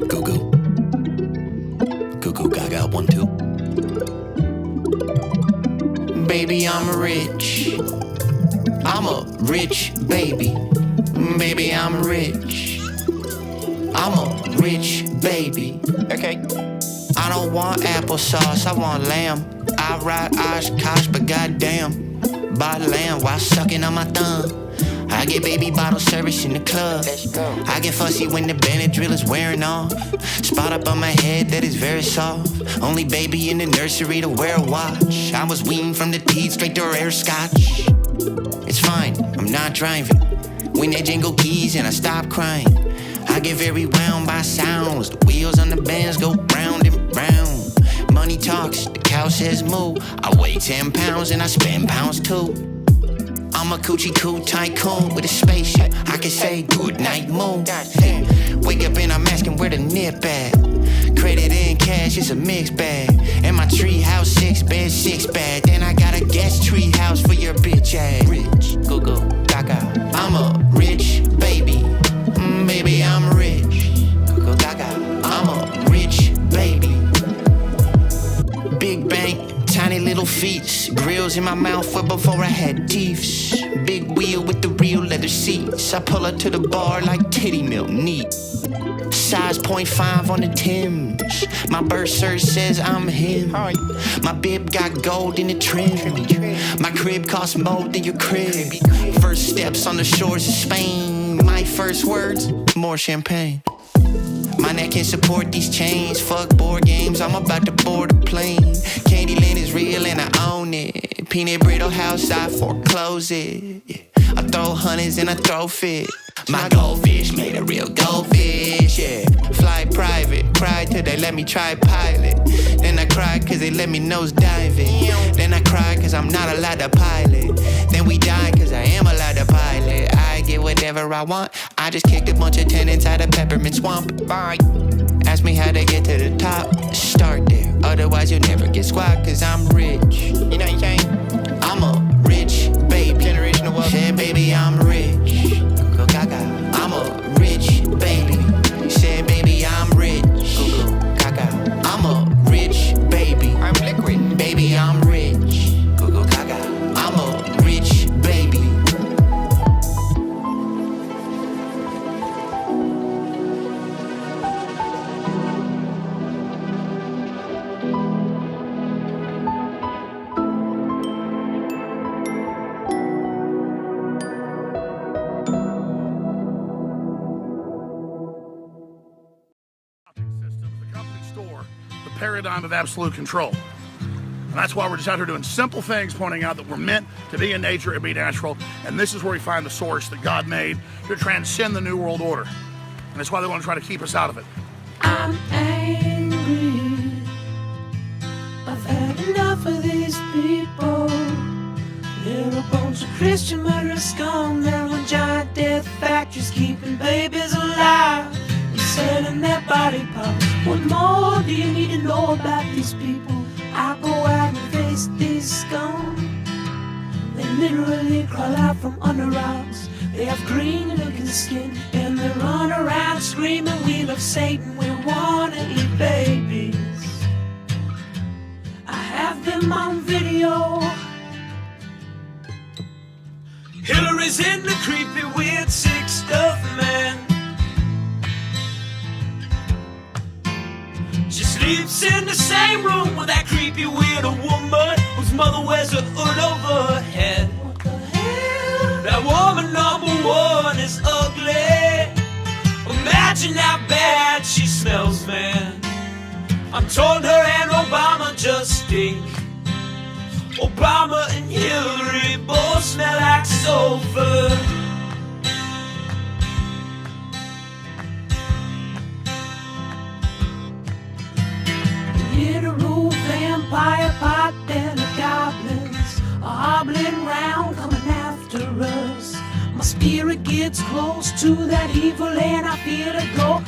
Goo goo. Goo goo gaga 1 2. Baby, I'm rich. I'm a rich baby. Baby, I'm rich. I'm a rich baby. Okay. I don't want applesauce, I want lamb. I ride Oshkosh, but goddamn, buy lamb while sucking on my thumb. I get baby bottle service in the club. Let's go. I get fussy when the Benadryl is wearing off. Spot up on my head that is very soft. Only baby in the nursery to wear a watch. I was weaned from the teeth straight to air scotch. It's fine, I'm not driving. When they jingle keys and I stop crying, I get very wound by sounds. The wheels on the Benz go round and round. Money talks, the cow says moo. I weigh 10 pounds and I spend pounds too. I'm a coochie coo tycoon with a spaceship. I can say good night moon. Hey, wake up and I'm asking where the nip at. Credit and cash is a mixed bag. And my tree house 6 bed 6 bag. Then I got a guest tree house for your bitch ass. Rich, go go gaga. I'm a rich baby. Baby, I'm rich. Go go gaga. I'm a rich baby. Big bank. Tiny little feet, grills in my mouth for before I had teeth. Big wheel with the real leather seats. I pull up to the bar like titty milk neat. Size 0.5 on the Timbs. My birth cert says I'm him. My bib got gold in the trim. My crib costs more than your crib. First steps on the shores of Spain. My first words, more champagne. My neck can support these chains. Fuck board games, I'm about to board a plane. Candyland is real and I own it. Peanut brittle house, I foreclose it. Yeah. I throw hundreds and I throw fit. My goldfish made a real goldfish, yeah. Fly private, cried till they let me try pilot. Then I cried cause they let me nose dive it. Then I cried cause I'm not allowed to pilot. Then we died cause I am allowed to pilot. I get whatever I want. I just kicked a bunch of tenants out of Peppermint Swamp. Bye. Ask me how to get to the top. Start there, otherwise you'll never get squat. Cause I'm rich. You know what I'm saying? I'm a rich baby. Generational wealth. Said baby I'm rich. Go gaga. I'm a rich baby. Said baby I'm rich. Go go gaga. I'm a rich baby. I'm liquid. Baby I'm rich. Go go gaga. I'm a rich baby. Paradigm of absolute control. And that's why we're just out here doing simple things, pointing out that we're meant to be in nature and be natural. And this is where we find the source that God made to transcend the New World Order. And that's why they want to try to keep us out of it. I'm angry. I've had enough of these people. They're a bunch of Christian murderous scum. They're on giant death factories keeping babies alive. Selling their body parts. What more do you need to know about these people? I go out and face these scum. They literally crawl out from under rocks. They have green looking skin and they run around screaming, we love Satan, we wanna eat babies. I have them on video. Hillary's in the creepy weird sick stuff, man. She sleeps in the same room with that creepy weirdo woman whose mother wears a hood over her head. What the hell? That woman number one is ugly. Imagine how bad she smells, man. I'm told her and Obama just stink. Obama and Hillary both smell like sulfur. Literal vampire pot and the goblins are hobbling round coming after us. My spirit gets close to that evil and I feel it go.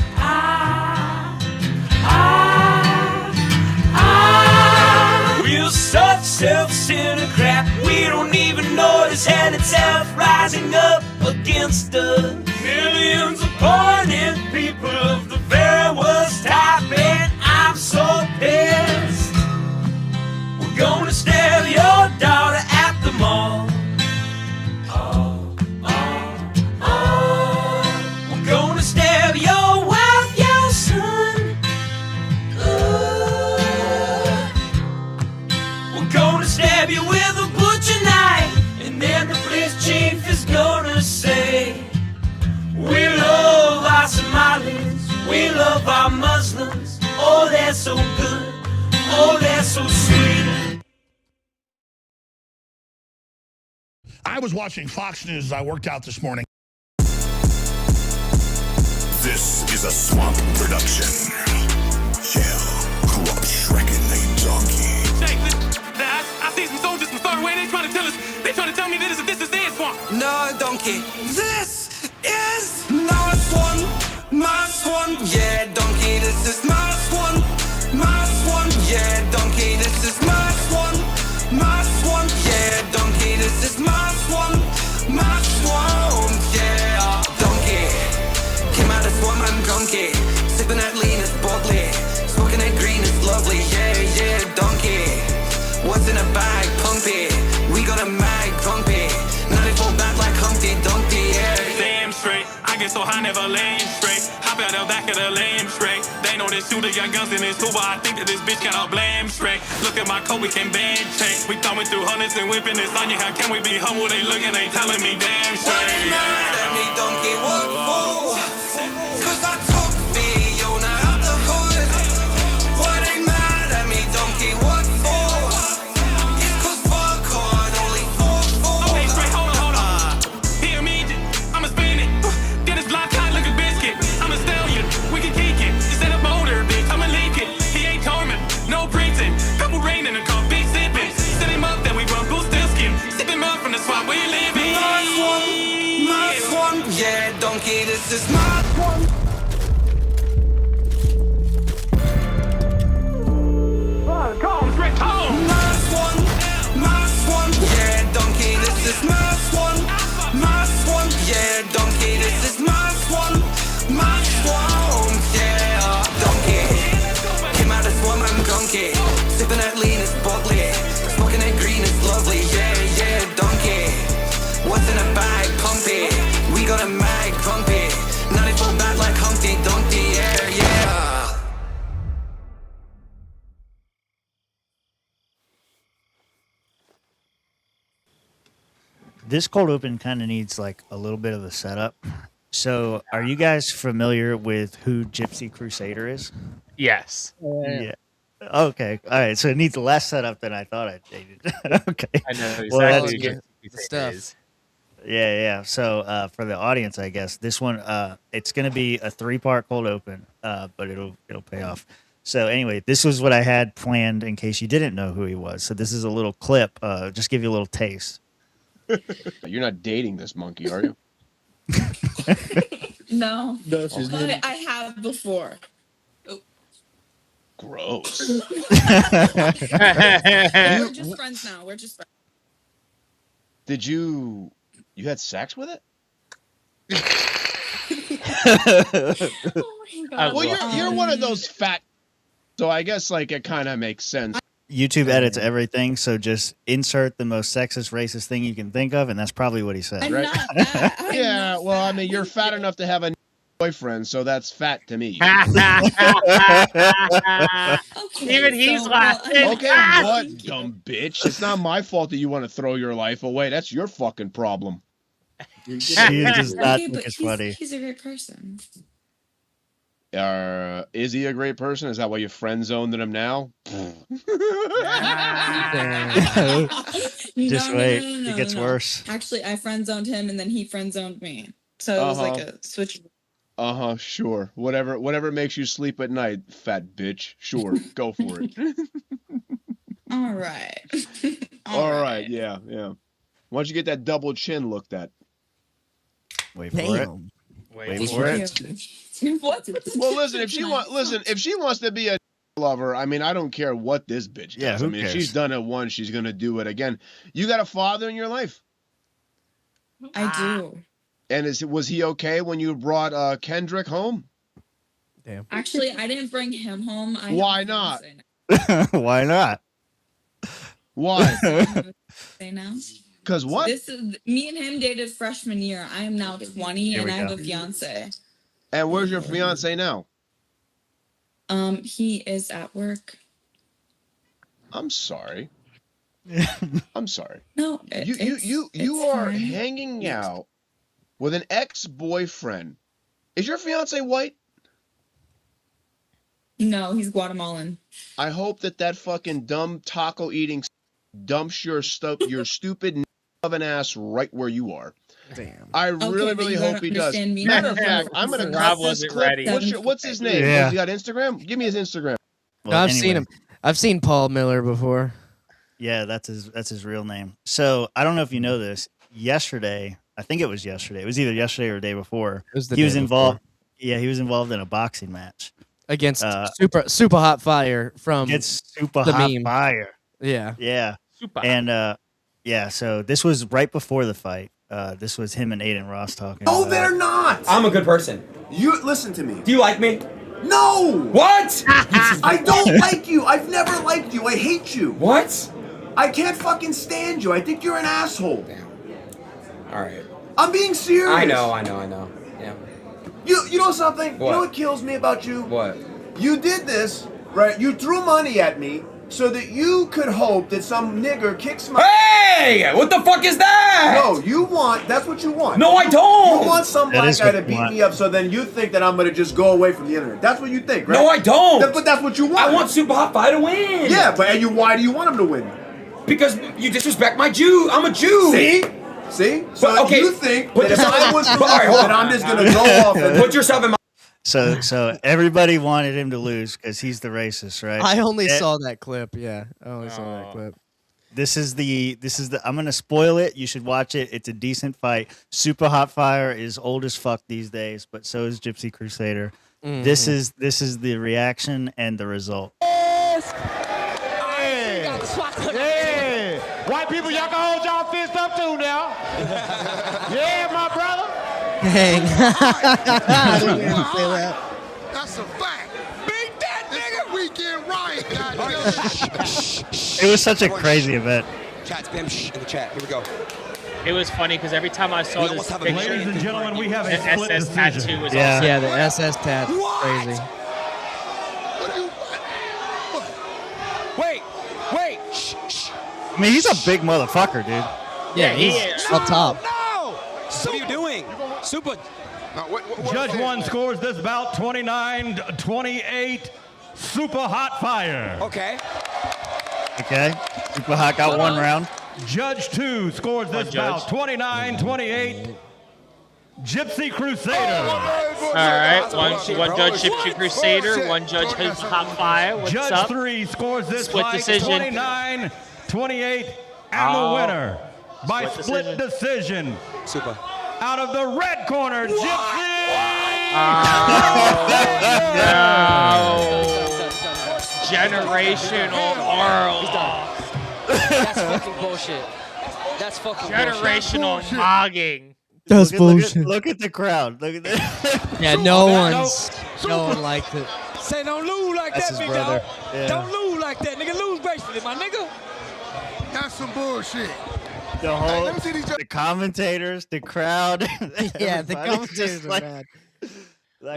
We're such self-centered crap. We don't even notice hell itself rising up against us. Millions upon it, people of the very worst type, and I'm so pissed. We're gonna stab your daughter at the mall. We're gonna stab your wife, your son. We're gonna stab you with a butcher knife, and then the police chief is gonna say, we love our Somalis, we love our Muslims. Oh, they're so good, oh, they're so sweet. I was watching Fox News as I worked out this morning. This is a swamp production. Yeah, corrupt Shrekin a donkey. Jake, I see some soldiers from far away. They trying to tell me that this is their swamp. No, donkey. This is my swan. My swan. Yeah, donkey. This is my swan. My swan. Yeah, donkey. This is my swan. My swan. Yeah, donkey. This is my swan. My swan. Yeah, donkey. Came out of swamp, I'm donkey. Sipping that lean is boldly. Smoking that green is lovely. Yeah, yeah, donkey. What's in a bag, pumpy? We got a mag, pumpy. 94 back like Humpty Dumpty, yeah. Damn straight, I get so high, never lame straight. Hop out the back of the lame straight. They know this shooter got guns in his tool, but I think that this bitch got all blame straight. Look at my coat, we can band change. We thumbing through hundreds and whipping this onion. How can we be humble? They looking, they telling me damn straight. What they mad at me, donkey? What for? Cause I took Fiona out the hood. Why they mad at me, donkey? What for? It's cause fuck on only 4-4. Okay, straight, hold on. Hear me, I'ma spin it. Get his block hot like a biscuit. I'm a stallion, we can kick it. Instead of motor, bitch, I'ma leak it. He ain't torment, no preaching. Couple rain in the car, big sipping. Set him up, then we run blue still skin. Sip him up from the swamp where you living. My swan, yeah, donkey, this is my swan. Come straight home. My swan, yeah, donkey, this is my swan. My swan, yeah, donkey, this is my swan. My swan, yeah, donkey. Came out of swamp, I'm donkey. Sipping that lean is boldly. Smoking that green is lovely, yeah, yeah, donkey. What's in a bag, pumpy? We got a mag, pumpy. 94 back like Humpty Dumpty, yeah, yeah. This cold open kind of needs like a little bit of a setup. So, are you guys familiar with who Gypsy Crusader is? Yes. Yeah. Okay. All right. So it needs less setup than I thought it needed. Okay. I know exactly Well, that's who good. Gypsy Crusader is. Yeah. So for the audience, I guess this one it's going to be a 3-part cold open, but it'll pay off. So anyway, this was what I had planned in case you didn't know who he was. So this is a little clip, just give you a little taste. You're not dating this monkey, are you? No. No, she's But I have before. Gross. We're just friends now. We're just friends. Did you had sex with it? Oh my god. Well, you're one of those fat, so I guess like it kind of makes sense. YouTube edits everything, so just insert the most sexist, racist thing you can think of, and that's probably what he said. I'm right? not that. I'm Yeah, not well, I that. mean, you're fat enough to have a boyfriend, so that's fat to me. Okay, Even he's laughing. Okay, what, dumb bitch? It's not my fault that you want to throw your life away. That's your fucking problem. She does not Okay, think but it's funny. he's a great person. Is he a great person? Is that why you friend zoned him now? Just wait, it gets worse. Actually, I friend zoned him, and then he friend zoned me. So it was like a switch. Sure. Whatever makes you sleep at night, fat bitch. Sure, go for it. All right. All right, yeah. Why don't you get that double chin looked at? Wait for it. Wait for it. What? Well, listen, if she wants to be a lover, I mean, I don't care what this bitch does. Yeah, who I mean, cares? if she's done it once, she's gonna do it again. You got a father in your life, I do. And was he okay when you brought Kendrick home? Damn. Actually, I didn't bring him home. I have Why a not? fiance Why not? Why? now. I have a fiance now. Because what? This is me and him dated freshman year. I am now 20 Here and we I have go. a fiance. And where's your fiance now? He is at work. I'm sorry. I'm sorry. No, You it's are fine. hanging out with an ex-boyfriend. Is your fiance white? No, he's Guatemalan. I hope that fucking dumb taco eating dumps your stupid of an ass right where you are. Damn. I Okay, really, but really you hope gotta he does. understand me. Matter of fact, I'm gonna Rob cut this wasn't clip. ready. What's his name? Yeah. Has he got Instagram? Give me his Instagram. Well, I've seen him. I've seen Paul Miller before. Yeah, that's his real name. So I don't know if you know this. Yesterday, I think it was yesterday. It was either yesterday or the day before. It was the He day was involved. before. Yeah, he was involved in a boxing match. Against super hot fire from It's super the hot meme. fire. Yeah. Yeah. Super. And yeah, so this was right before the fight. This was him and Aiden Ross talking. No, they're not. I'm a good person. You listen to me. Do you like me? No. What? I don't like you. I've never liked you. I hate you. What? I can't fucking stand you. I think you're an asshole. Damn. All right. I'm being serious. I know. Yeah. You know something? What? You know what kills me about you? What? You did this, right? You threw money at me so that you could hope that some nigger kicks my... Hey! What the fuck is that? No, that's what you want. No, I don't. You want some That black is guy what to you beat want. me up so then you think that I'm going to just go away from the internet. That's what you think, right? No, I don't. But that's what you want. I want Super Hot Fire to win. Yeah, but why do you want him to win? Because you disrespect my Jew. I'm a Jew. See? So But, okay, you think put that if yourself- I was to All right, lose, hold that on. I'm just going to go off and... Put yourself in my... So everybody wanted him to lose because he's the racist, right? I only Eh, saw that clip. Yeah. I only saw that clip. This is the I'm gonna spoil it. You should watch it. It's a decent fight. Super Hot Fire is old as fuck these days, but so is Gypsy Crusader. Mm-hmm. This is the reaction and the result. Yeah. White people, y'all can hold y'all fist up too now. Yeah, my brother. Dang. I didn't hear him say that. That's a fact. Beat that nigga. We get right. It was such a crazy event. Chat spam in the chat. Here we go. It was funny because every time I saw this picture, Ladies and gentlemen, we have a the split SS decision. tattoo was Yeah. awesome. Yeah, the SS tat. Crazy. Wait. I mean, he's a big motherfucker, dude. Yeah, he he's is. up top. No. What are you doing? Super. Judge 1 scores this bout 29-28. Super Hot Fire. Okay. Okay, Super Hot got one round. Judge 2 scores this bout 29-28. Gypsy Crusader. All right, one judge Gypsy Crusader, one judge Hot Fire. What's Judge up? 3 scores this Split fight decision. 29-28. And the winner by split decision. Super. Out of the red corner, Gypsy. Generational Arl. That's fucking bullshit. That's fucking Generational mogging. That's Look bullshit. look at the crowd. Look at that. Yeah, no one liked it. Say don't lose like That's that, his big brother. dog. Yeah. Don't lose like that, nigga. Lose gracefully, my nigga. That's some bullshit. The whole, the commentators, the crowd. Yeah, the everybody's commentators just are like, bad. Lose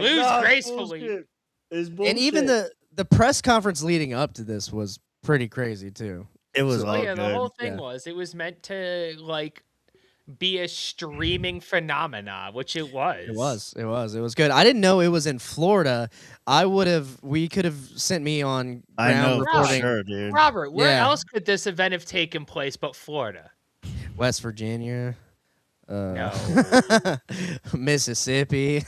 "No, it's gracefully." bullshit. It's And even bullshit." the press conference leading up to this was pretty crazy too. it was all Yeah, good. the whole thing Yeah. it was meant to like be a streaming phenomena, which it was. It was good. I didn't know it was in Florida. We could have sent me on I ground know for reporting sure, dude. Robert, where Yeah. else could this event have taken place but Florida? West Virginia, No. Mississippi.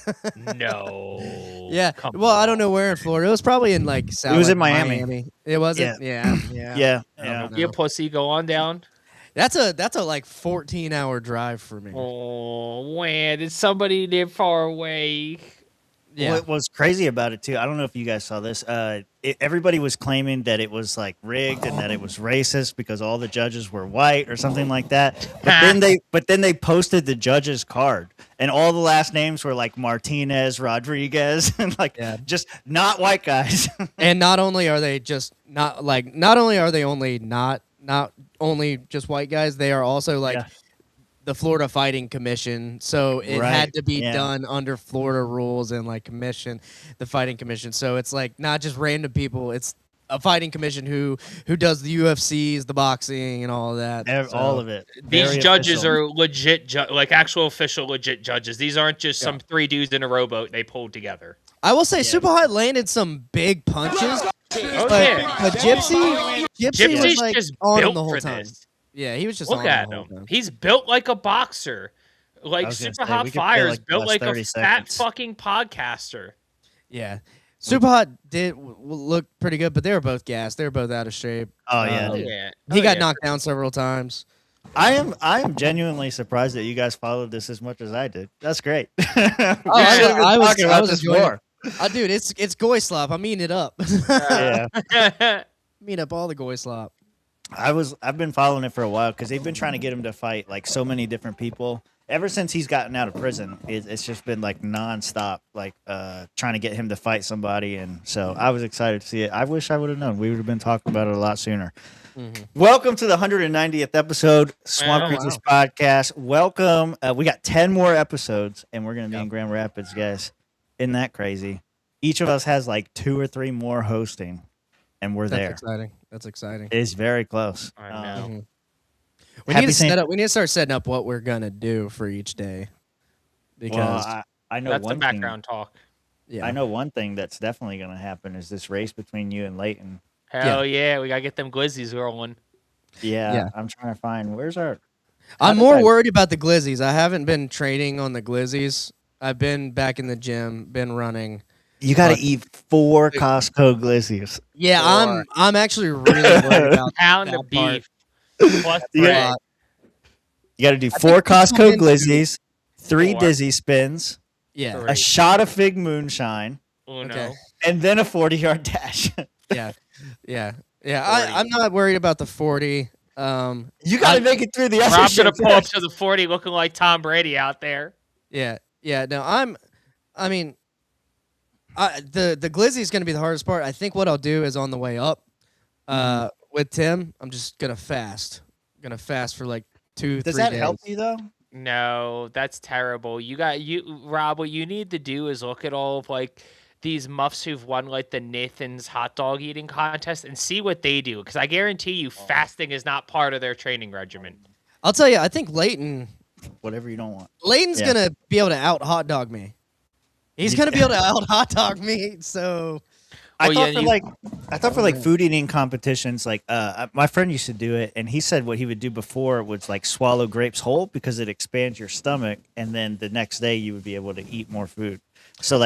No. Yeah. Come Well, I don't on. know where in Florida. It was probably in like South. was like, in Miami. It wasn't. Yeah. Yeah, I yeah. don't You know. pussy, go on down. That's a like 14-hour drive for me. Oh, man, did somebody live far away? Yeah. What was crazy about it too? I don't know if you guys saw this. everybody was claiming that it was like rigged and that it was racist because all the judges were white or something like that. But then they posted the judges card, and all the last names were like Martinez, Rodriguez, and like just not white guys. And not only are they just not only are they only not only just white guys, they are also like the Florida Fighting Commission. So it had to be done under Florida rules and like the Fighting Commission. So it's like not just random people. It's a fighting commission who does the UFCs, the boxing, and all of that. All of it. These judges are legit, like actual official legit judges. These aren't just some 3 dudes in a rowboat they pulled together. I will say Superhot landed some big punches. But Gypsy was like just on him built the whole for time. this. Yeah, he was just Look on at the whole him. time. He's built like a boxer. Like Super Hot Fire is built like a fat fucking podcaster. Yeah. Superhot did look pretty good, but they were both gassed. They were both out of shape. Oh yeah. He got knocked down several times. I am genuinely surprised that you guys followed this as much as I did. That's great. I was enjoying more. Dude, it's Goy Slop. I'm eating it up. Eating up all the Goy Slop. I've been following it for a while because they've been trying to get him to fight like so many different people. Ever since he's gotten out of prison, it's just been like nonstop, like trying to get him to fight somebody. And so I was excited to see it. I wish I would have known. We would have been talking about it a lot sooner. Mm-hmm. Welcome to the 190th episode, Swamp Creatures Podcast. Welcome. We got 10 more episodes, and we're going to be in Grand Rapids, guys. Isn't that crazy? Each of us has like 2 or 3 more hosting, and we're there. That's exciting. It's very close. I know. Mm-hmm. We need to start setting up what we're gonna do for each day. Because I know that's one the background talk. Yeah, I know one thing that's definitely gonna happen is this race between you and Leighton. Hell yeah, we gotta get them glizzies rolling. Yeah, I'm trying to find where's our. I'm more worried about the glizzies. I haven't been training on the glizzies. I've been back in the gym, been running. You got to eat 4 Costco glizzies. Yeah, I'm actually really worried about pound of beef. Plus bread. You got to do 4 Costco glizzies, 3 dizzy spins, a shot of fig moonshine, and then a 40-yard dash. Yeah. I'm not worried about the 40. You got to make it through the. Rob's gonna pull up to the 40, looking like Tom Brady out there. Yeah. No, the glizzy is going to be the hardest part. I think what I'll do is on the way up with Tim, I'm just going to fast. I'm going to fast for like 2-3 days. Does that help you though? No, that's terrible. Rob, what you need to do is look at all of like these muffs who've won like the Nathan's hot dog eating contest and see what they do. Because I guarantee you fasting is not part of their training regimen. I'll tell you, I think Leighton... Whatever you don't want. Leighton's going to be able to out hot dog me. He's going to be able to out hot dog me, so... I thought for food eating competitions, like my friend used to do it, and he said what he would do before was like swallow grapes whole because it expands your stomach, and then the next day you would be able to eat more food. So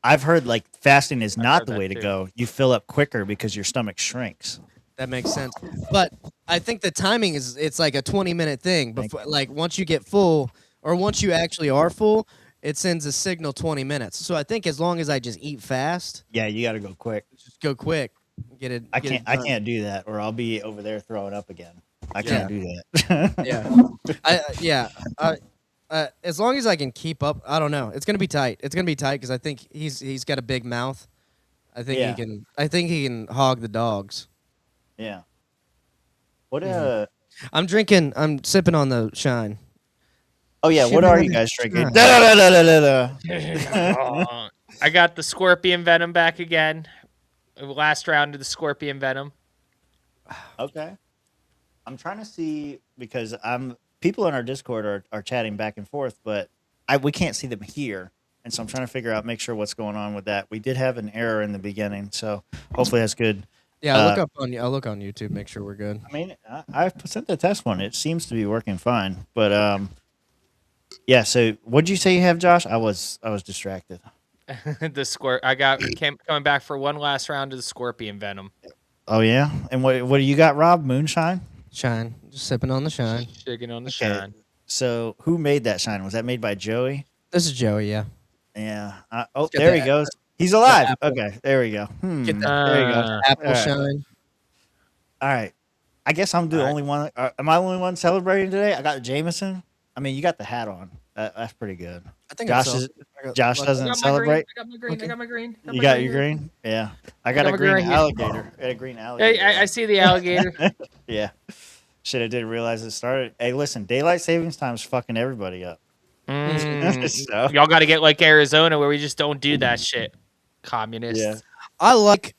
I've heard like fasting is not the way to go. You fill up quicker because your stomach shrinks. That makes sense. But I think the timing it's like a 20-minute thing. Before, like once you get full, or once you actually are full, it sends a signal 20 minutes. So I think as long as I just eat fast. Yeah, you got to go quick. Just go quick. Get it. I can't do that, or I'll be over there throwing up again. I can't do that. As long as I can keep up, I don't know. It's gonna be tight. It's gonna be tight because I think he's got a big mouth. I think he can. I think he can hog the dogs. Yeah. What I'm sipping on the shine. Oh yeah, what are you guys drinking? I got the scorpion venom back again. Last round of the scorpion venom. Okay. I'm trying to see because people in our Discord are chatting back and forth, but we can't see them here. And so I'm trying to make sure what's going on with that. We did have an error in the beginning, so hopefully that's good. Yeah, I'll look on YouTube, make sure we're good. I mean, I sent the test one. It seems to be working fine. But yeah, so what did you say you have, Josh? I was distracted. Coming back for one last round of the scorpion venom. Oh yeah? And what do you got, Rob? Moonshine? Shine. Just sipping on the shine. Shaking on the shine. So who made that shine? Was that made by Joey? This is Joey, yeah. Yeah. There he goes. He's alive. Okay, there we go. Get that there you go. apple All right. shine. All right. I guess I'm the only one. Am I the only one celebrating today? I got Jameson. I mean, you got the hat on. That's pretty good. I think Josh so. Josh doesn't celebrate. I got my green. I got my green. You got your green? Yeah. I got a green alligator. I got a green alligator. Hey, I see the alligator. Yeah. Shit, I didn't realize it started. Hey, listen, daylight savings time is fucking everybody up. So. Y'all got to get like Arizona where we just don't do that shit. Communists. Yeah. I like.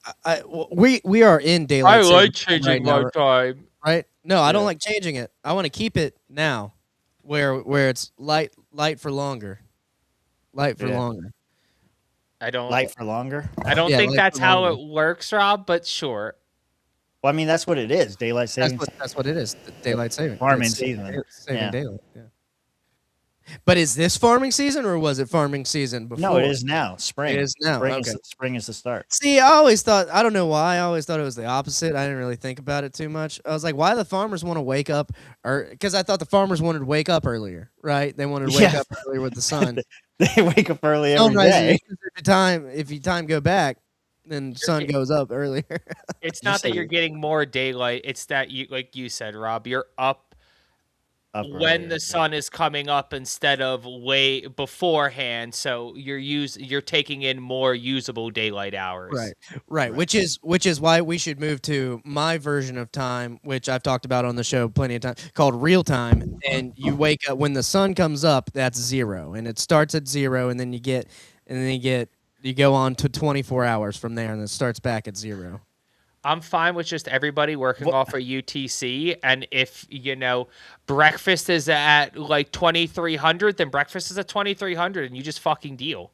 We are in daylight. I like savings changing right my now, time. right? No, I don't like changing it. I want to keep it now, where it's light for longer. Light for longer. I don't Light for longer. I don't think that's how it works, Rob. But sure. Well, I mean, that's what it is. Daylight savings. That's what it is. Daylight saving. Farming season. Saving daylight. Yeah. But is this farming season or was it farming season before? No, it is now. Spring. It is now. Spring is the start. See, I always thought, I don't know why, I always thought it was the opposite. I didn't really think about it too much. I was like, why do the farmers want to wake up? Because I thought the farmers wanted to wake up earlier, right? They wanted to wake up earlier with the sun. They wake up early every day. If you time go back, then the sun goes up earlier. It's not that you're getting more daylight. It's that you, like you said, Rob, you're up when the sun is coming up instead of way beforehand. So you're taking in more usable daylight hours. Right. Which is why we should move to my version of time, which I've talked about on the show plenty of times, called real time. And you wake up when the sun comes up. That's 0, and it starts at 0, and then you go on to 24 hours from there, and it starts back at 0. I'm fine with just everybody working off a UTC, and if breakfast is at like 2300, then breakfast is at 2300, and you just fucking deal.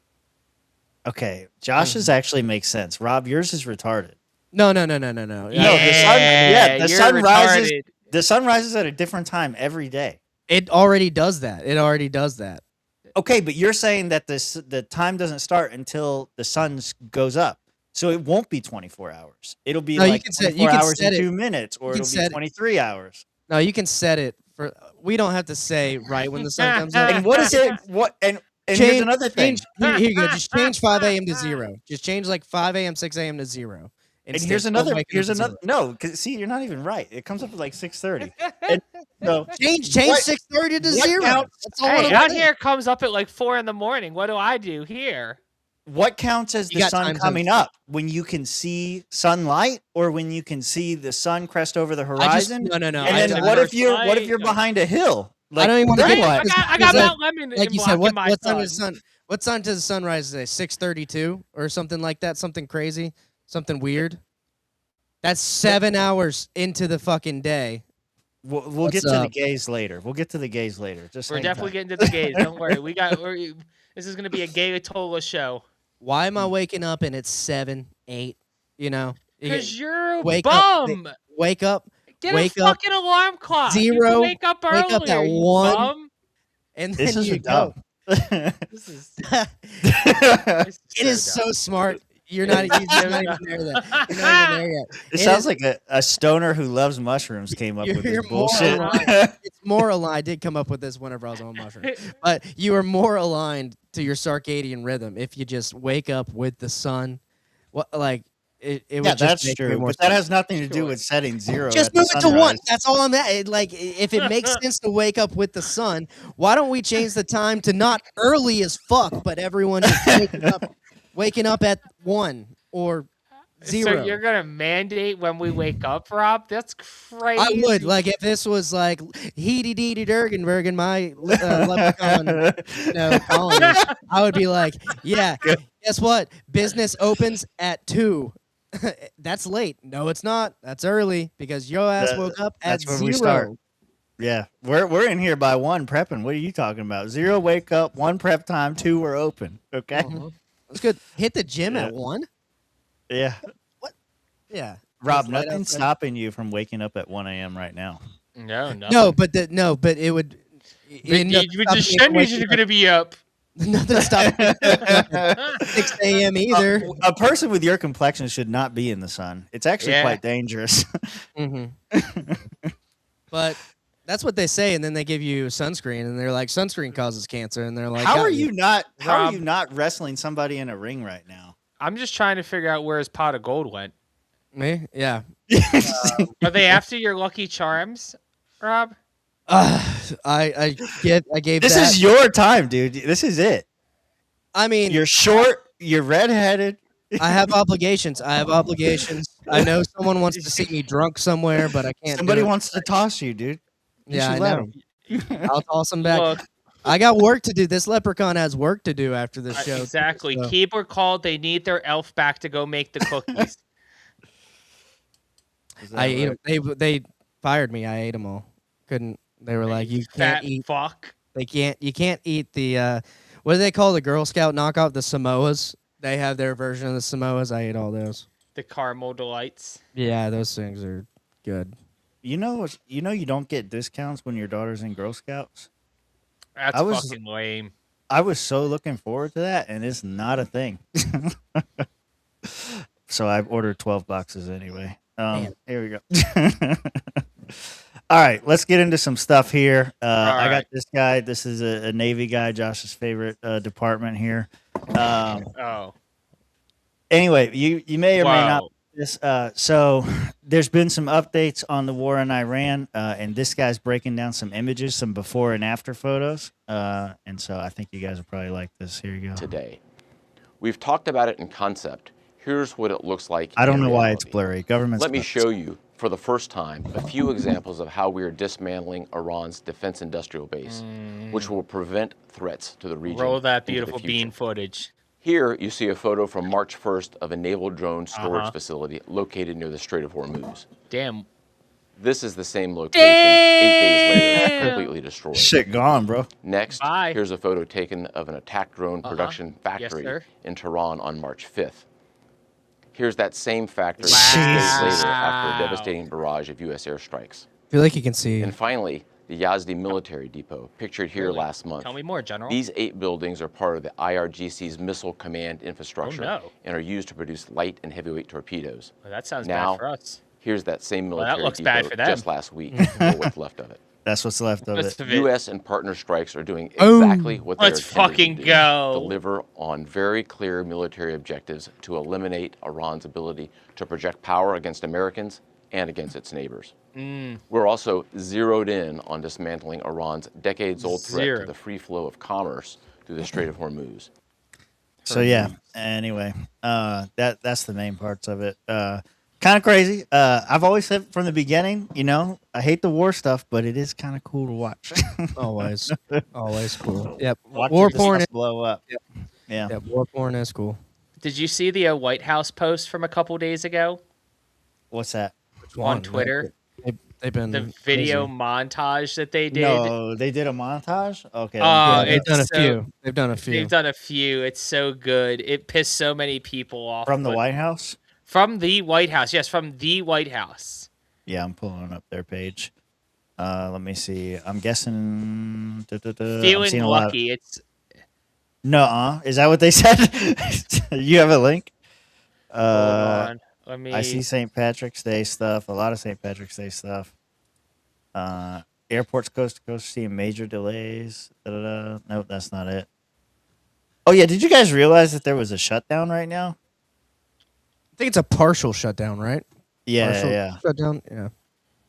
Okay, Josh's actually makes sense. Rob, yours is retarded. No. No, the sun rises. The sun rises at a different time every day. It already does that. Okay, but you're saying that the time doesn't start until the sun goes up. So it won't be 24 hours. It'll be like 24 hours and 2 minutes, or it'll be 23 hours. No, you can set it for. We don't have to say right when the sun comes up. And what is it? What and here's another thing. Here you go. Just change 5 a.m. to 0. Just change like 5 a.m., 6 a.m. to 0. And here's another. No, because see, you're not even right. It comes up at like 6:30. No, change 6:30 to 0. That's all. Hey, out here comes up at like 4 in the morning. What do I do here? What counts as the sun coming up? When you can see sunlight, or when you can see the sun crest over the horizon? No. And then what if you're behind a hill? Like, I don't even want to get I got Mount Lemon. Like you said, what time does the sun rise today? 6:32 or something like that? Something crazy? Something weird? That's 7 hours into the fucking day. We'll get to the gays later. We're definitely getting to the gays. Don't worry. This is gonna be a Gayatollah show. Why am I waking up and it's 7, 8? Because you're a wake bum. Wake up. Get a fucking alarm clock. 0. You can wake up earlier. Wake up at 1. Bum. And then you go. This is. It is so smart. You're not even there yet. You're not even there yet. It sounds like a stoner who loves mushrooms came up with this bullshit. It's more aligned. I did come up with this whenever I was on mushrooms. But you are more aligned to your circadian rhythm if you just wake up with the sun. It would just that's make true. more But that has nothing to do with setting 0. Just move it to 1. That's all I'm at. If it makes sense to wake up with the sun, why don't we change the time to not early as fuck, but everyone just waking up at 1 or 0. So you're gonna mandate when we wake up, Rob? That's crazy. I would. Like if this was like Heedy Deedy Durgenberg my leprechaun colony, I would be like, yeah, guess what? Business opens at 2. That's late. No, it's not. That's early because your ass woke up at 0. We start. Yeah, we're in here by 1 prepping. What are you talking about? 0 wake up, 1 prep time, 2 we're open. Okay. Mm-hmm. That's good. Hit the gym at 1? Yeah. What? Yeah. Rob, nothing's stopping you from waking up at 1 a.m. right now. No, nothing. No, but it would. The Shendy's are going to be up. Nothing stopping 6 a.m. either. A person with your complexion should not be in the sun. It's actually quite dangerous. Mm-hmm. But that's what they say, and then they give you sunscreen, and they're like, sunscreen causes cancer, and they're like, how are you not wrestling somebody in a ring right now? I'm just trying to figure out where his pot of gold went. Me? Yeah. Are they after your Lucky Charms, Rob? I gave This that. is your time, dude. This is it. I mean, You're short. You're redheaded. I have obligations. I know someone wants to see me drunk somewhere, but I can't. Somebody do it. wants to toss you, dude. Yeah, I let know. him. I'll toss him back. Look. I got work to do. This leprechaun has work to do after this show. Exactly. So. Keyboard called. They need their elf back to go make the cookies. I ate them. They fired me. I ate them all. Couldn't. They were like, you can't eat. Fuck. They can't. You can't eat the. What do they call the Girl Scout knockoff? The Samoas. They have their version of the Samoas. I ate all those. The caramel delights. Yeah, those things are good. You know you don't get discounts when your daughter's in Girl Scouts. That's fucking lame. I was so looking forward to that, and it's not a thing. So I've ordered 12 boxes anyway. Here we go. All right, let's get into some stuff here. I got this guy. This is a Navy guy, Josh's favorite department here. Anyway, you may or may not. This so there's been some updates on the war in Iran, and this guy's breaking down some images, some before and after photos, and so I think you guys will probably like this. Here you go. Today, we've talked about it in concept. Here's what it looks like. I don't know why reality. it's blurry. Government. Let me show you for the first time a few examples of how we are dismantling Iran's defense industrial base, which will prevent threats to the region. Roll that into the beautiful future. bean footage. Here, you see a photo from March 1st of a naval drone storage facility located near the Strait of Hormuz. Damn. This is the same location 8 days later, completely destroyed. Shit gone, bro. Next, here's a photo taken of an attack drone production factory sir. in Tehran on March 5th. Here's that same factory Wow. 6 days later after a devastating barrage of U.S. airstrikes. I feel like you can see. And finally, the Yazdi military depot, pictured here last month. Tell me more, General. These 8 buildings are part of the IRGC's missile command infrastructure no. and are used to produce light and heavyweight torpedoes. Well, that sounds Now, bad for us. Here's that same Well, that military looks depot bad for them. just last week, or what's left of it. That's what's left of it. U.S. and partner strikes are doing exactly what they're Let's fucking to do. go. Deliver on very clear military objectives to eliminate Iran's ability to project power against Americans and against its neighbors. We're also zeroed in on dismantling Iran's decades-old threat to the free flow of commerce through the Strait of Hormuz. So yeah. Anyway, that's the main parts of it. Kind of crazy. I've always said from the beginning, I hate the war stuff, but it is kind of cool to watch. Always cool. Yep. Watch War the porn stuff blow up. Yep. Yeah. Yep. War porn is cool. Did you see the White House post from a couple days ago What's that? on Twitter? They've been The video montage that they did. No, they did a montage. Okay. Yeah, they've it's done a so- few. They've done a few. They've done a few. It's so good. It pissed so many people off. From the but- White House. From the White House. Yes, from the White House. Yeah, I'm pulling up their page. Let me see. I'm guessing. I'm Feeling seeing a lot of- lucky. It's No, is that what they said? You have a link? hold on. Let me. I see St. Patrick's Day stuff. A lot of St. Patrick's Day stuff. Airports coast to coast seeing major delays. Nope, that's not it. Oh yeah, did you guys realize that there was a shutdown right now? I think it's a partial shutdown, right? Yeah, Partial yeah. shutdown. Yeah.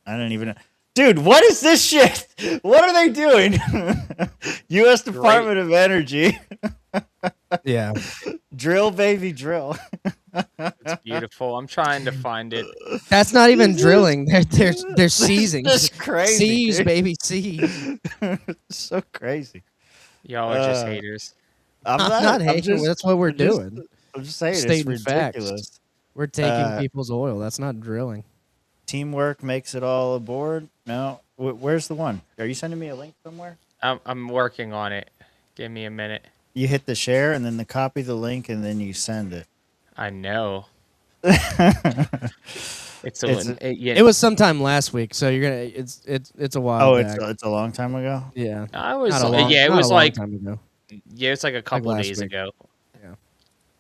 I don't even know. Dude, what is this shit? What are they doing? U.S. Department of Energy. Yeah. Drill, baby, drill. It's beautiful. I'm trying to find it. That's not even drilling. They're seizing. That's crazy. Seize, dude. baby, seize. So crazy. Y'all are just haters. I'm not hating. just- That's what we're I'm just- doing. I'm just saying, Stating it's facts. ridiculous. We're taking people's oil. That's not drilling. Teamwork makes it all aboard. No, where's the one? Are you sending me a link somewhere? I'm working on it. Give me a minute. You hit the share and then the copy the link and then you send it. I know. It was sometime last week, so you're gonna. It's a while. Oh, back. it's a long time ago. Yeah. I was Not a long- yeah. It not a was long like time ago. yeah. It's like a couple last days week. ago.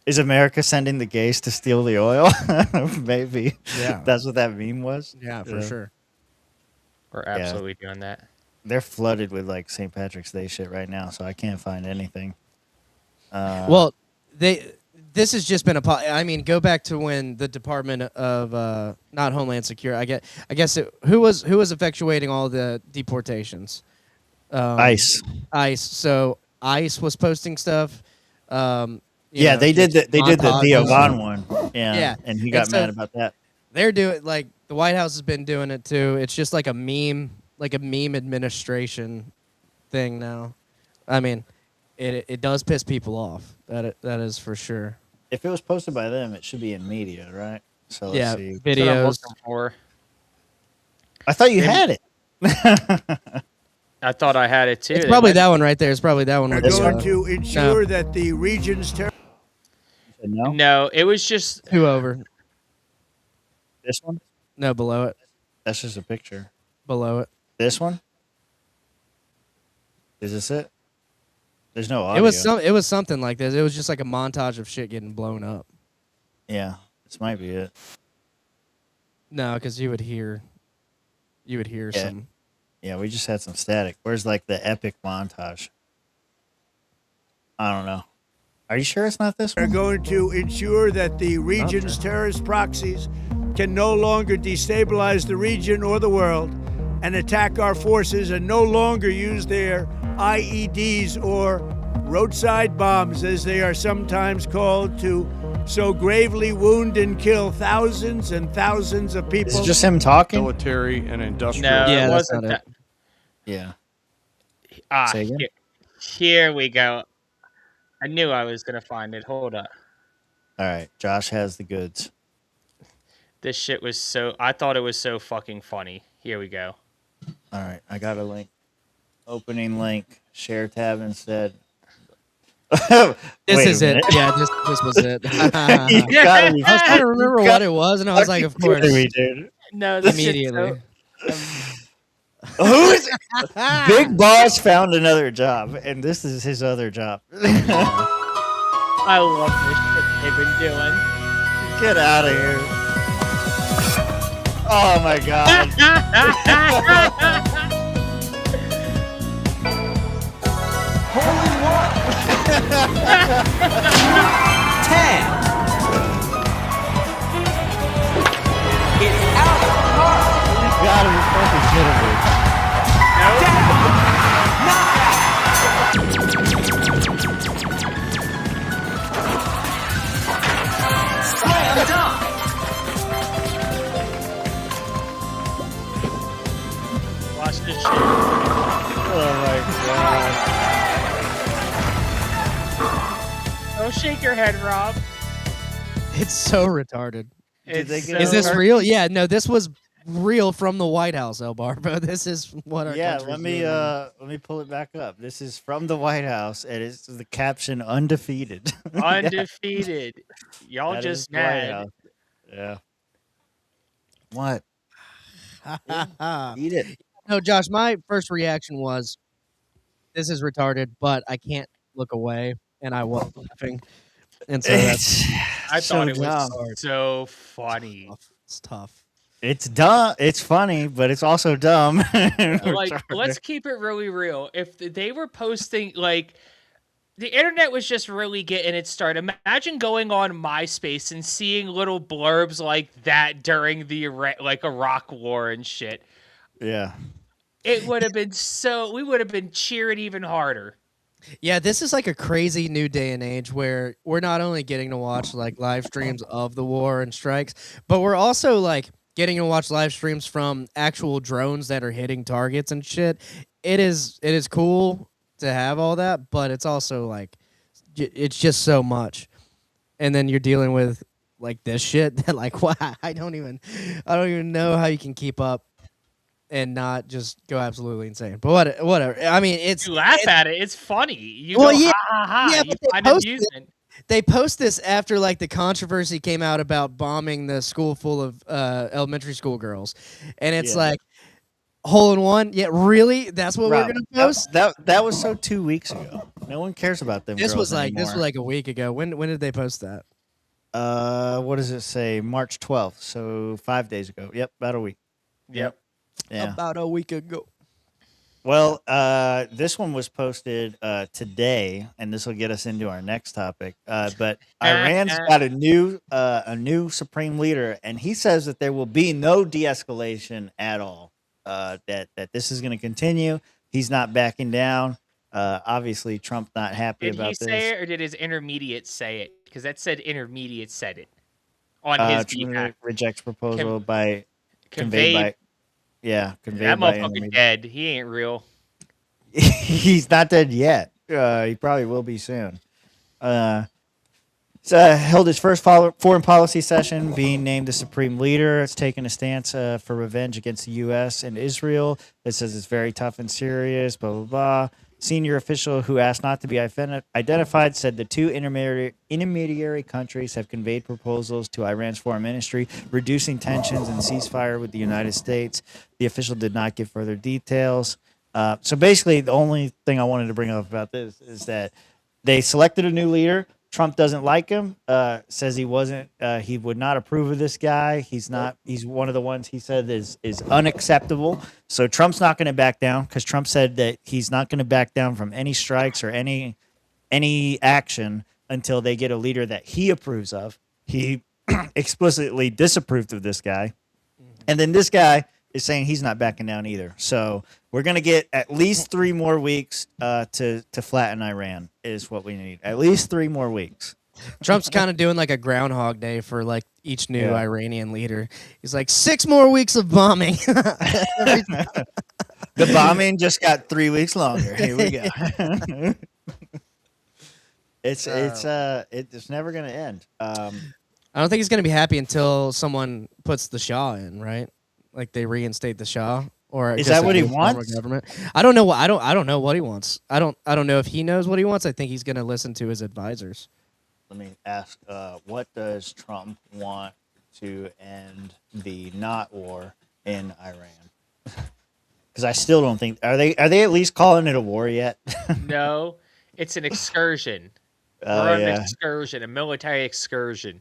Is America sending the gays to steal the oil? Maybe. Yeah. That's what that meme was. Yeah, for sure. We're absolutely doing that. They're flooded with like St. Patrick's Day shit right now, so I can't find anything. Well, this has just been I mean, go back to when the Department of not Homeland Security. Who was effectuating all the deportations? ICE. ICE. So ICE was posting stuff. They did the Theo Von one. Yeah, and he got mad about that. They're doing like the White House has been doing it too. It's just like a meme administration thing now. I mean, it does piss people off. That is for sure. If it was posted by them, it should be in media, right? So let's see. Videos. I thought you had it. I thought I had it too. It's probably that one right there. It's probably that one. We're going to ensure that the region's No, it was just 2 over. This one? No, below it. That's just a picture. Below it. This one? Is this it? There's no audio. It was something like this. It was just like a montage of shit getting blown up. Yeah, this might be it. No, because you would hear some. Yeah, we just had some static. Where's like the epic montage? I don't know. Are you sure it's not this one? We're going to ensure that the region's terrorist proxies can no longer destabilize the region or the world and attack our forces and no longer use their IEDs or roadside bombs, as they are sometimes called, to so gravely wound and kill thousands and thousands of people. Is it just him talking? Military and industrial. No, Yeah, it that's wasn't not that. Yeah. Ah, here we go. I knew I was gonna find it. Hold up. All right, Josh has the goods. This shit was so. I thought it was so fucking funny. Here we go. All right, I got a link. Opening link. Share tab instead. This is it. Yeah, this was it. I was trying to remember what it was, and I was like, of course. No, immediately. Who is it? Big Boss found another job, and this is his other job. I love this shit they've been doing. Get out of here. Oh my god. Holy what? 10. It's out of the park. You gotta be fucking kidding me. Slam dunk. Watch this shit. Oh my god. Don't shake your head, Rob. It's so retarded. Is this real? Yeah, no, this was real from the White House, El Barbo. This is what our let me pull it back up. This is from the White House, and it's the caption "undefeated." Undefeated. Y'all That just is the White mad. House. Yeah. What? Eat it. No, Josh, my first reaction was, this is retarded, but I can't look away, and I was laughing. And so that's I thought it dumb. was so funny. It's tough. It's dumb. It's funny, but it's also dumb. Like, let's keep it really real. If they were posting, like, the internet was just really getting its start. Imagine going on MySpace and seeing little blurbs like that during the Iraq war and shit. Yeah. It would have been we would have been cheering even harder. Yeah, this is like a crazy new day and age where we're not only getting to watch like live streams of the war and strikes, but we're also like getting to watch live streams from actual drones that are hitting targets and shit. It is cool to have all that, but it's also like it's just so much. And then you're dealing with like this shit that like wow, I don't even know how you can keep up and not just go absolutely insane. But whatever. I mean, You laugh at it. It's funny. You Well, go, yeah, ha ha ha. yeah, You but they find it post amusing. They post this after like the controversy came out about bombing the school full of elementary school girls, and it's like hole in one. Yeah, really? That's what we're gonna post? That was so 2 weeks ago. No one cares about them. This girls was like anymore. a week ago. When did they post that? What does it say? March 12th. So 5 days ago. Yep, about a week. Yep. Yeah. About a week ago. Well, this one was posted today, and this will get us into our next topic. But Iran's got a new supreme leader, and he says that there will be no de-escalation at all. That this is going to continue. He's not backing down. Obviously, Trump's not happy Did he about say this. it, or did his intermediate say it? Because that said intermediate said it on his Trump behalf. rejects proposal by conveyed Conveyed. by conveyed That by motherfucker intermediate. dead. He ain't real. He's not dead yet. He probably will be soon. Held his first foreign policy session, being named the supreme leader. It's taken a stance for revenge against the U.S. and Israel. It says it's very tough and serious, blah, blah, blah. Senior official who asked not to be identified said the two intermediary countries have conveyed proposals to Iran's foreign ministry, reducing tensions and ceasefire with the United States. The official did not give further details. So basically, the only thing I wanted to bring up about this is that they selected a new leader. Trump doesn't like him. Says he would not approve of this guy. He's one of the ones he said is unacceptable. So Trump's not going to back down because Trump said that he's not going to back down from any strikes or any action until they get a leader that he approves of. He explicitly disapproved of this guy. And then this guy is saying he's not backing down either. So we're going to get at least 3 more weeks to flatten Iran is what we need. At least 3 more weeks. Trump's kind of doing like a Groundhog Day for like each new Iranian leader. He's like 6 more weeks of bombing. The bombing just got 3 weeks longer. Here we go. It's never going to end. I don't think he's going to be happy until someone puts the Shah in, right? Like they reinstate the Shah, or is that what he wants? Government. I don't know what I don't know what he wants. I don't know if he knows what he wants. I think he's going to listen to his advisors. Let me ask: what does Trump want to end the not war in Iran? Because I still don't think are they at least calling it a war yet? No, it's an excursion. We're on an excursion, a military excursion.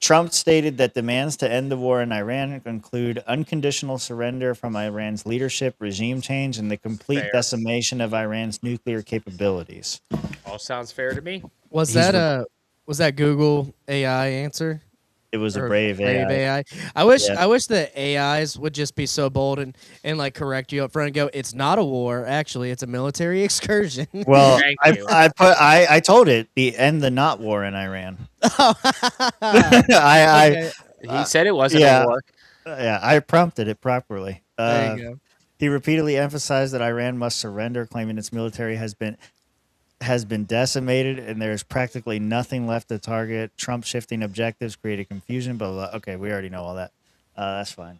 Trump stated that demands to end the war in Iran include unconditional surrender from Iran's leadership, regime change, and the complete decimation of Iran's nuclear capabilities. All sounds fair to me. Was that Google AI answer? It was a Brave AI. I wish the AIs would just be so bold and like correct you up front and go, it's not a war, actually, it's a military excursion. Well, I told it end the not war in Iran. He said it wasn't a war. Yeah, I prompted it properly. There you go. He repeatedly emphasized that Iran must surrender, claiming its military has been decimated and there's practically nothing left to target. Trump shifting objectives created confusion, blah. Okay, we already know all that. That's fine.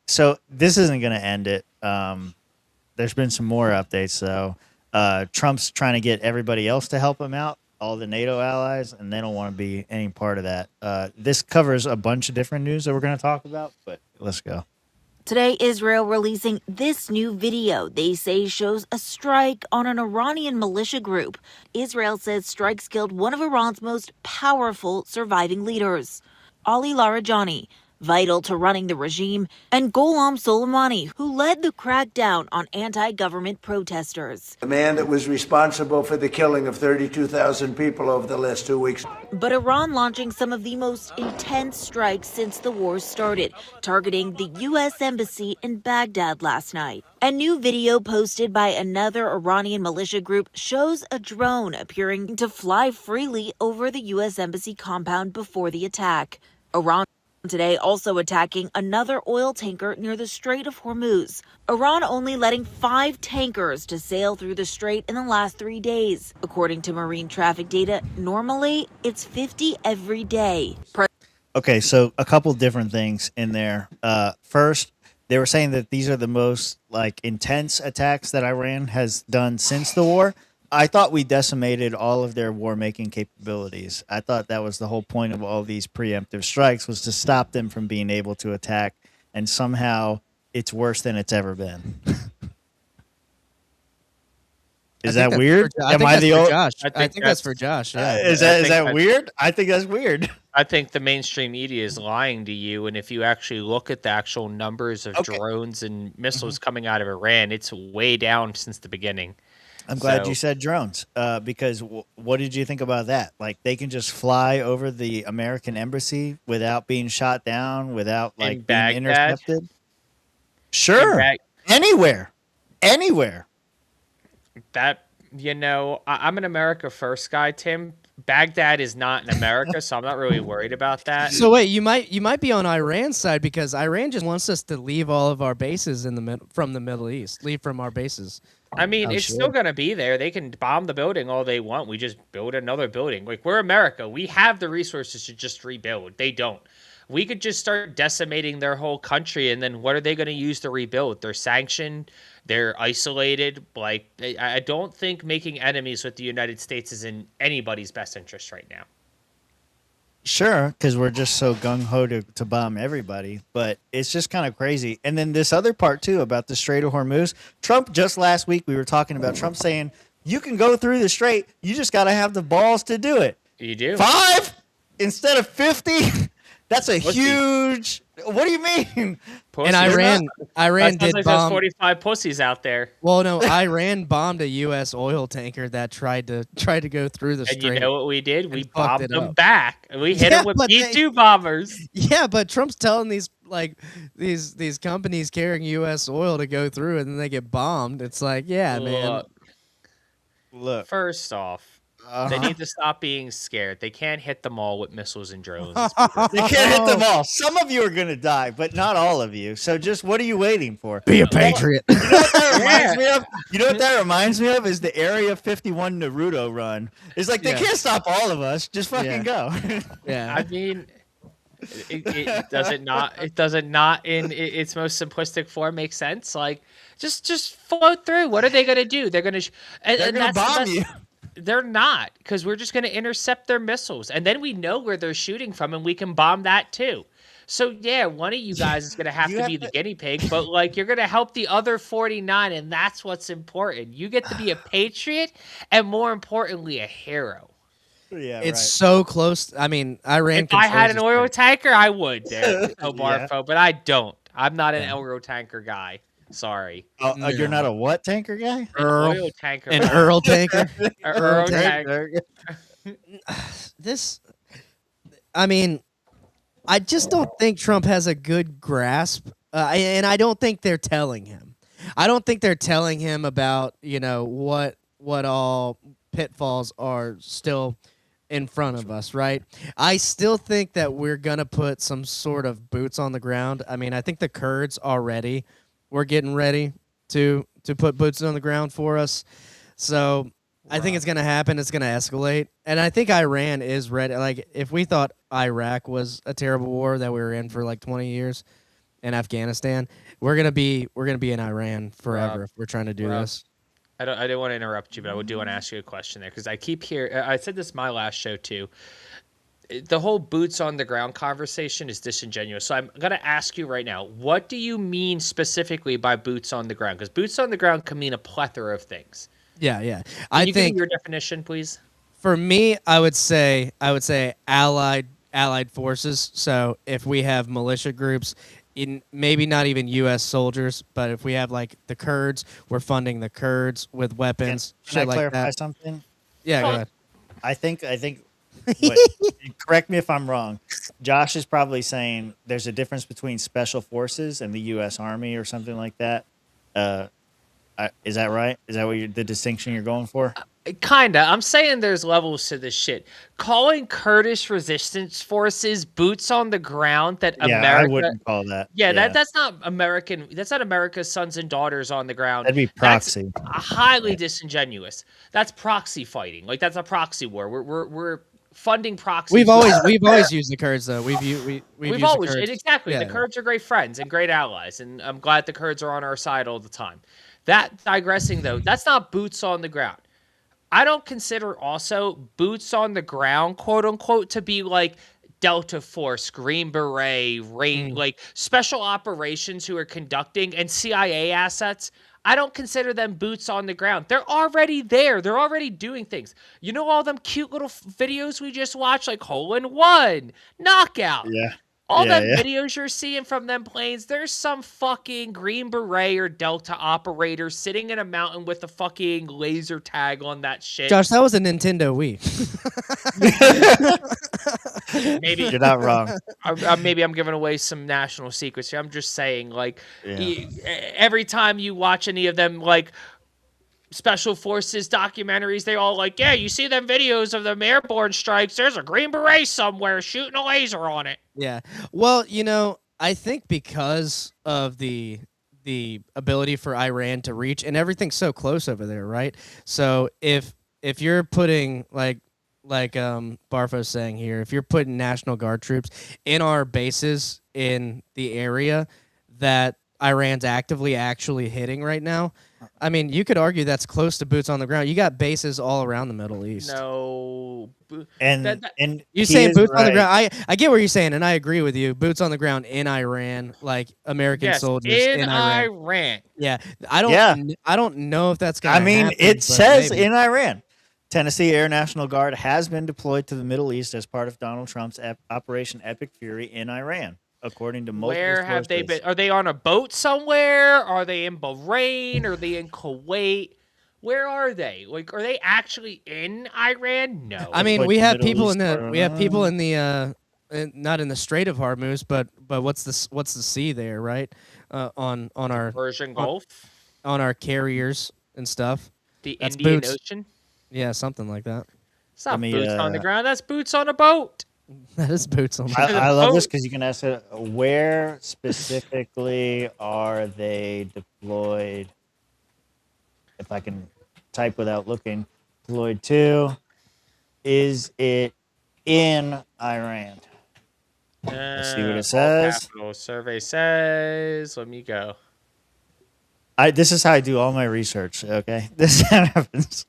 So this isn't going to end it. There's been some more updates, though. Trump's trying to get everybody else to help him out, all the NATO allies, and they don't want to be any part of that. This covers a bunch of different news that we're going to talk about, but let's go. Today, Israel releasing this new video they say shows a strike on an Iranian militia group. Israel says strikes killed one of Iran's most powerful surviving leaders, Ali Larijani, vital to running the regime, and Gholam Soleimani, who led the crackdown on anti-government protesters. The man that was responsible for the killing of 32,000 people over the last 2 weeks. But Iran launching some of the most intense strikes since the war started, targeting the U.S. Embassy in Baghdad last night. A new video posted by another Iranian militia group shows a drone appearing to fly freely over the U.S. Embassy compound before the attack. Iran today also attacking another oil tanker near the Strait of Hormuz. Iran only letting 5 tankers to sail through the strait in the last 3 days. According to marine traffic data, normally it's 50 every day. Okay, so a couple different things in there. First, they were saying that these are the most intense attacks that Iran has done since the war. I thought we decimated all of their war-making capabilities. I thought that was the whole point of all these preemptive strikes, was to stop them from being able to attack, and somehow it's worse than it's ever been. Is that weird? Am I the old? Josh? I think that's for Josh. Yeah. Is that weird? I think that's weird. I think the mainstream media is lying to you, and if you actually look at the actual numbers of drones and missiles coming out of Iran, it's way down since the beginning. I'm glad you said drones, because what did you think about that? Like, they can just fly over the American embassy without being shot down, without like being intercepted. Sure, anywhere. That, I'm an America first guy, Tim. Baghdad is not in America, so I'm not really worried about that. So wait, you might be on Iran's side, because Iran just wants us to leave all of our bases from the Middle East. Leave from our bases. I mean, it's still going to be there. They can bomb the building all they want. We just build another building. Like, we're America. We have the resources to just rebuild. They don't. We could just start decimating their whole country, and then what are they going to use to rebuild? They're sanctioned. They're isolated. Like, I don't think making enemies with the United States is in anybody's best interest right now. Sure, because we're just so gung-ho to bomb everybody, but it's just kind of crazy. And then this other part, too, about the Strait of Hormuz. Trump, just last week, we were talking about Trump saying, you can go through the Strait, you just got to have the balls to do it. You do. 5 instead of 50? That's a huge... What do you mean? And Iran did like bomb 45 pussies out there. Well, no, Iran bombed a U.S. oil tanker that tried to go through the And strait. you know what we did? We fucked bombed it them up. back. And we hit them with B-2 bombers. Yeah, but Trump's telling these companies carrying U.S. oil to go through, and then they get bombed. It's like, yeah, man. Look. First off, they need to stop being scared. They can't hit them all with missiles and drones. They can't hit them all. Some of you are going to die, but not all of you. So just what are you waiting for? Be a patriot. You know what that reminds me of? You know what that reminds me of is the Area 51 Naruto run. It's like they can't stop all of us. Just fucking go. Yeah. I mean, it doesn't not in its most simplistic form make sense. Like, just float through. What are they going to do? They're going to bomb you. They're not, because we're just going to intercept their missiles, and then we know where they're shooting from, and we can bomb that too. So yeah, one of you guys is going to have to be the guinea pig, but like, you're going to help the other 49, and that's what's important. You get to be a patriot, and more importantly, a hero. Yeah, it's so close. I mean, Iran. If I had an oil tanker, I would, there, Yeah. but I don't. I'm not an oil tanker guy. Sorry. You're not a what tanker guy? Oil tanker. An Earl tanker. Earl tanker. I mean, I just don't think Trump has a good grasp, and I don't think they're telling him. I don't think they're telling him about what all pitfalls are still in front of us, right? I still think that we're gonna put some sort of boots on the ground. I mean, I think the Kurds already. We're getting ready to put boots on the ground for us. So I think it's going to happen. It's going to escalate. And I think Iran is ready. Like, if we thought Iraq was a terrible war that we were in for like 20 years and Afghanistan, we're going to be in Iran forever if we're trying to do this. I didn't want to interrupt you, but I do want to ask you a question there, because I keep hearing, I said this in my last show too. The whole boots on the ground conversation is disingenuous. So I'm going to ask you right now, what do you mean specifically by boots on the ground? Because boots on the ground can mean a plethora of things. Yeah, yeah. Can you give me your definition, please? For me, I would say allied forces. So if we have militia groups, maybe not even U.S. soldiers, but if we have like the Kurds, we're funding the Kurds with weapons. Can I like clarify that. something? Yeah, go ahead. I think. Correct me if I'm wrong. Josh is probably saying there's a difference between special forces and the U.S. Army or something like that. Is that right? Is that the distinction you're going for? Kinda. I'm saying there's levels to this shit. Calling Kurdish resistance forces boots on the ground that America... I wouldn't call that. Yeah, that's not American. That's not America's sons and daughters on the ground. That'd be proxy. That's highly disingenuous. That's proxy fighting. Like, that's a proxy war. We're funding proxy. We've always used the Kurds though. We've always used the Kurds. exactly. Yeah. The Kurds are great friends and great allies, and I'm glad the Kurds are on our side all the time. That digressing though, that's not boots on the ground. I don't consider also boots on the ground, quote unquote, to be like Delta Force, Green Beret, like special operations who are conducting, and CIA assets. I don't consider them boots on the ground. They're already there. They're already doing things. You know all them cute little videos we just watched, like hole in one, knockout. Yeah. All Yeah, them yeah. videos you're seeing from them planes, there's some fucking Green Beret or Delta operator sitting in a mountain with a fucking laser tag on that shit. Josh, that was a Nintendo Wii. Maybe You're not wrong. Maybe I'm giving away some national secrets here. I'm just saying, like, every time you watch any of them, like, special forces documentaries, they all like, yeah, you see them videos of them airborne strikes, there's a Green Beret somewhere shooting a laser on it. Yeah. Well, you know, I think because of the ability for Iran to reach, and everything's so close over there, right? So if you're putting like Barfo's saying here, if you're putting National Guard troops in our bases in the area that Iran's actively actually hitting right now, I mean, you could argue that's close to boots on the ground. You got bases all around the Middle East. No. And you're saying boots on the ground. I get what you're saying, and I agree with you. Boots on the ground in Iran, like American soldiers in Iran. Yeah, I don't know if that's gonna. I mean, happen, it says maybe. in Iran, Tennessee Air National Guard has been deployed to the Middle East as part of Donald Trump's Operation Epic Fury in Iran, according to multiple Where have sources. they been? Are they on a boat somewhere? Are they in Bahrain? Are they in Kuwait? Where are they? Like, are they actually in Iran? No. I mean, we have people in the not in the Strait of Hormuz, but what's the sea there, right? On our Persian Gulf, on our carriers and stuff. The That's Indian boots. Ocean. Yeah, something like that. It's not boots on the ground. That's boots on a boat. That is boots on the I ground. love this because you can ask it, where specifically are they deployed? If I can type without looking, deployed to, is it in Iran? Let's see what it says. Capital survey says. Let me go. This is how I do all my research, okay? This happens.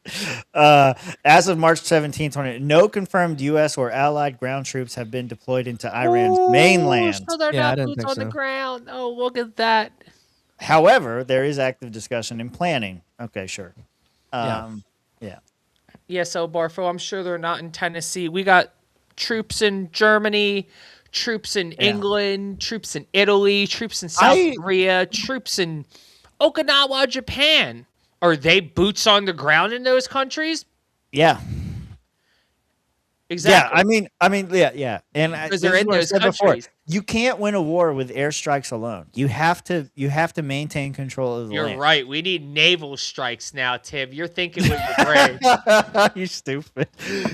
As of March 17, 2020, no confirmed U.S. or allied ground troops have been deployed into Iran's mainland. So they're not boots on the ground. Oh, look at that. However, there is active discussion and planning. Okay, sure. Yeah. Yeah, so Barfo, I'm sure they're not in Tennessee. We got troops in Germany, troops in England, troops in Italy, troops in South Korea, troops in Okinawa, Japan. Are they boots on the ground in those countries? Yeah. Exactly. Yeah, I mean, yeah. And because they're in those countries. Before, you can't win a war with airstrikes alone. You have to maintain control of the land. You're right. We need naval strikes now, Tim. You're thinking with your brain. You stupid.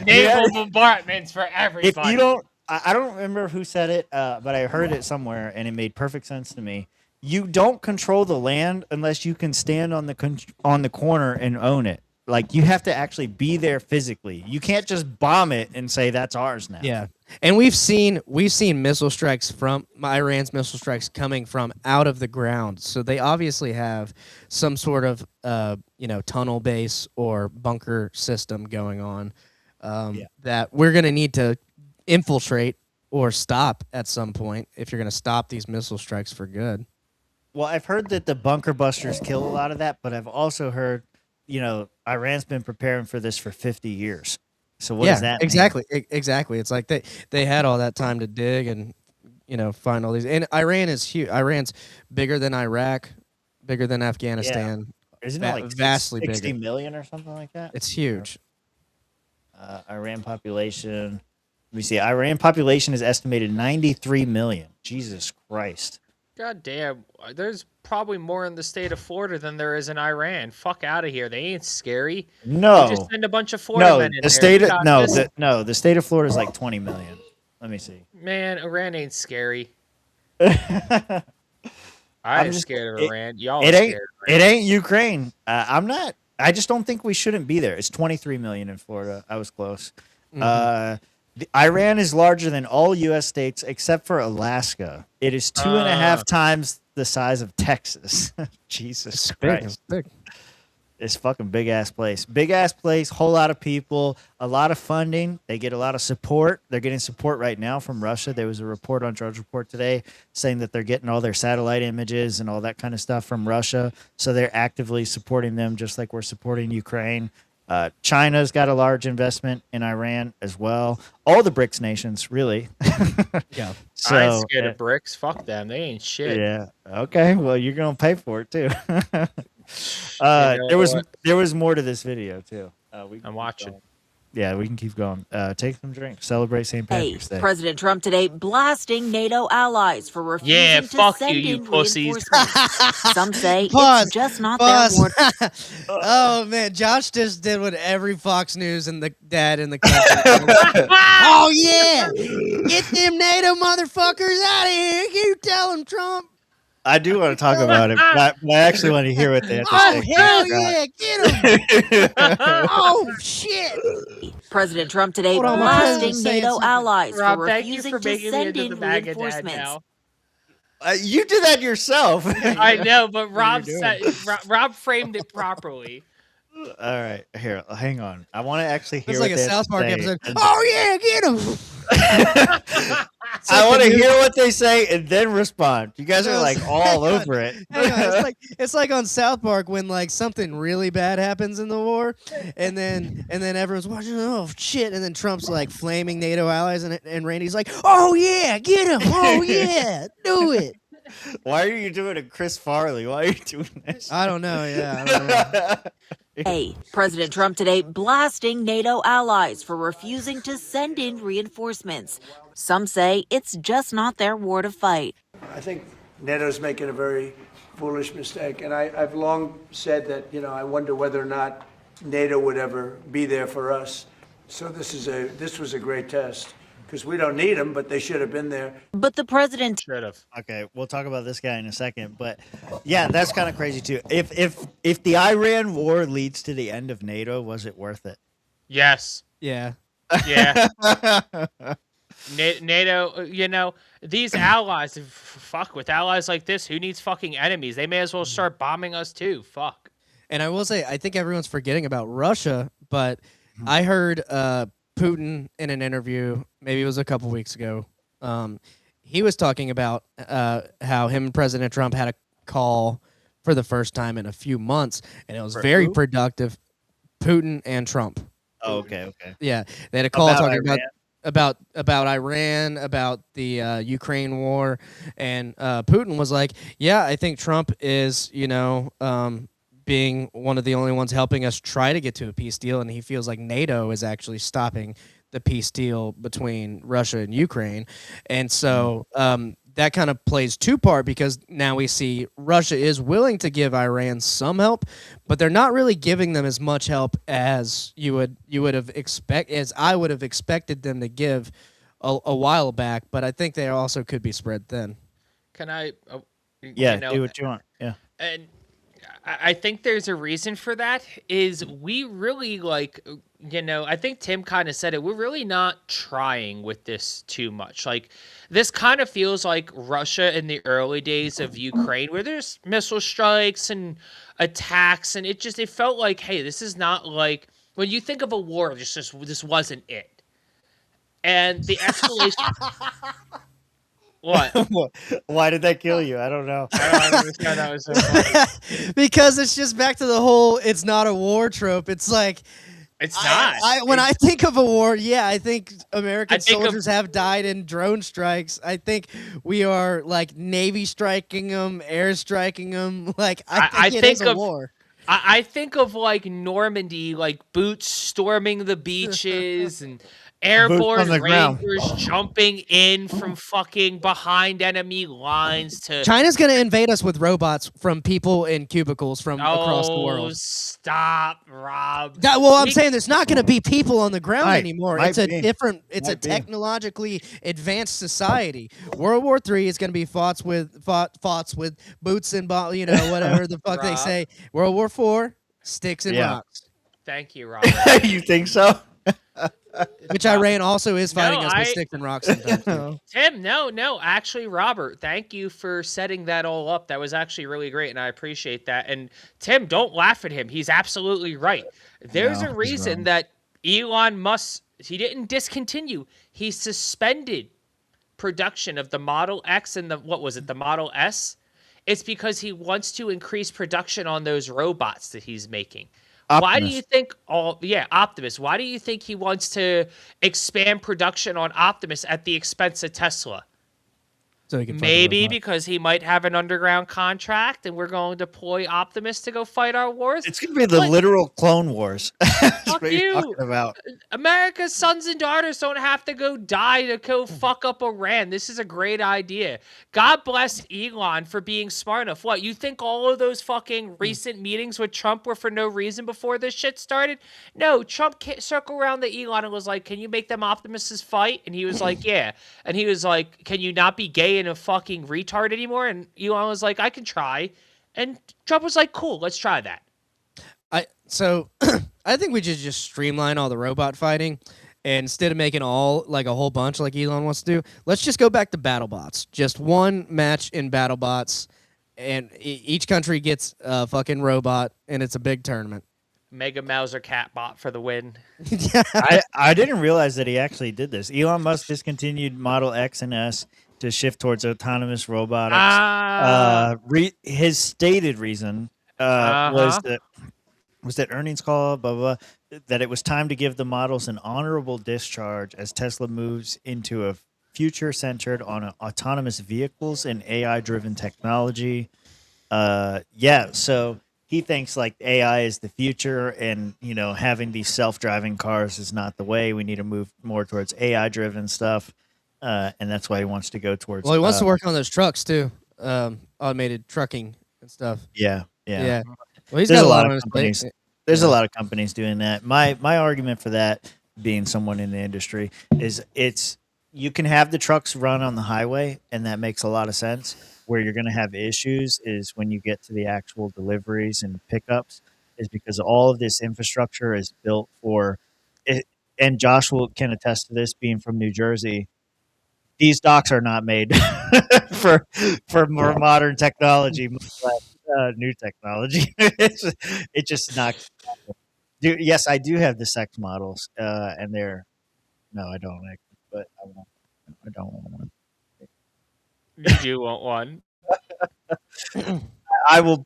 Naval bombardments for everybody. If you don't, I don't remember who said it, but I heard it somewhere, and it made perfect sense to me. You don't control the land unless you can stand on the corner and own it. Like, you have to actually be there physically. You can't just bomb it and say that's ours now. Yeah, and we've seen missile strikes from Iran's missile strikes coming from out of the ground. So they obviously have some sort of tunnel base or bunker system going on that we're going to need to infiltrate or stop at some point if you're going to stop these missile strikes for good. Well, I've heard that the bunker busters kill a lot of that, but I've also heard, Iran's been preparing for this for 50 years. So what does that mean? Exactly. It's like they had all that time to dig and, find all these. And Iran is huge. Iran's bigger than Iraq, bigger than Afghanistan. Yeah. Isn't it like vastly 60 bigger. million or something like that? It's huge. Iran population. Let me see. Iran population is estimated 93 million. Jesus Christ. God damn. There's probably more in the state of Florida than there is in Iran. Fuck out of here. They ain't scary. No. You just send a bunch of Florida men in the state there. of the state of Florida is like 20 million. Let me see. Man, Iran ain't scary. I ain't scared of Iran. Y'all are scared of Iran. It ain't Ukraine. I'm not. I just don't think we shouldn't be there. It's 23 million in Florida. I was close. Mm-hmm. Iran is larger than all U.S. states except for Alaska. It is 2.5 times the size of Texas. Jesus Christ. Big. It's fucking big ass place. Big ass place, whole lot of people, a lot of funding. They get a lot of support. They're getting support right now from Russia. There was a report on Drudge Report today saying that they're getting all their satellite images and all that kind of stuff from Russia. So they're actively supporting them just like we're supporting Ukraine. China's got a large investment in Iran as well. All the BRICS nations, really. Yeah. So, I ain't scared of bricks. Fuck them. They ain't shit. Yeah. Okay. Well, you're gonna pay for it too. There was more to this video too. I'm watching. Yeah, we can keep going. Take some drinks. Celebrate St. Patrick's Day. President Trump today blasting NATO allies for refusing Yeah, to fuck send you, in pussies. reinforcements. Some say Pause. it's just not Pause. their war. Oh man, Josh just did what every Fox News and the dad in the country. Oh yeah, get them NATO motherfuckers out of here! You tell them, Trump. I do want to talk about it, but I actually want to hear what they have to Oh say. hell yeah, get him! Oh shit! President Trump today Hold on, my blasting cousin's saying NATO something. allies Rob, for thank you refusing for to making me send into in the MAGA dad reinforcements. now. You did that yourself. I know, but Rob doing? said Rob framed it properly. All right, here, hang on. I want to actually hear It's what like a they have South to Park say, episode. and Oh yeah, get him! I want to hear what they say and then respond. You guys are like all over it. Hang on, it's like on South Park when like something really bad happens in the war, and then everyone's watching. Oh shit! And then Trump's like flaming NATO allies, and Randy's like, oh yeah, get him! Oh yeah, do it! Why are you doing it, Chris Farley? Why are you doing this? I don't know. Yeah. I don't know. Hey, President Trump today blasting NATO allies for refusing to send in reinforcements. Some say it's just not their war to fight. I think NATO's making a very foolish mistake, and I've long said that, I wonder whether or not NATO would ever be there for us. So this was a great test, because we don't need them, but they should have been there. But the president should have. Okay, we'll talk about this guy in a second, but yeah, that's kind of crazy too. If the Iran war leads to the end of NATO, was it worth it? Yes. Yeah. Yeah. NATO, these allies, fuck, with allies like this, who needs fucking enemies? They may as well start bombing us too. Fuck. And I will say, I think everyone's forgetting about Russia, but I heard Putin in an interview, maybe it was a couple weeks ago. He was talking about how him and President Trump had a call for the first time in a few months, and it was very productive. Putin and Trump. Oh, okay. Yeah, they had a call About talking Iran? about Iran, about the Ukraine war, and Putin was like, "Yeah, I think Trump is, being one of the only ones helping us try to get to a peace deal, and he feels like NATO is actually stopping the peace deal between Russia and Ukraine." And so that kind of plays two-part, because now we see Russia is willing to give Iran some help, but they're not really giving them as much help as you would have as I would have expected them to give a while back. But I think they also could be spread thin. Can I? Do what you want. Yeah. And I think there's a reason for that. Is we really I think Tim kind of said it. We're really not trying with this too much. Like, this kind of feels like Russia in the early days of Ukraine, where there's missile strikes and attacks, and it felt like, hey, this is not like when you think of a war. This wasn't it. And the escalation. What? Why did that kill you? I don't know. I don't understand. That was so funny. Because it's just back to the whole "it's not a war" trope. It's like, it's not. When I think of a war, yeah, I think American soldiers have died in drone strikes. I think we are like Navy striking them, air striking them. Like, I think it is a war. I think of like Normandy, like boots storming the beaches and airborne rangers jumping in from fucking behind enemy lines to. China's gonna invade us with robots from people in cubicles from across the world. Stop, Rob. I'm saying there's not gonna be people on the ground anymore. It's a Might be. technologically advanced society. World War III is gonna be fought with boots and whatever the fuck they say. World War IV, sticks and rocks. Thank you, Rob. You think so? Which Iran also is fighting No, us with sticks and rocks sometimes. too. Tim, no. Actually, Robert, thank you for setting that all up. That was actually really great, and I appreciate that. And Tim, don't laugh at him. He's absolutely right. There's No, a he's reason wrong. that Elon Musk, he didn't discontinue. He suspended production of the Model X and the Model S. It's because he wants to increase production on those robots that he's making. Why do you think Optimus? Why do you think he wants to expand production on Optimus at the expense of Tesla? So he can fight the Maybe robot. because he might have an underground contract and we're going to deploy Optimus to go fight our wars. It's gonna be the literal Clone Wars. Fuck what you. you're talking about. America's sons and daughters don't have to go die to go fuck up Iran. This is a great idea. God bless Elon for being smart enough. What, you think all of those fucking recent meetings with Trump were for no reason before this shit started? No, Trump circled around the Elon and was like, can you make them Optimuses fight? And he was like, yeah. And he was like, can you not be gay and a fucking retard anymore? And Elon was like, I can try. And Trump was like, cool, let's try that. So I think we should just streamline all the robot fighting, and instead of making all like a whole bunch like Elon wants to do, let's just go back to BattleBots. Just one match in BattleBots, and each country gets a fucking robot, and it's a big tournament. Mega Mauser Catbot for the win. I didn't realize that he actually did this. Elon Musk discontinued Model X and S to shift towards autonomous robotics. His stated reason was that earnings call, blah, blah, blah, that it was time to give the models an honorable discharge as Tesla moves into a future centered on autonomous vehicles and AI-driven technology. So he thinks like AI is the future, and having these self-driving cars is not the way. We need to move more towards AI-driven stuff, and that's why he wants to go towards. Well, he wants to work on those trucks too, automated trucking and stuff. Yeah. Well, he's There's got a lot on of his plate. companies. There's a lot of companies doing that. My argument for that, being someone in the industry, is you can have the trucks run on the highway, and that makes a lot of sense. Where you're going to have issues is when you get to the actual deliveries and pickups, is because all of this infrastructure is built for it. And Josh can attest to this, being from New Jersey. These docks are not made for more modern technology, much less new technology. It's just not. Yes, I do have the sex models, and they're no, I don't actually, but I don't want one. You do want one. I will.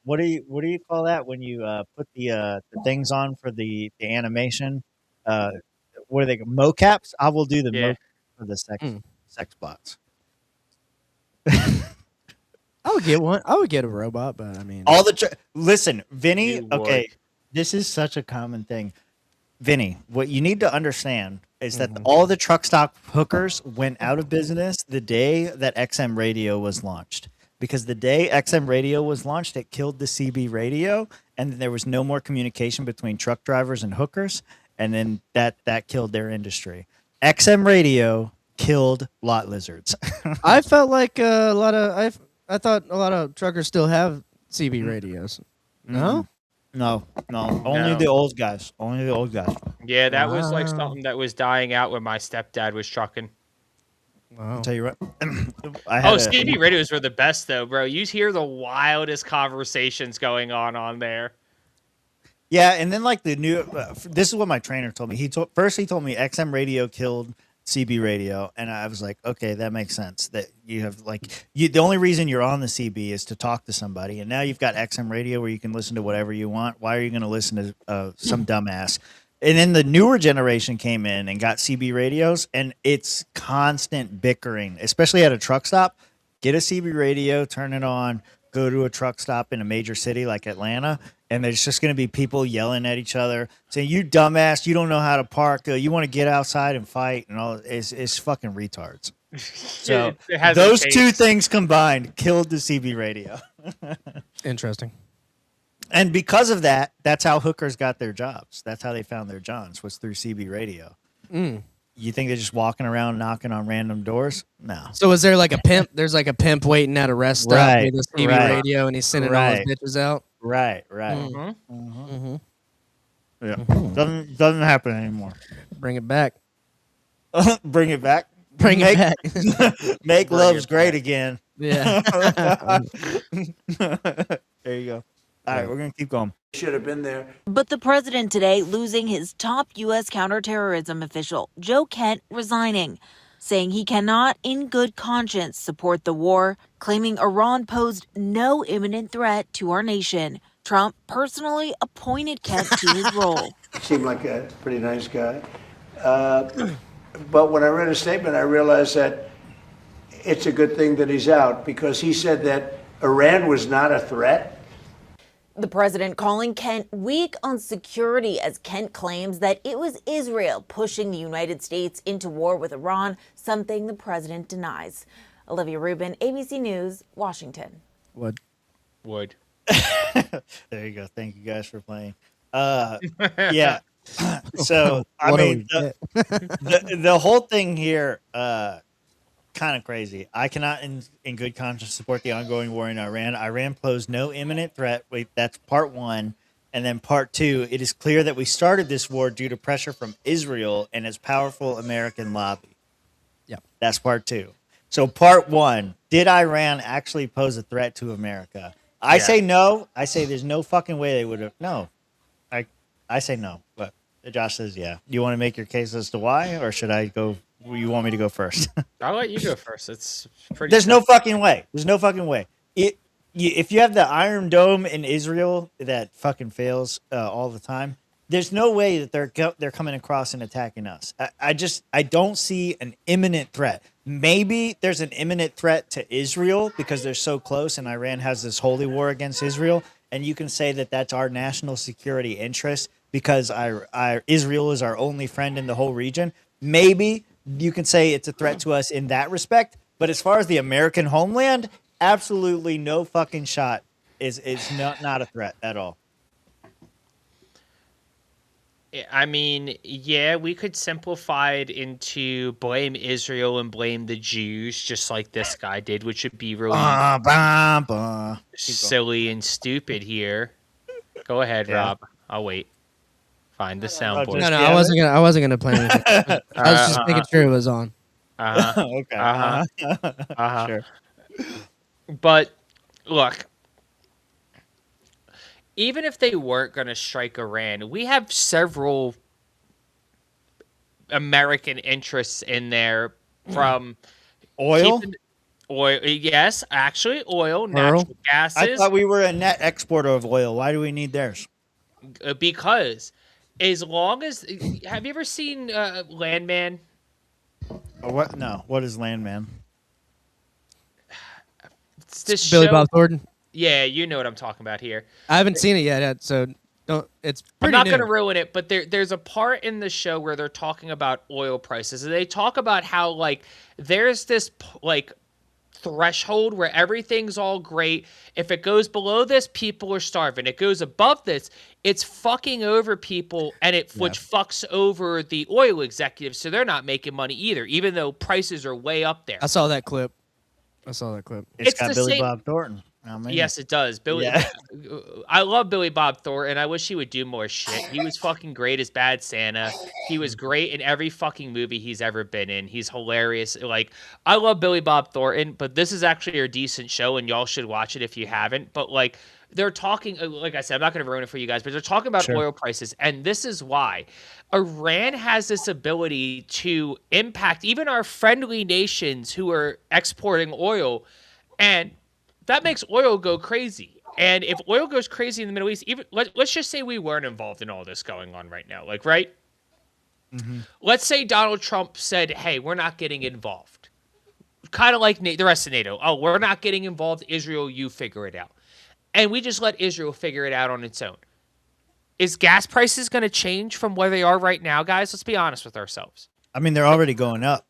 What do you call that when you put the things on for the animation? What are they? Mocaps. I will do the mocap for the sex bots. I would get one. I would get a robot, but I mean, All the listen, Vinny. Okay, this is such a common thing. Vinny, what you need to understand is that all the truck stop hookers went out of business the day that XM radio was launched. Because the day XM radio was launched, it killed the CB radio, and there was no more communication between truck drivers and hookers, and then that killed their industry. XM radio killed lot lizards. I felt like a lot of I thought a lot of truckers still have CB radios. No? No. Only the old guys. Only the old guys. Yeah, that was like something that was dying out when my stepdad was trucking. Wow. I'll tell you what. CB radios were the best though, bro. You hear the wildest conversations going on there. Yeah, and then like the new. This is what my trainer told me. He told me XM radio killed CB radio, and I was like, okay, that makes sense. That you have the only reason you're on the CB is to talk to somebody, and now you've got XM radio where you can listen to whatever you want. Why are you going to listen to some dumbass? And then the newer generation came in and got CB radios, and it's constant bickering, especially at a truck stop. Get a CB radio, turn it on, go to a truck stop in a major city like Atlanta, and there's just going to be people yelling at each other, saying, "You dumbass, you don't know how to park. You want to get outside and fight," and all. It's fucking retards. So those two things combined killed the CB radio. Interesting. And because of that, that's how hookers got their jobs. That's how they found their jobs, was through CB radio. You think they're just walking around knocking on random doors? No. So is there like a pimp? There's like a pimp waiting at a rest stop with a CB radio, and he's sending all his bitches out. Right. Yeah. Doesn't happen anymore. Bring it back. Bring it back. Bring it back. Make Bring love's it great back. again. Yeah. There you go. All right, we're gonna keep going. Should have been there. But the president today losing his top U.S. counterterrorism official, Joe Kent, resigning, saying he cannot, in good conscience, support the war, claiming Iran posed no imminent threat to our nation. Trump personally appointed Kent to his role. Seemed like a pretty nice guy. But when I read his statement, I realized that it's a good thing that he's out because he said that Iran was not a threat. The president calling Kent weak on security as Kent claims that it was Israel pushing the United States into war with Iran, something the president denies. Olivia Rubin, ABC News, Washington. Would. There you go. Thank you guys for playing. Yeah. So I mean, the whole thing here, kind of crazy. I cannot, in good conscience, support the ongoing war in Iran. Iran posed no imminent threat. Wait, that's part one. And then part two, it is clear that we started this war due to pressure from Israel and its powerful American lobby. Yep. That's part two. So part one, did Iran actually pose a threat to America? I say no. I say there's no fucking way they would have. No. I say no. But Josh says yeah. You want to make your case as to why, or should I go? You want me to go first? I'll let you go first. It's pretty. There's no fucking way. There's no fucking way. If you have the Iron Dome in Israel that fucking fails all the time, there's no way that they're coming across and attacking us. I don't see an imminent threat. Maybe there's an imminent threat to Israel because they're so close, and Iran has this holy war against Israel, and you can say that that's our national security interest because Israel is our only friend in the whole region. Maybe you can say it's a threat to us in that respect, but as far as the American homeland, absolutely no fucking shot is not a threat at all. I mean, yeah, we could simplify it into blame Israel and blame the Jews, just like this guy did, which would be really silly and stupid here. Go ahead, Rob. I'll wait. Find the soundboard. No, I wasn't gonna play anything. I was just making sure it was on. Okay. Sure. But look, even if they weren't going to strike Iran, we have several American interests in there from oil. Oil, yes, actually, oil, natural gases. I thought we were a net exporter of oil. Why do we need theirs? Because as long as have you ever seen Landman? What? No. What is Landman? It's this Billy show. Bob Thornton. Yeah, you know what I'm talking about here. I haven't seen it yet, so don't. It's I'm pretty not new. going to ruin it, but there's a part in the show where they're talking about oil prices, and they talk about how like there's this like threshold where everything's all great. If it goes below this, people are starving. It goes above this, it's fucking over people, and which fucks over the oil executives, so they're not making money either, even though prices are way up there. I saw that clip. It's got Billy Bob Thornton. Yes, it does. I love Billy Bob Thornton. I wish he would do more shit. He was fucking great as Bad Santa. He was great in every fucking movie he's ever been in. He's hilarious. Like, I love Billy Bob Thornton, but this is actually a decent show, and y'all should watch it if you haven't. But, like, they're talking, like I said, I'm not going to ruin it for you guys, but they're talking about oil prices, and this is why. Iran has this ability to impact even our friendly nations who are exporting oil, and that makes oil go crazy. And if oil goes crazy in the Middle East, even let's just say we weren't involved in all this going on right now, like, right? Mm-hmm. Let's say Donald Trump said, hey, we're not getting involved. Kind of like the rest of NATO. Oh, we're not getting involved. Israel, you figure it out. And we just let Israel figure it out on its own. Is gas prices going to change from where they are right now, guys? Let's be honest with ourselves. I mean, they're already going up.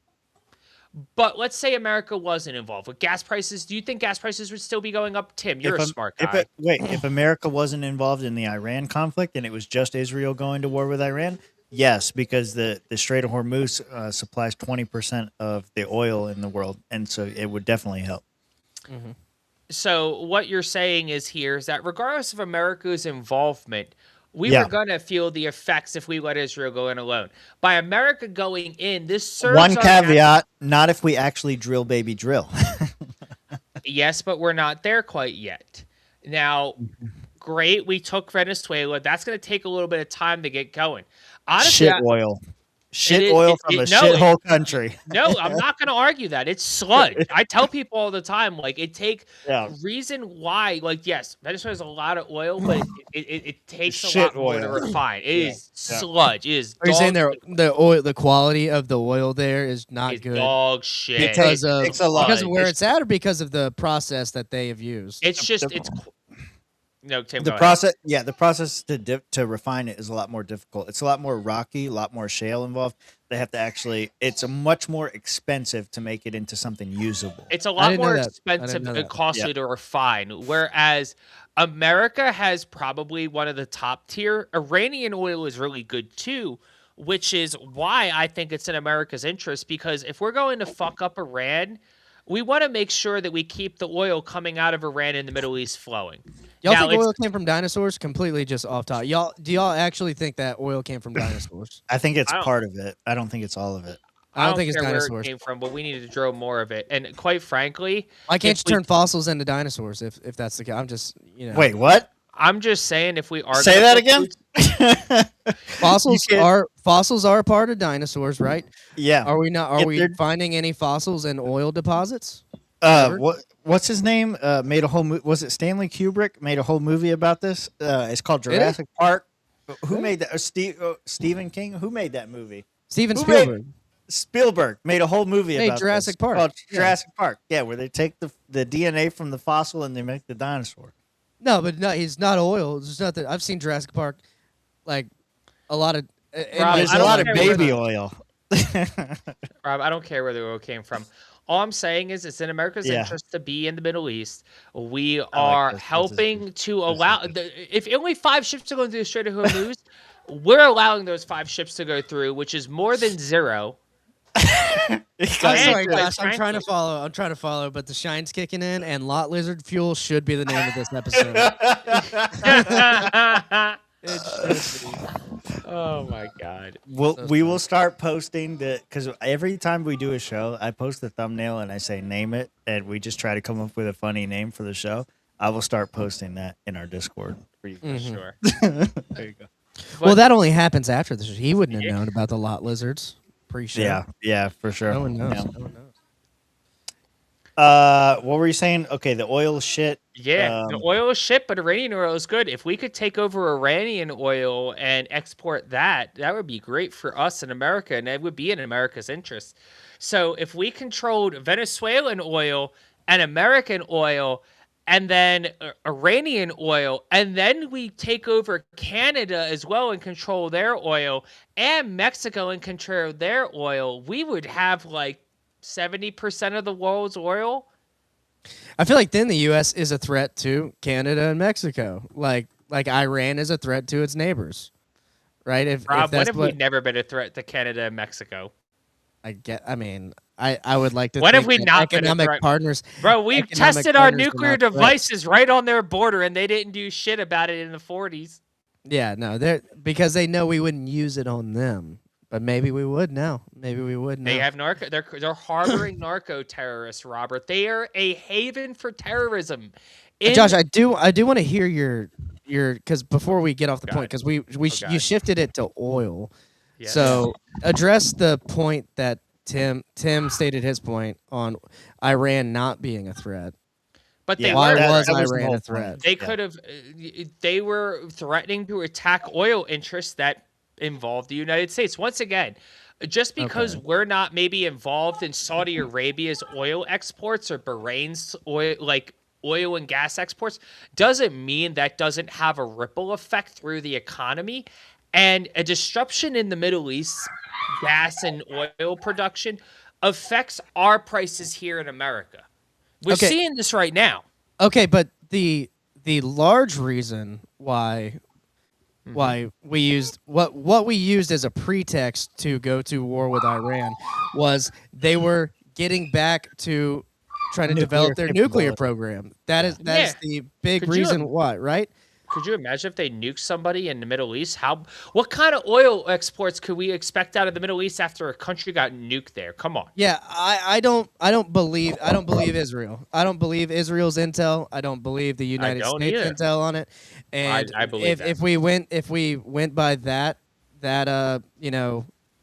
But let's say America wasn't involved with gas prices. Do you think gas prices would still be going up? Tim, you're a smart guy. If America wasn't involved in the Iran conflict and it was just Israel going to war with Iran, yes, because the Strait of Hormuz supplies 20% of the oil in the world, and so it would definitely help. Mm-hmm. So what you're saying is that regardless of America's involvement, We were going to feel the effects if we let Israel go in alone. By America going in, this serves One our caveat, not if we actually drill, baby, drill. Yes, but we're not there quite yet. Now, great, we took Venezuela. That's going to take a little bit of time to get going. Honestly, Shit oil. Shit oil from a shithole country. No, I'm not going to argue that. It's sludge. I tell people all the time, like, reason why, like, yes, Venezuela has a lot of oil, but it takes a lot more to refine. It is sludge. It is Are you saying the quality of the oil there is not good? Dog shit. Because of where it's at, or because of the process that they have used? It's just, no, Tim, the process to refine it is a lot more difficult. It's a lot more rocky, a lot more shale involved. They have to actually. It's a much more expensive to make it into something usable. It's a lot more expensive and costly to refine. Whereas America has probably one of the top tier. Iranian oil is really good too, which is why I think it's in America's interest. Because if we're going to fuck up Iran, we want to make sure that we keep the oil coming out of Iran in the Middle East flowing. Y'all think oil came from dinosaurs? Completely just off top. Do y'all actually think that oil came from dinosaurs? I think it's part of it. I don't think it's all of it. I don't think it's dinosaurs. Where it came from, but we need to drill more of it. And quite frankly, why can't you turn fossils into dinosaurs if that's the case? I'm just, Wait, what? I'm just saying if we are say that again. Fossils are a part of dinosaurs, right? Yeah. Are we not? Are we finding any fossils in oil deposits? What's his name? Made a whole was it Stanley Kubrick made a whole movie about this? It's called Jurassic Park. Who made that? Stephen King. Who made that movie? Steven Spielberg. Spielberg made a whole movie about Jurassic Park. Called Jurassic Park. Yeah, where they take the DNA from the fossil and they make the dinosaur. No, but no, he's not oil. There's nothing. I've seen Jurassic Park, like a lot of. There's a lot of baby oil. Rob, I don't care where the oil came from. All I'm saying is it's in America's interest to be in the Middle East. We are helping to allow... if only 5 ships are going through the Strait of Hormuz, we're allowing those 5 ships to go through, which is more than 0. I'm sorry, gosh. I'm trying to follow, but the shine's kicking in, and lot lizard fuel should be the name of this episode. It should be. Oh my God. We will start posting because every time we do a show, I post the thumbnail and I say name it, and we just try to come up with a funny name for the show. I will start posting that in our Discord for you. Sure. There you go. Well, that only happens after the show. He wouldn't have known about the lot lizards pre-show. Yeah, for sure. No one knows. Yeah. No one knows. What were you saying? Okay, the oil shit. Yeah, the oil is shit, but Iranian oil is good. If we could take over Iranian oil and export that would be great for us in America, and it would be in America's interest. So if we controlled Venezuelan oil and American oil, and then Iranian oil, and then we take over Canada as well and control their oil, and Mexico and control their oil, we would have like 70% of the world's oil. I feel like then the U.S. is a threat to Canada and Mexico, like Iran is a threat to its neighbors, right? Rob, what if we've never been a threat to Canada and Mexico? I would like to. What think if we not been economic partners, bro? We've tested our nuclear devices right on their border, and they didn't do shit about it in the 40s. Yeah, no, because they know we wouldn't use it on them. But maybe we would now. Maybe we would now. They have narco. They're harboring narco terrorists, Robert. They are a haven for terrorism. Josh, I do want to hear your because before we get off the point, because you shifted it to oil. Yes. So address the point that Tim stated his point on Iran not being a threat. But why was Iran a threat? They could have. They were threatening to attack oil interests that involved the United States. Once again, just because we're not maybe involved in Saudi Arabia's oil exports or Bahrain's oil and gas exports doesn't mean that doesn't have a ripple effect through the economy. And a disruption in the Middle East, gas and oil production, affects our prices here in America. We're seeing this right now. Okay, but the large reason why we used what we used as a pretext to go to war with Iran was they were getting back to trying to develop their nuclear program. That is the big reason why, right? Could you imagine if they nuked somebody in the Middle East? What kind of oil exports could we expect out of the Middle East after a country got nuked there? Come on. Yeah, I don't believe Israel. I don't believe Israel's intel. I don't believe the United States either. intel on it. And I believe if we went by that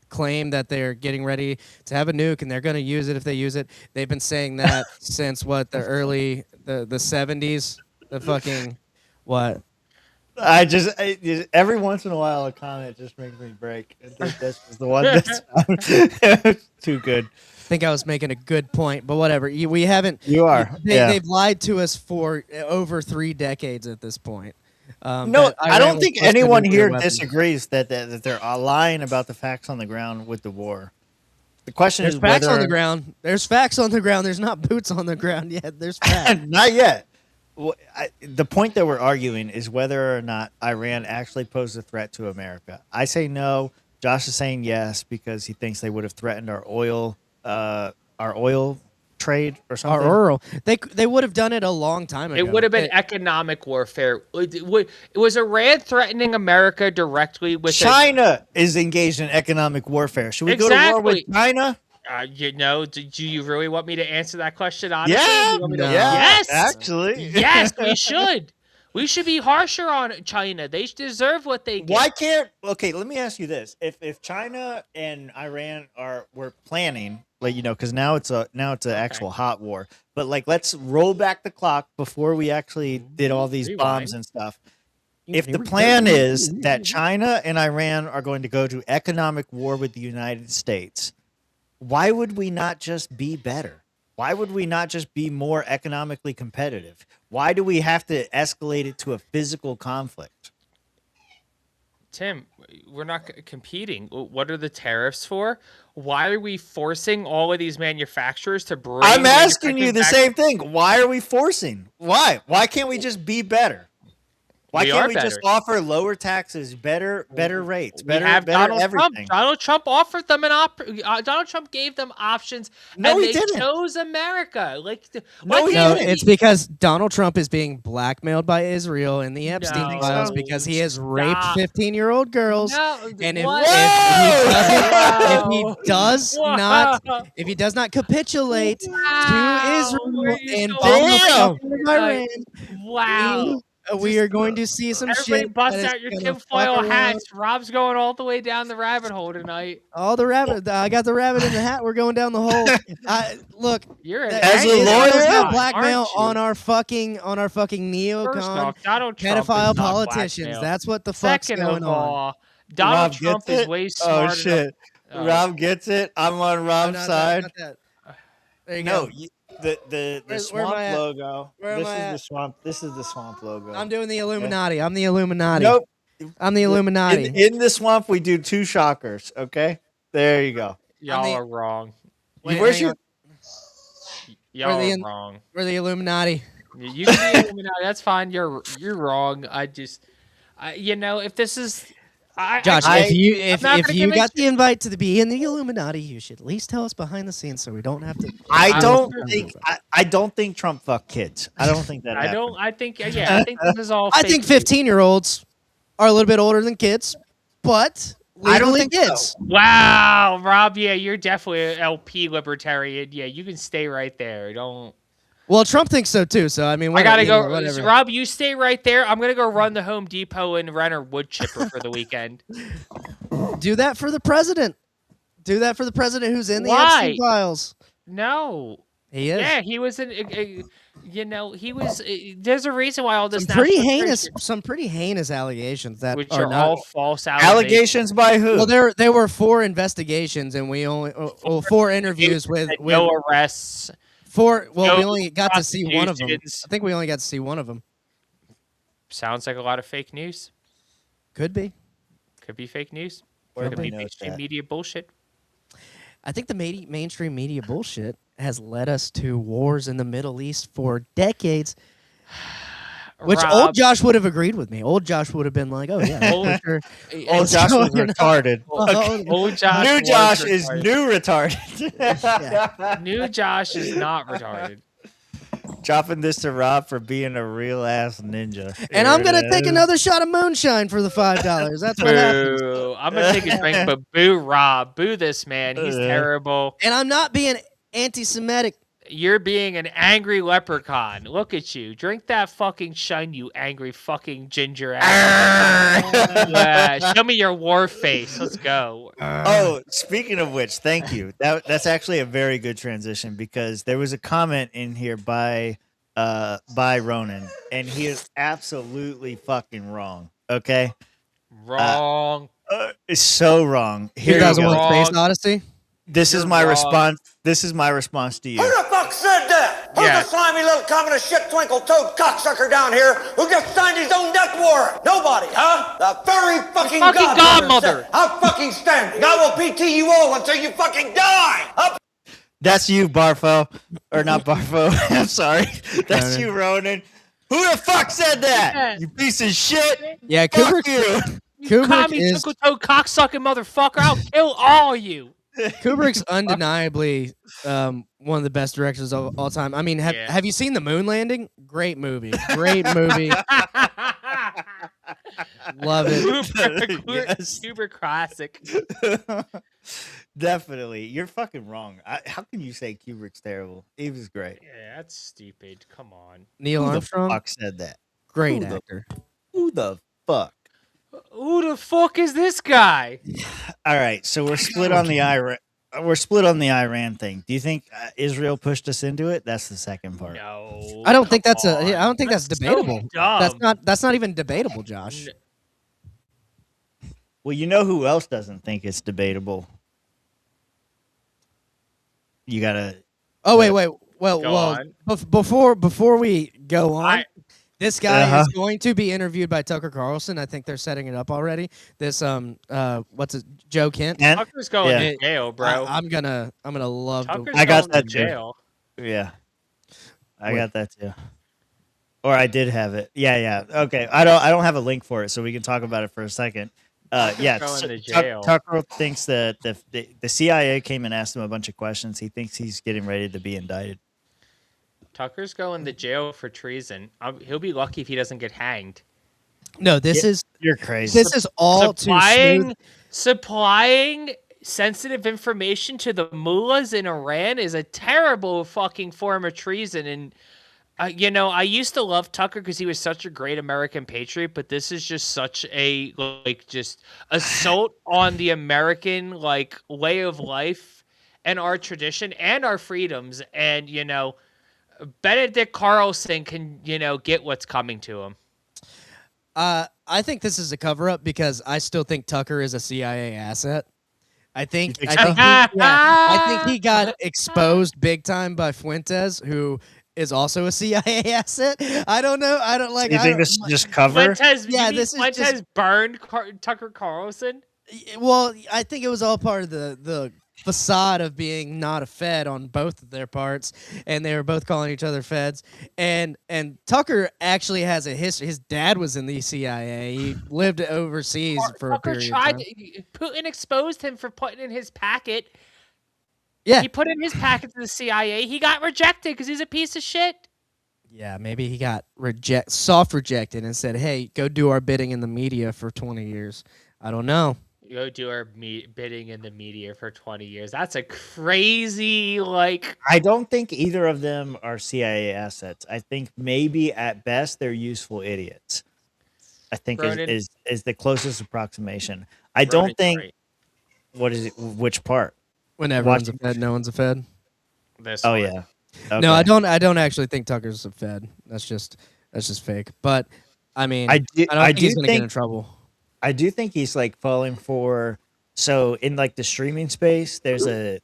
claim that they're getting ready to have a nuke and they're going to use it if they use it. They've been saying that since the 70s. The fucking what? I every once in a while a comment just makes me break. This was the one that's too good. I think I was making a good point, but whatever. We haven't. You are. They've lied to us for over 3 decades at this point. No, I don't think anyone here disagrees that they're lying about the facts on the ground with the war. The question is facts on the ground. There's facts on the ground. There's not boots on the ground yet. There's facts. Not yet. Well, the point that we're arguing is whether or not Iran actually posed a threat to America. I say no. Josh is saying yes because he thinks they would have threatened our oil trade or something. Our oil. They would have done it a long time ago. It would have been economic warfare. It was Iran threatening America directly with China is engaged in economic warfare. Should we go to war with China? Do you really want me to answer that question honestly? Yeah, yes, actually. Yes, we should. We should be harsher on China. They deserve what they get. Why can't? Okay, let me ask you this: If China and Iran were planning, because now it's an actual hot war. But let's roll back the clock before we actually did all these bombs and stuff. If the plan is that China and Iran are going to go to economic war with the United States, why would we not just be better? Why would we not just be more economically competitive? Why do we have to escalate it to a physical conflict? Tim, we're not competing. What are the tariffs for? Why are we forcing all of these manufacturers to bring? I'm asking you the same thing. Why are we forcing? Why? Why can't we just be better? Why can't we just offer lower taxes, better rates, better everything? Donald Trump offered them Donald Trump gave them options, and they chose America. It's because Donald Trump is being blackmailed by Israel in the Epstein files because he has raped 15-year-old girls. And if he does not capitulate to Israel and bomb Iran, we are going to see some Everybody shit. Bust out your tinfoil hats. Rob's going all the way down the rabbit hole tonight. I got the rabbit in the hat. We're going down the hole. Look, as a lawyer, blackmail on our fucking neocon pedophile politicians. That's what the fuck's going on. Donald Trump is way smarter. Oh shit! Rob gets it. I'm on Rob's side. There you go. The swamp logo. This is the swamp logo. I'm doing the Illuminati. I'm the Illuminati. Nope. I'm the Illuminati. In the swamp, we do 2 shockers. Okay, there you go. Y'all are wrong. Y'all are wrong. We're the Illuminati. You can be Illuminati. That's fine. You're wrong. If this is. Josh, if you got the invite to be in the Illuminati, you should at least tell us behind the scenes so we don't have to. I don't think Trump fucked kids. I don't think that. I think this is all. I think 15-year-olds are a little bit older than kids, but legally I don't think kids. So. Wow, Rob. Yeah, you're definitely an LP libertarian. Yeah, you can stay right there. Don't. Well, Trump thinks so too. So I mean, I gotta go. Rob, you stay right there. I'm gonna go run the Home Depot and rent a wood chipper for the weekend. Do that for the president. Do that for the president who's in the Epstein files. No, he is. Yeah, he was in. He was. There's a reason why all this. Some pretty heinous allegations that which are all false allegations by who? Well, there were 4 investigations, and we only 4 interviews with no arrests. We only got to see one of them. I think we only got to see one of them. Sounds like a lot of fake news. Could be. Could be fake news. Could be mainstream media bullshit. I think the mainstream media bullshit has led us to wars in the Middle East for decades. Which old Josh would have agreed with me. Old Josh would have been like, "Oh yeah, old Josh was retarded." Old Josh. New Josh is new retarded. New Josh is not retarded. Dropping this to Rob for being a real ass ninja. And I'm gonna take another shot of moonshine for the $5. That's what happens. Boo. I'm gonna take a drink, but boo Rob. Boo this man. He's terrible. And I'm not being anti-Semitic. You're being an angry leprechaun. Look at you. Drink that fucking shine, you angry fucking ginger ass. Yeah, show me your war face. Let's go. Oh, speaking of which, thank you. That's actually a very good transition because there was a comment in here by Ronan, and he is absolutely fucking wrong. Okay, Wrong. It's so wrong. Here 2001: Space Odyssey. This is my response. This is my response to you. Who the fuck said that? Who's the slimy little communist shit twinkle-toed cocksucker down here who just signed his own death warrant? Nobody, huh? The very fucking godmother. Said, I'm fucking standing. I will PT you all until you fucking die. That's you, Barfo. Or not Barfo. I'm sorry. That's you, Ronan. Who the fuck said that? You piece of shit. Yeah, Fuck you. You call me twinkle-toed cocksucking motherfucker. I'll kill all you. Kubrick's undeniably one of the best directors of all time. I mean, have you seen The Moon Landing? Great movie. Great movie. Love it. Kubrick classic. Definitely. You're fucking wrong. How can you say Kubrick's terrible? He was great. Yeah, that's stupid. Come on. Neil Armstrong? Who the fuck said that? Great actor. Who the fuck? Who the fuck is this guy? All right, so we're split on the Iran. We're split on the Iran thing. Do you think Israel pushed us into it? That's the second part. No, I don't think that's I don't think that's debatable. So dumb. That's not even debatable, Josh. Well, you know who else doesn't think it's debatable? You gotta. Oh wait. Well, before we go on, this guy is going to be interviewed by Tucker Carlson. I think they're setting it up already. This what's it? Joe Kent. Tucker's going to jail, bro. I'm gonna love. I got that jail. Yeah, I got that too. Or I did have it. Yeah. Okay, I don't have a link for it, so we can talk about it for a second. Tucker thinks that the CIA came and asked him a bunch of questions. He thinks he's getting ready to be indicted. Tucker's going to jail for treason. He'll be lucky if he doesn't get hanged. No, you're crazy. This is all supplying sensitive information to the mullahs in Iran is a terrible fucking form of treason. And I used to love Tucker because he was such a great American patriot, but this is just such a just assault on the American way of life and our tradition and our freedoms. And Benedict Carlson can get what's coming to him. I think this is a cover up because I still think Tucker is a CIA asset. I think he got exposed big time by Fuentes, who is also a CIA asset. I don't know. I don't like. You think this is just cover? Fuentes burned Tucker Carlson. Well, I think it was all part of the facade of being not a Fed on both of their parts, and they were both calling each other Feds. And Tucker actually has a history. His dad was in the CIA. He lived overseas for a period of time. Putin exposed him for putting in his packet. Yeah, he put in his packet to the CIA. He got rejected because he's a piece of shit. Yeah, maybe he got soft rejected and said, "Hey, go do our bidding in the media for 20 years." I don't know. Go do our bidding in the media for 20 years. That's a crazy, I don't think either of them are CIA assets. I think maybe at best they're useful idiots. I think is the closest approximation. I don't think. Right. What is it? Which part? When everyone's a Fed, no one's a Fed. Oh yeah. Okay. No, I don't actually think Tucker's a Fed. That's just fake. But I mean, I don't think he's gonna get in trouble. I do think he's falling for. So in the streaming space, there's a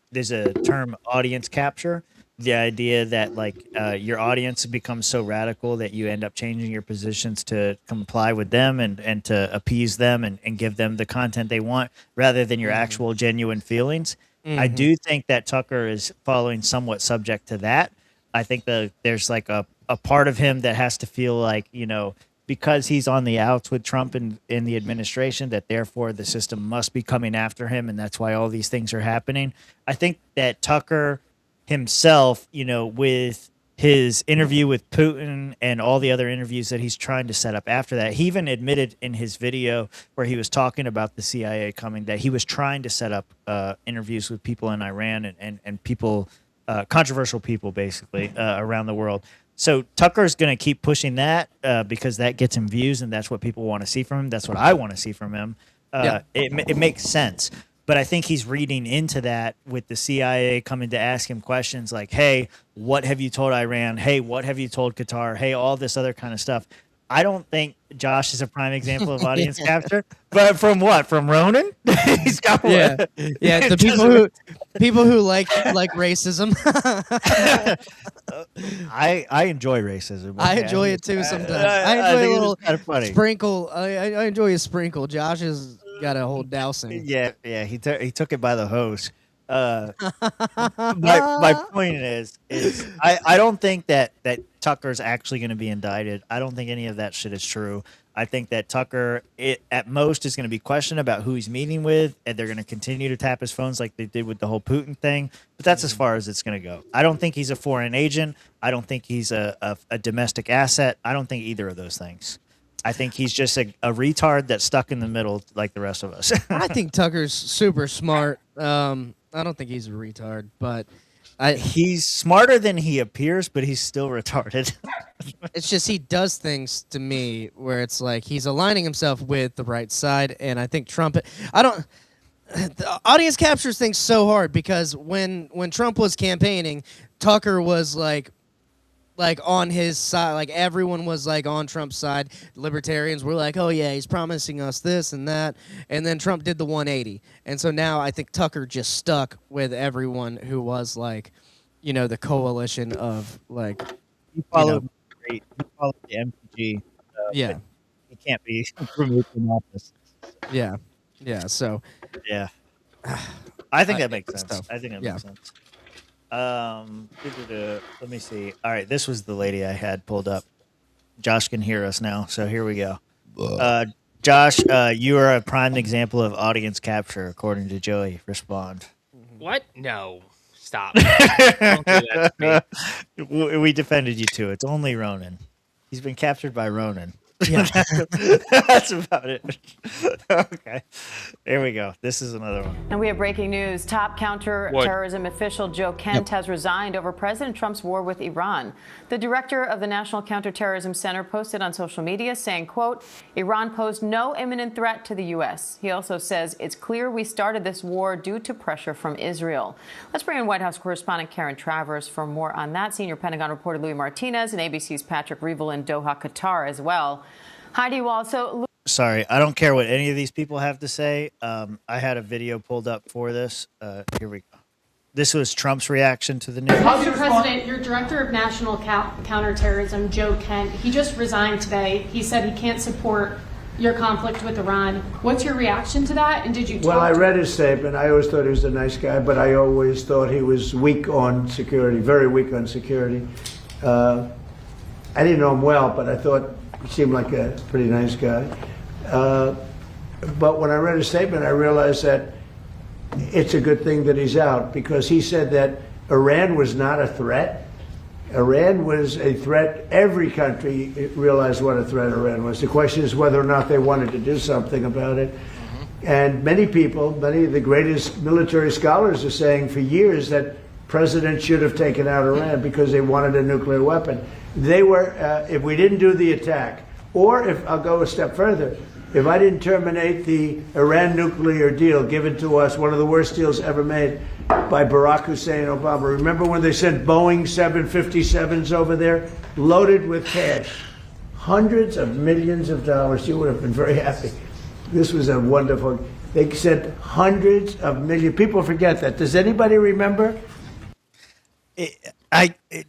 term audience capture. The idea that your audience becomes so radical that you end up changing your positions to comply with them and to appease them and give them the content they want rather than your actual genuine feelings. I do think that Tucker is following somewhat subject to that. I think there's a part of him that has to feel because he's on the outs with Trump in the administration, that therefore the system must be coming after him, and that's why all these things are happening. I think that Tucker himself, with his interview with Putin and all the other interviews that he's trying to set up after that. He even admitted in his video where he was talking about the CIA coming that he was trying to set up interviews with people in Iran and people, controversial people basically around the world. So Tucker's going to keep pushing that because that gets him views and that's what people want to see from him. That's what I want to see from him. It makes sense. But I think he's reading into that with the CIA coming to ask him questions like, hey, what have you told Iran? Hey, what have you told Qatar? Hey, all this other kind of stuff. I don't think Josh is a prime example of audience capture. But from what? From Ronan? He's got one. Yeah, the people who like racism. I enjoy racism. Okay? I enjoy it too sometimes. I enjoy a little kind of funny. sprinkle. I enjoy a sprinkle. Josh has got a whole dousing. Yeah, he took it by the hose. My point is I don't think that Tucker's actually going to be indicted. I don't think any of that shit is true. I think that Tucker, at most, is going to be questioned about who he's meeting with, and they're going to continue to tap his phones like they did with the whole Putin thing. But that's as far as it's going to go. I don't think he's a foreign agent. I don't think he's a domestic asset. I don't think either of those things. I think he's just a retard that's stuck in the middle like the rest of us. I think Tucker's super smart. I don't think he's a retard, but he's smarter than he appears, but he's still retarded. It's just he does things to me where it's like he's aligning himself with the right side, and I think Trump. The audience captures things so hard because when Trump was campaigning, Tucker was like on his side, like everyone was like on Trump's side. Libertarians were like, oh yeah, he's promising us this and that. And then Trump did the 180. And so now I think Tucker just stuck with everyone who was like, the coalition of like, he followed the MPG. Yeah. He can't be removed from office. Yeah. So. Yeah. I think that makes sense. I think that makes sense. Let me see. All right, this was the lady I had pulled up. Josh can hear us now, so here we go. Josh, you are a prime example of audience capture, according to Joey. Respond. What? No. Stop. Don't do that to me. We defended you too. It's only Ronan. He's been captured by Ronan. Yeah. That's about it. Okay. There we go. This is another one. And we have breaking news. Top counterterrorism official Joe Kent has resigned over President Trump's war with Iran. The director of the National Counterterrorism Center posted on social media saying, quote, Iran posed no imminent threat to the U.S. He also says it's clear we started this war due to pressure from Israel. Let's bring in White House correspondent Karen Travers for more on that. Senior Pentagon reporter Louis Martinez and ABC's Patrick Reevell in Doha, Qatar as well. Hi to you all. So, sorry, I don't care what any of these people have to say. I had a video pulled up for this. Here we go. This was Trump's reaction to the news. Mr. President, your director of national counterterrorism, Joe Kent, he just resigned today. He said he can't support your conflict with Iran. What's your reaction to that? And did you talk Well, I read his statement. I always thought he was a nice guy, but I always thought he was weak on security, very weak on security. I didn't know him well, but I thought he seemed like a pretty nice guy. But when I read his statement, I realized that it's a good thing that he's out because he said that Iran was not a threat. Iran was a threat. Every country realized what a threat Iran was. The question is whether or not they wanted to do something about it. And many people, many of the greatest military scholars are saying for years that president should have taken out Iran because they wanted a nuclear weapon. They were, if we didn't do the attack, or if, I'll go a step further, if I didn't terminate the Iran nuclear deal given to us, one of the worst deals ever made by Barack Hussein Obama. Remember when they sent Boeing 757s over there, loaded with cash, hundreds of millions of dollars? You would have been very happy. This was a wonderful, they sent hundreds of millions. People forget that. Does anybody remember?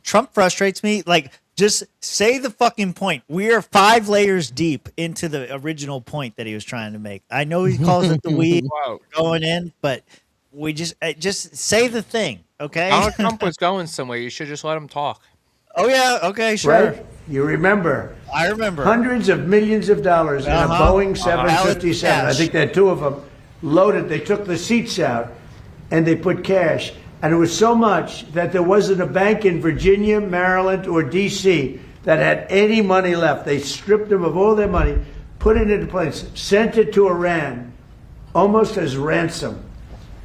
Trump frustrates me. Like, just say the fucking point. We are 5 layers deep into the original point that he was trying to make. I know he calls it the weed going in, but we just say the thing, okay? Donald Trump was going somewhere. You should just let him talk. Oh yeah, okay, sure. Right? You remember? I remember. Hundreds of millions of dollars in a Boeing 757. I think they had 2 of them loaded. They took the seats out and they put cash. And it was so much that there wasn't a bank in Virginia, Maryland, or D.C. that had any money left. They stripped them of all their money, put it into place, sent it to Iran, almost as ransom.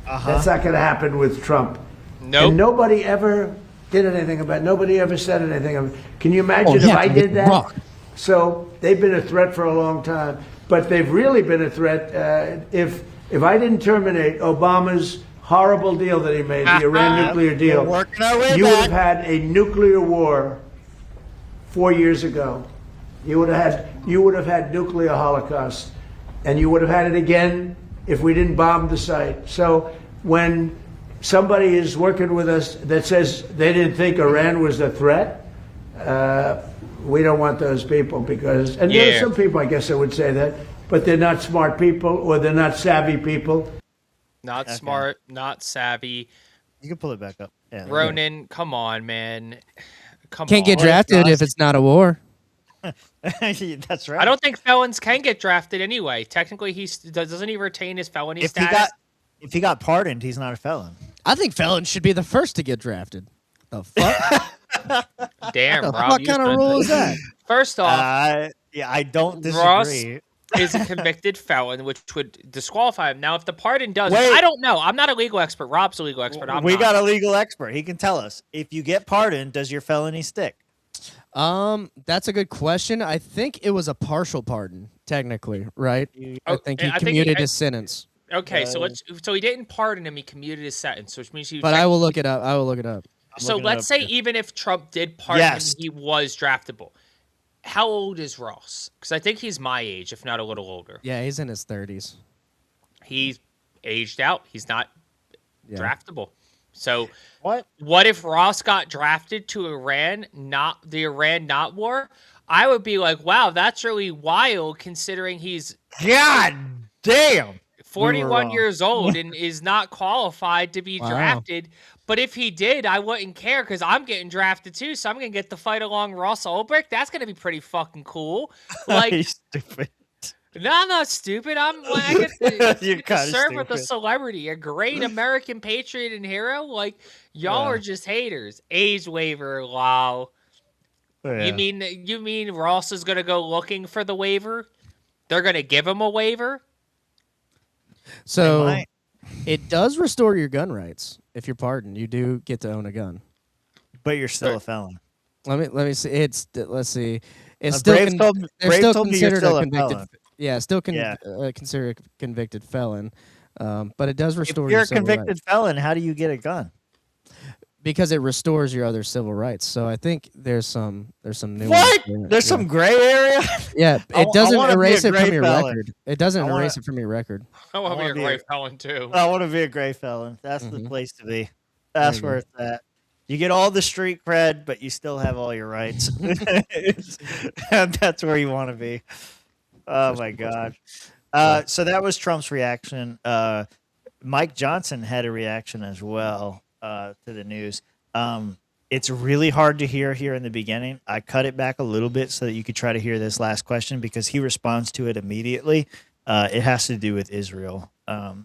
That's not going to happen with Trump. Nope. And nobody ever did anything about it. Nobody ever said anything of it. Can you imagine if I did that? So they've been a threat for a long time. But they've really been a threat. If I didn't terminate Obama's horrible deal that he made, the Iran nuclear deal, you would have had a nuclear war 4 years ago. You would have had nuclear holocaust, and you would have had it again if we didn't bomb the site. So when somebody is working with us that says they didn't think Iran was a threat, we don't want those people because, and there are some people, I guess, that would say that, but they're not smart people or they're not savvy people. Not smart, not savvy. You can pull it back up. Yeah, Ronan, come on, man. Can't get drafted if it's not a war. That's right. I don't think felons can get drafted anyway. Technically, doesn't he retain his felony status? If he got pardoned, he's not a felon. I think felons should be the first to get drafted. The fuck? Damn, Rob. What kind of rule is that? First off, I don't disagree. Ross is a convicted felon, which would disqualify him. Now, if the pardon does, I don't know. I'm not a legal expert. Rob's a legal expert. We got a legal expert. He can tell us. If you get pardoned, does your felony stick? That's a good question. I think it was a partial pardon, technically, right? I think he commuted his sentence. Okay, so he didn't pardon him. He commuted his sentence, which means he. But I will look it up. So let's say even if Trump did pardon him, he was draftable. How old is Ross? Because I think he's my age, if not a little older. Yeah, he's in his 30s. He's aged out. He's not draftable. So what if Ross got drafted to Iran, not the Iran not war? I would be like, wow, that's really wild considering he's God damn 41 years old and is not qualified to be drafted. But if he did, I wouldn't care because I'm getting drafted too, so I'm gonna get to fight along Ross Ulbricht. That's gonna be pretty fucking cool. Like, stupid. No, I'm not stupid. I get to serve with a stupid. Celebrity, a great American patriot and hero. Like, y'all are just haters. Age waiver, wow. Yeah. You mean Ross is gonna go looking for the waiver? They're gonna give him a waiver? So it does restore your gun rights if you're pardoned. You do get to own a gun, but you're still a felon. Let me see. Let's see. It's Brave still told me you're considered still a a convicted. felon. Yeah, still considered a convicted felon. But it does restore. If you're your a civil convicted rights. felon, how do you get a gun? Because it restores your other civil rights. So I think there's some new. What? There's some gray area. Yeah, it doesn't erase it from your felon. record. It doesn't erase it from your record. I want to be a great felon too. I want to be a gray felon. That's the place to be. That's where it's at. You get all the street cred, but you still have all your rights. That's where you want to be. Oh my God. So that was Trump's reaction. Mike Johnson had a reaction as well to the news. It's really hard to hear here in the beginning. I cut it back a little bit so that you could try to hear this last question because he responds to it immediately. It has to do with Israel.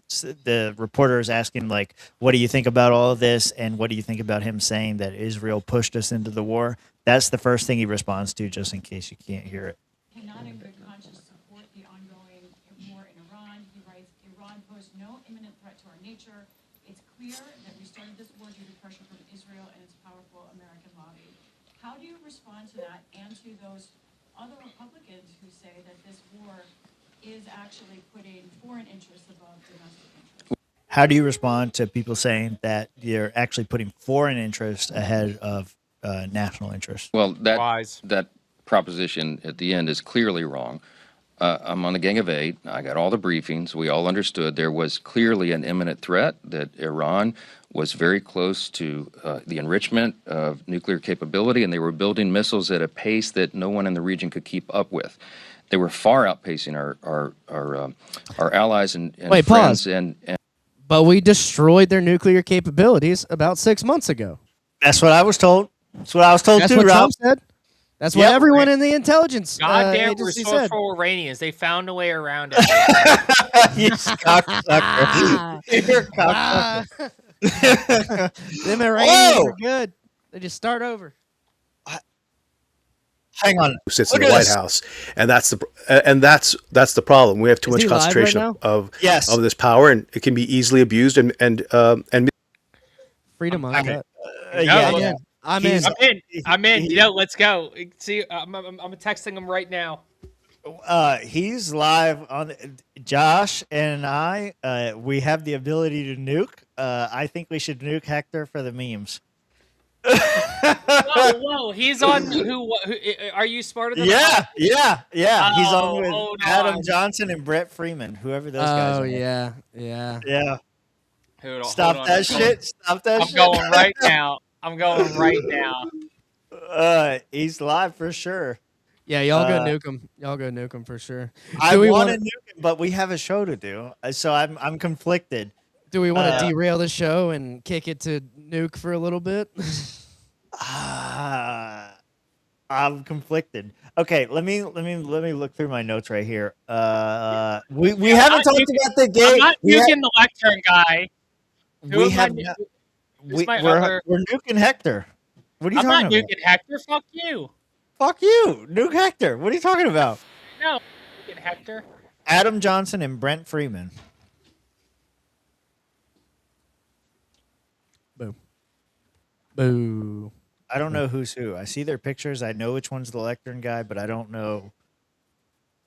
So the reporter is asking, like, what do you think about all of this? And what do you think about him saying that Israel pushed us into the war? That's the first thing he responds to, just in case you can't hear it. Cannot in good conscience support the ongoing war in Iran. He writes, Iran posed no imminent threat to our nature. It's clear that we started this war due to pressure from Israel and its powerful American lobby. How do you respond to that and to those other Republicans who say that this war is actually putting foreign interests above domestic interests? How do you respond to people saying that you're actually putting foreign interest ahead of national interest? Well, that proposition at the end is clearly wrong. I'm on the Gang of Eight. I got all the briefings. We all understood there was clearly an imminent threat, that Iran was very close to the enrichment of nuclear capability, and they were building missiles at a pace that no one in the region could keep up with. They were far outpacing our allies and Wait, friends. pause. But we destroyed their nuclear capabilities about 6 months ago. That's what I was told. That's what I was told That's too, what Rob. Trump said. That's what everyone in the intelligence Goddamn agency said. resourceful Iranians. They found a way around it. You cocksucker. You're a cocksucker. Them Iranians are good. They just start over. Hang on. Who sits in the White House, and that's the problem. We have too much concentration of this power, and it can be easily abused and freedom on that. Yeah. I'm in. I'm in. Let's go. See, I'm texting him right now. He's live on. Josh and I, we have the ability to nuke. I think we should nuke Hector for the memes. Whoa! He's on. Who? Are you smarter than? Yeah. He's on with hold Adam on. Johnson and Brett Freeman, whoever those guys are. Oh yeah. Stop that shit. Stop that shit. I'm going right now. He's live for sure. Yeah, y'all go nuke him. Y'all go nuke him for sure. I want to nuke him, but we have a show to do, so I'm conflicted. Do we want to derail the show and kick it to nuke for a little bit? I'm conflicted. Okay, let me look through my notes right here. We haven't talked about the gay. I'm not nuking the lectern guy. We're nuking Hector. What are you talking about? I'm not nuking Hector. Fuck you. Fuck you. Nuke Hector. What are you talking about? No, nuking Hector. Adam Johnson and Brent Freeman. Boo. I don't know who's who. I see their pictures. I know which one's the lectern guy, but I don't know.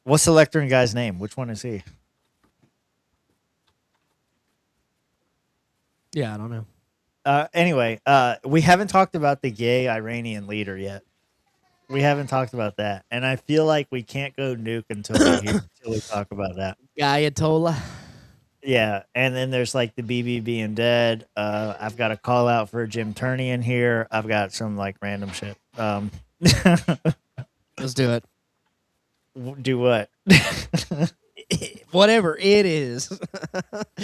What's the lectern guy's name? Which one is he? Yeah, I don't know. Anyway, we haven't talked about the gay Iranian leader yet. We haven't talked about that. And I feel like we can't go nuke until we talk about that. Gayatollah. Yeah, and then there's like the BB being dead. I've got a call out for Jim Turney in here. I've got some like random shit. Let's do it. Do what? Whatever it is.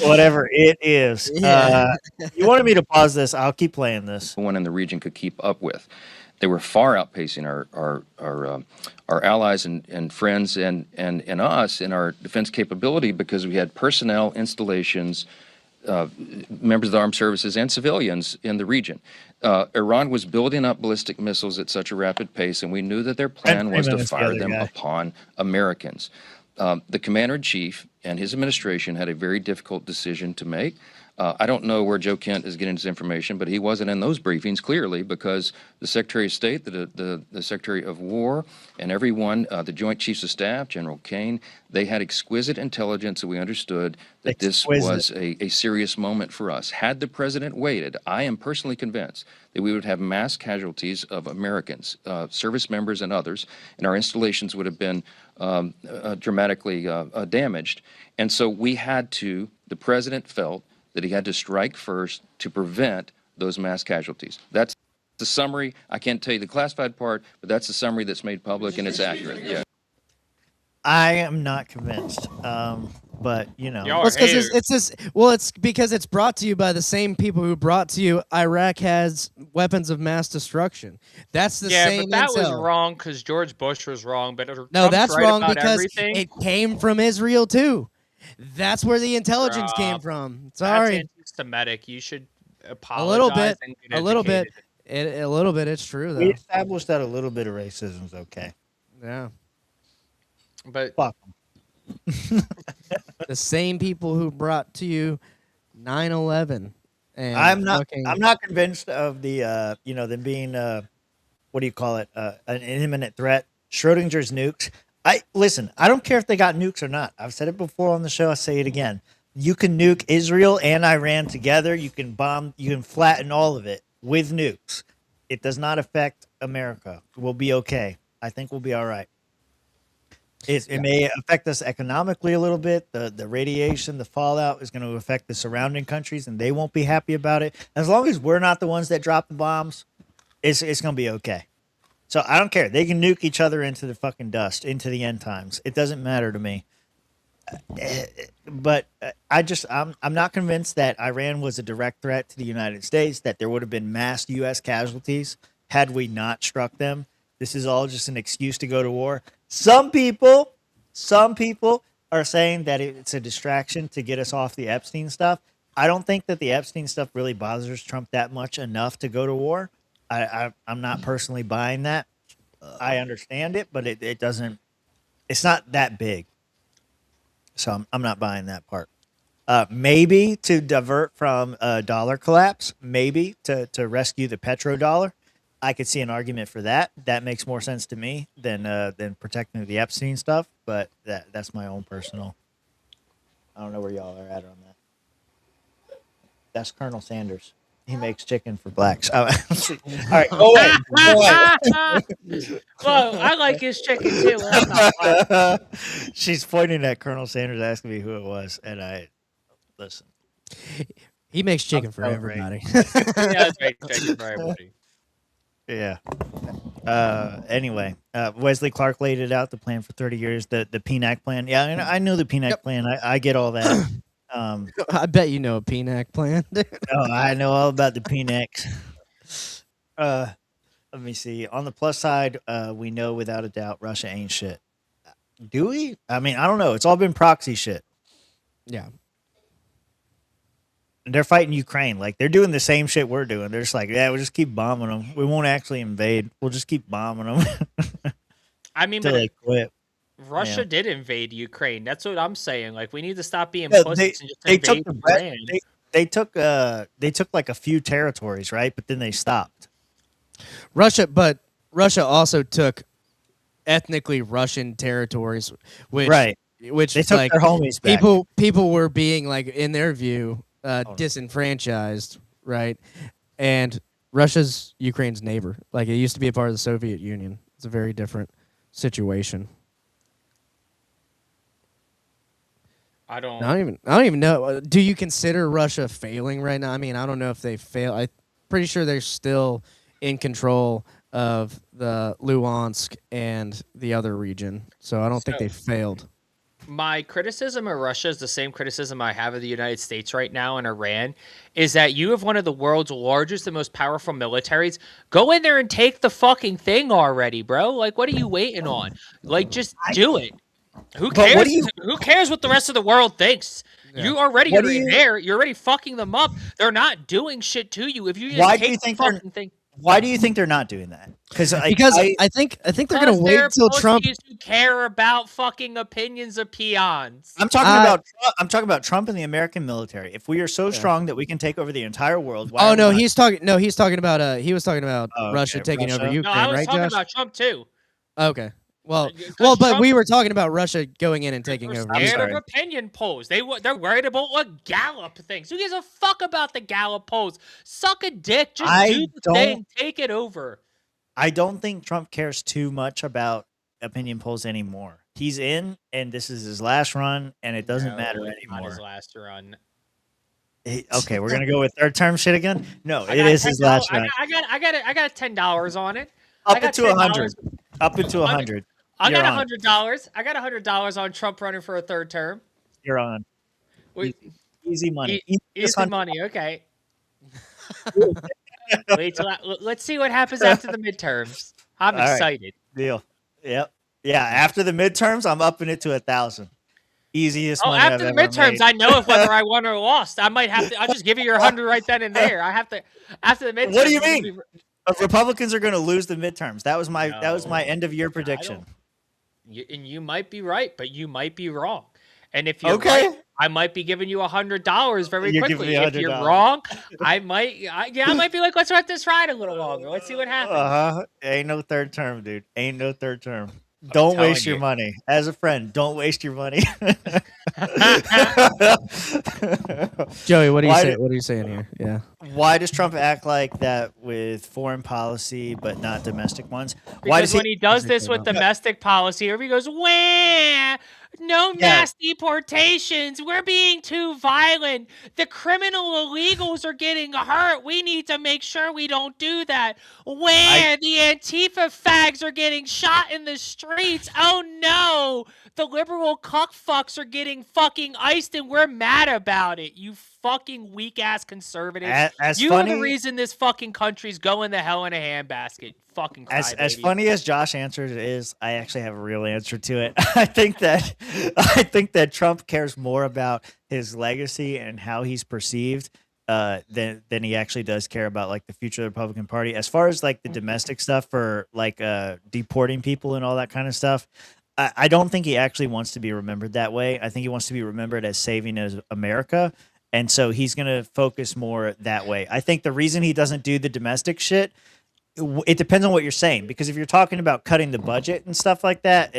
Whatever it is. Yeah. You wanted me to pause this. I'll keep playing this. One in the region could keep up with. They were far outpacing our allies and friends and us in our defense capability because we had personnel, installations, members of the armed services, and civilians in the region. Iran was building up ballistic missiles at such a rapid pace, and we knew that their plan was to fire them upon Americans. The commander-in-chief and his administration had a very difficult decision to make. I don't know where Joe Kent is getting his information, but he wasn't in those briefings, clearly, because the Secretary of State, the Secretary of War, and everyone, the Joint Chiefs of Staff, General Kane, they had exquisite intelligence, and we understood that this was a serious moment for us. Had the president waited, I am personally convinced that we would have mass casualties of Americans, service members and others, and our installations would have been dramatically damaged. And so we had to, the president felt, that he had to strike first to prevent those mass casualties. That's the summary. I can't tell you the classified part, but that's the summary that's made public, and it's accurate. Yeah. I am not convinced, but you know, it's because it's brought to you by the same people who brought to you Iraq has weapons of mass destruction. That's the same. Yeah, but that was wrong because George Bush was wrong. But no, that's right wrong about because everything. It came from Israel too. That's where the intelligence came from. Sorry. That's anti-Semitic. You should apologize. A little bit. And get A little bit. educated. A little bit. It's true though. We established that a little bit of racism is okay. Yeah. But fuck. The same people who brought to you 9/11. And I'm not convinced of the them being what do you call it an imminent threat. Schrodinger's nukes. I don't care if they got nukes or not. I've said it before on the show. I'll say it again. You can nuke Israel and Iran together. You can bomb. You can flatten all of it with nukes. It does not affect America. We'll be okay. I think we'll be all right. It may affect us economically a little bit. The radiation, the fallout is going to affect the surrounding countries, and they won't be happy about it. As long as we're not the ones that drop the bombs, it's going to be okay. So I don't care. They can nuke each other into the fucking dust, into the end times. It doesn't matter to me. But I'm not convinced that Iran was a direct threat to the United States, that there would have been mass U.S. casualties had we not struck them. This is all just an excuse to go to war. Some people are saying that it's a distraction to get us off the Epstein stuff. I don't think that the Epstein stuff really bothers Trump that much enough to go to war. I'm not personally buying that. I understand it, but it doesn't. It's not that big, so I'm not buying that part. Maybe to divert from a dollar collapse, maybe to rescue the petrodollar. I could see an argument for that. That makes more sense to me than protecting the Epstein stuff. But that's my own personal. I don't know where y'all are at on that. That's Colonel Sanders. He makes chicken for blacks. All right, go away. Well, I like his chicken too. I'm not lying. She's pointing at Colonel Sanders, asking me who it was, and I listen. He makes chicken for everybody. Yeah, make chicken for everybody. Yeah. Anyway, Wesley Clark laid it out, the plan for 30 years, the PNAC plan. Yeah, I know the PNAC plan. I get all that. I bet you know a PNAC plan. Oh, I know all about the PNACs. Let me see. On the plus side, we know without a doubt Russia ain't shit. Do we? I mean, I don't know. It's all been proxy shit. Yeah. They're fighting Ukraine. Like, they're doing the same shit we're doing. They're just like, yeah, we'll just keep bombing them. We won't actually invade. We'll just keep bombing them. I mean, Till but they quit. Russia did invade Ukraine. That's what I'm saying. Like, we need to stop being Yeah, pussies and just invade Ukraine. they took like a few territories, right? But then they stopped. Russia also took ethnically Russian territories, which they took like their homies back. people were being, like, in their view, disenfranchised, right? And Russia's Ukraine's neighbor. Like, it used to be a part of the Soviet Union. It's a very different situation. I don't even know. Do you consider Russia failing right now? I mean, I don't know if they fail. I'm pretty sure they're still in control of the Luhansk and the other region. So I don't think they failed. My criticism of Russia is the same criticism I have of the United States right now and Iran, is that you have one of the world's largest and most powerful militaries. Go in there and take the fucking thing already, bro. Like, what are you waiting on? Like, just do it. Who cares? Who cares what the rest of the world thinks? Yeah. You already are there. You're already fucking them up. They're not doing shit to you. If you just take the fucking thing. Why do you think they're not doing that? Because I think they're gonna wait until Trump. Who care about fucking opinions of peons? I'm talking about Trump and the American military. If we are so strong that we can take over the entire world, why he's talking about he was talking about Russia taking over Ukraine, no, I was right, talking Josh? about Trump too. Okay. Well, but Trump, we were talking about Russia going in and taking over. Scared of opinion polls. They're worried about what Gallup thinks. Who gives a fuck about the Gallup polls? Suck a dick. Just do the thing. Take it over. I don't think Trump cares too much about opinion polls anymore. He's in, and this is his last run, and it doesn't matter anymore. Not his last run. Okay, we're gonna go with third term shit again. No, it is his last run. I got $10 on it. Up into 100. Up into 100. I got $100. I got $100 on Trump running for a third term. You're on. Easy money. Easy money. Okay. Let's see what happens after the midterms. I'm excited. Right. Deal. Yep. Yeah. After the midterms, I'm upping it to 1,000. Easiest money after I've the ever midterms, made. I know if whether I won or lost. I might have to. I'll just give you your 100 right then and there. I have to. After the midterms. What do you mean? Republicans are going to lose the midterms. That was my end of year prediction. And you might be right, but you might be wrong. And if you're right, I might be giving you $100 very quickly. If you're wrong, I might be like, let's let this ride a little longer. Let's see what happens. Ain't no third term, dude. Ain't no third term. Don't waste your money. As a friend, don't waste your money. Joey, what are you saying here? Yeah. Why does Trump act like that with foreign policy but not domestic ones? Because when he does this with domestic policy, everybody goes, "Wah! No mass deportations. We're being too violent. The criminal illegals are getting hurt. We need to make sure we don't do that. The Antifa fags are getting shot in the streets. Oh no. The liberal cuckfucks are getting fucking iced and we're mad about it. You fucking weak ass conservatives. You're the reason this fucking country's going to hell in a handbasket. fucking As crybaby. funny as Josh answered it is, I actually have a real answer to it. I think that Trump cares more about his legacy and how he's perceived than he actually does care about like the future of the Republican Party. As far as like the domestic stuff for like deporting people and all that kind of stuff, I don't think he actually wants to be remembered that way. I think he wants to be remembered as saving America. And so he's going to focus more that way. I think the reason he doesn't do the domestic shit, it depends on what you're saying, because if you're talking about cutting the budget and stuff like that,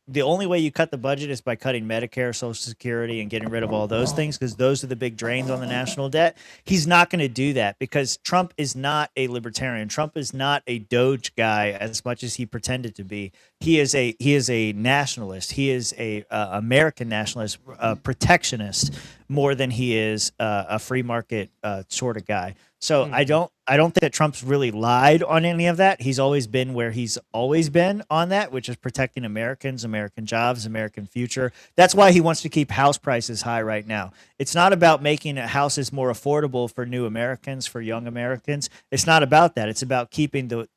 the only way you cut the budget is by cutting Medicare, Social Security, and getting rid of all those things, because those are the big drains on the national debt. He's not going to do that because Trump is not a libertarian. Trump is not a Doge guy as much as he pretended to be. He is a nationalist. He is a American nationalist, protectionist more than he is a free market sort of guy. So I don't think that Trump's really lied on any of that. He's always been where he's always been on that, which is protecting Americans, American jobs, American future. That's why he wants to keep house prices high right now. It's not about making houses more affordable for new Americans, for young Americans. It's not about that. It's about keeping the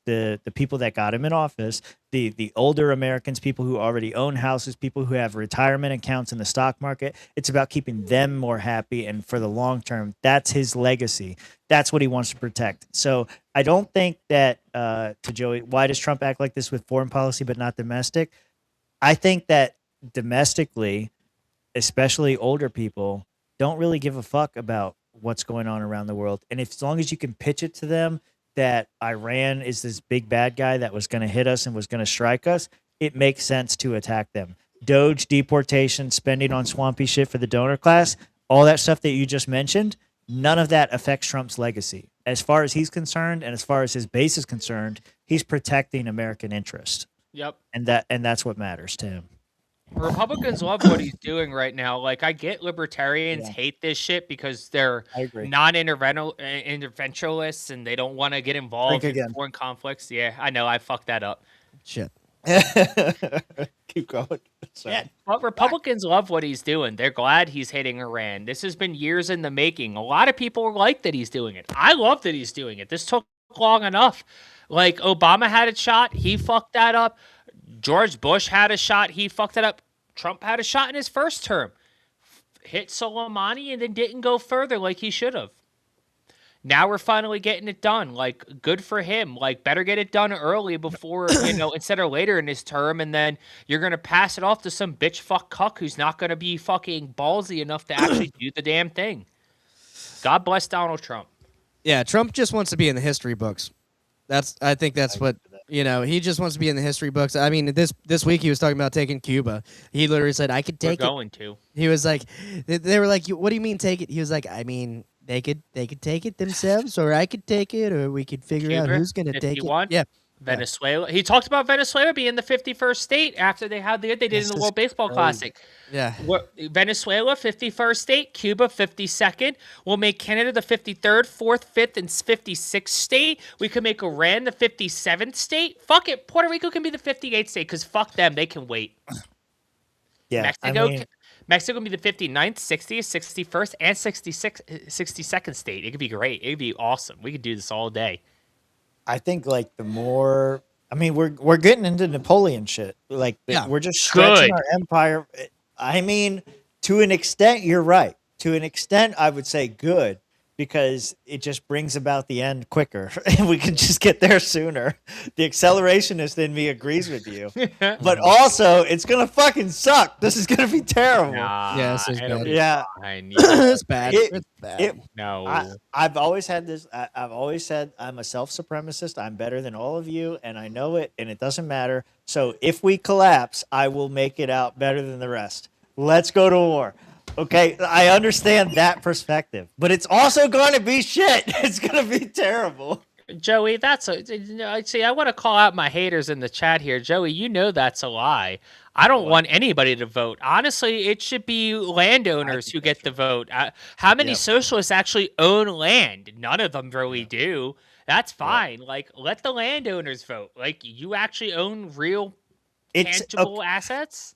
people that got him in office, the older Americans, people who already own houses, people who have retirement accounts in the stock market. It's about keeping them more happy, and for the long term, that's his legacy. That's what he wants to protect. So I don't think that, to Joey, why does Trump act like this with foreign policy but not domestic? I think that domestically, especially older people, don't really give a fuck about what's going on around the world. And as long as you can pitch it to them that Iran is this big bad guy that was going to hit us and was going to strike us, it makes sense to attack them. Doge, deportation, spending on swampy shit for the donor class, all that stuff that you just mentioned, none of that affects Trump's legacy. As far as he's concerned and as far as his base is concerned, he's protecting American interest. Yep. And that's what matters to him. Republicans love what he's doing right now. Like, I get libertarians hate this shit because they're non-interventionalists and they don't want to get involved in foreign conflicts. Yeah, I know. I fucked that up. Shit. Keep going. Sorry. Yeah, but Republicans love what he's doing. They're glad he's hitting Iran. This has been years in the making. A lot of people like that he's doing it. I love that he's doing it. This took long enough. Like, Obama had a shot. He fucked that up. George Bush had a shot. He fucked it up. Trump had a shot in his first term. Hit Soleimani and then didn't go further like he should have. Now we're finally getting it done. Like, good for him. Like, better get it done early before, instead of later in his term, and then you're going to pass it off to some bitch fuck cuck who's not going to be fucking ballsy enough to actually do the damn thing. God bless Donald Trump. Yeah, Trump just wants to be in the history books. I think that's what, he just wants to be in the history books. I mean, this week he was talking about taking Cuba. He literally said, I could take it. We're going to. He was like, they were like, what do you mean take it? He was like, I mean, they could take it themselves, or I could take it, or we could figure out who's going to take it. Yeah. Venezuela. He talked about Venezuela being the 51st state after they did in the World Baseball Classic. Yeah. Venezuela, 51st state. Cuba, 52nd. We'll make Canada the 53rd, 4th, 5th, and 56th state. We could make Iran the 57th state. Fuck it. Puerto Rico can be the 58th state because fuck them. They can wait. Yeah. Mexico can be the 59th, 60th, 61st, and 62nd state. It could be great. It could be awesome. We could do this all day. I think like the more, we're getting into Napoleon shit. Like we're just stretching our empire. I mean, to an extent, you're right. To an extent, I would say good, because it just brings about the end quicker and we can just get there sooner. The accelerationist in me agrees with you, but also it's going to fucking suck. This is going to be terrible. Yes, it's bad. Yeah. It's bad. It's bad. No. I've always had this. I've always said I'm a self-supremacist. I'm better than all of you, and I know it, and it doesn't matter. So if we collapse, I will make it out better than the rest. Let's go to war. Okay, I understand that perspective, but it's also going to be shit. It's going to be terrible. Joey, I want to call out my haters in the chat here. Joey, you know that's a lie. I don't want anybody to vote. Honestly, it should be landowners who get the vote. How many socialists actually own land? None of them really do. That's fine. Like, let the landowners vote. Like, you actually own real tangible assets?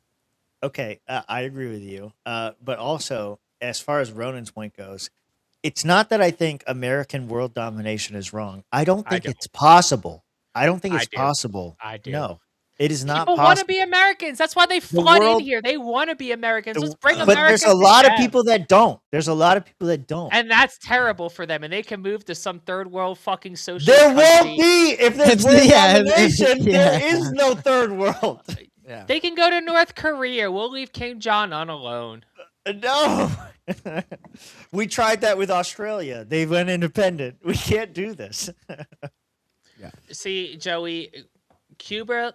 Okay, I agree with you. But also, as far as Ronan's point goes, it's not that I think American world domination is wrong. I don't think it's possible. I don't think I it's do. possible. I do. No, it is not People want to possible. be Americans. That's why they flood in here. They want to be Americans. Let's bring America. But there's a lot of people that don't. There's a lot of people that don't. And that's terrible for them. And they can move to some third world fucking socialist There country. won't be if there's world domination. There is no third world. Yeah. They can go to North Korea. We'll leave Kim Jong-un alone. No. We tried that with Australia. They went independent. We can't do this. See, Joey, Cuba,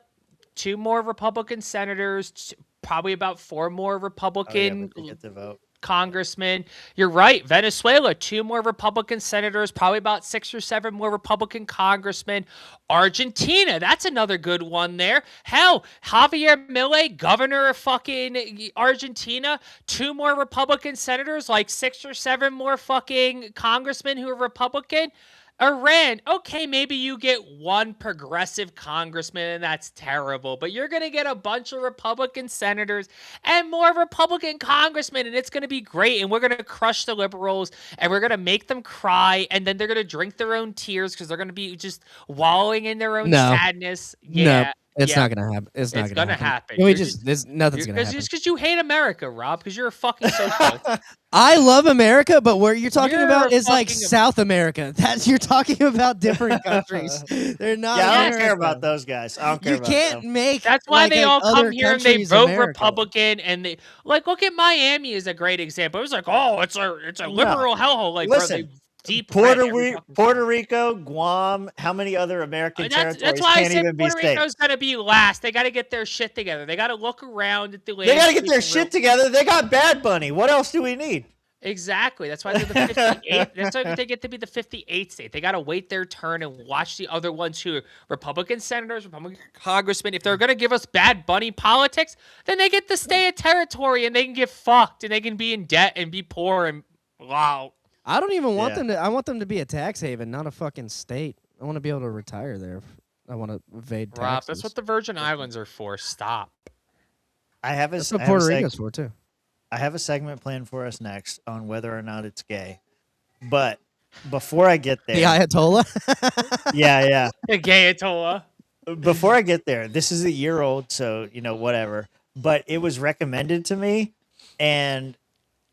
2 more Republican senators, probably about 4 more Republican get to vote. congressmen. You're right. Venezuela, 2 more Republican senators, probably about 6 or 7 more Republican congressmen. Argentina, that's another good one there. Hell, Javier Milei, governor of fucking Argentina, 2 more Republican senators, like 6 or 7 more fucking congressmen who are Republican. Iran, okay, maybe you get 1 progressive congressman, and that's terrible, but you're going to get a bunch of Republican senators and more Republican congressmen, and it's going to be great, and we're going to crush the liberals, and we're going to make them cry, and then they're going to drink their own tears because they're going to be just wallowing in their own sadness. No, it's not going to happen. It's not going to happen. happen. Nothing's going to happen. Just because you hate America, Rob, because you're a fucking socialist. I love America, but what you're talking You're about is like fucking South America. You're talking about different countries. They're not. Yeah, I don't America. care about those guys. I don't care You about can't them. make. That's why like, they all other come here and they countries vote America. Republican, and they look at Miami is a great example. It was like, oh, it's a liberal hellhole. Like, Listen, bro, they deep Puerto Rico, Guam. How many other American territories that's why I can't say even be Puerto states? Rico's gonna be last. They got to get their shit together. They got to look around at the. They got to get their shit together. They got Bad Bunny. What else do we need? Exactly. That's why they're the 58th. That's why they get to be the 58th state. They got to wait their turn and watch the other ones who are Republican senators, Republican congressmen. If they're going to give us Bad Bunny politics, then they get to stay a territory and they can get fucked and they can be in debt and be poor and wow. I don't even want them to. I want them to be a tax haven, not a fucking state. I want to be able to retire there. I want to evade taxes. Rob, that's what the Virgin Islands are for. Stop. I have a. That's what Puerto Rico's for too. I have a segment planned for us next on whether or not it's gay. But before I get there. The Ayatollah? Yeah. The Gayatollah. Before I get there, this is a year old, so, whatever. But it was recommended to me, and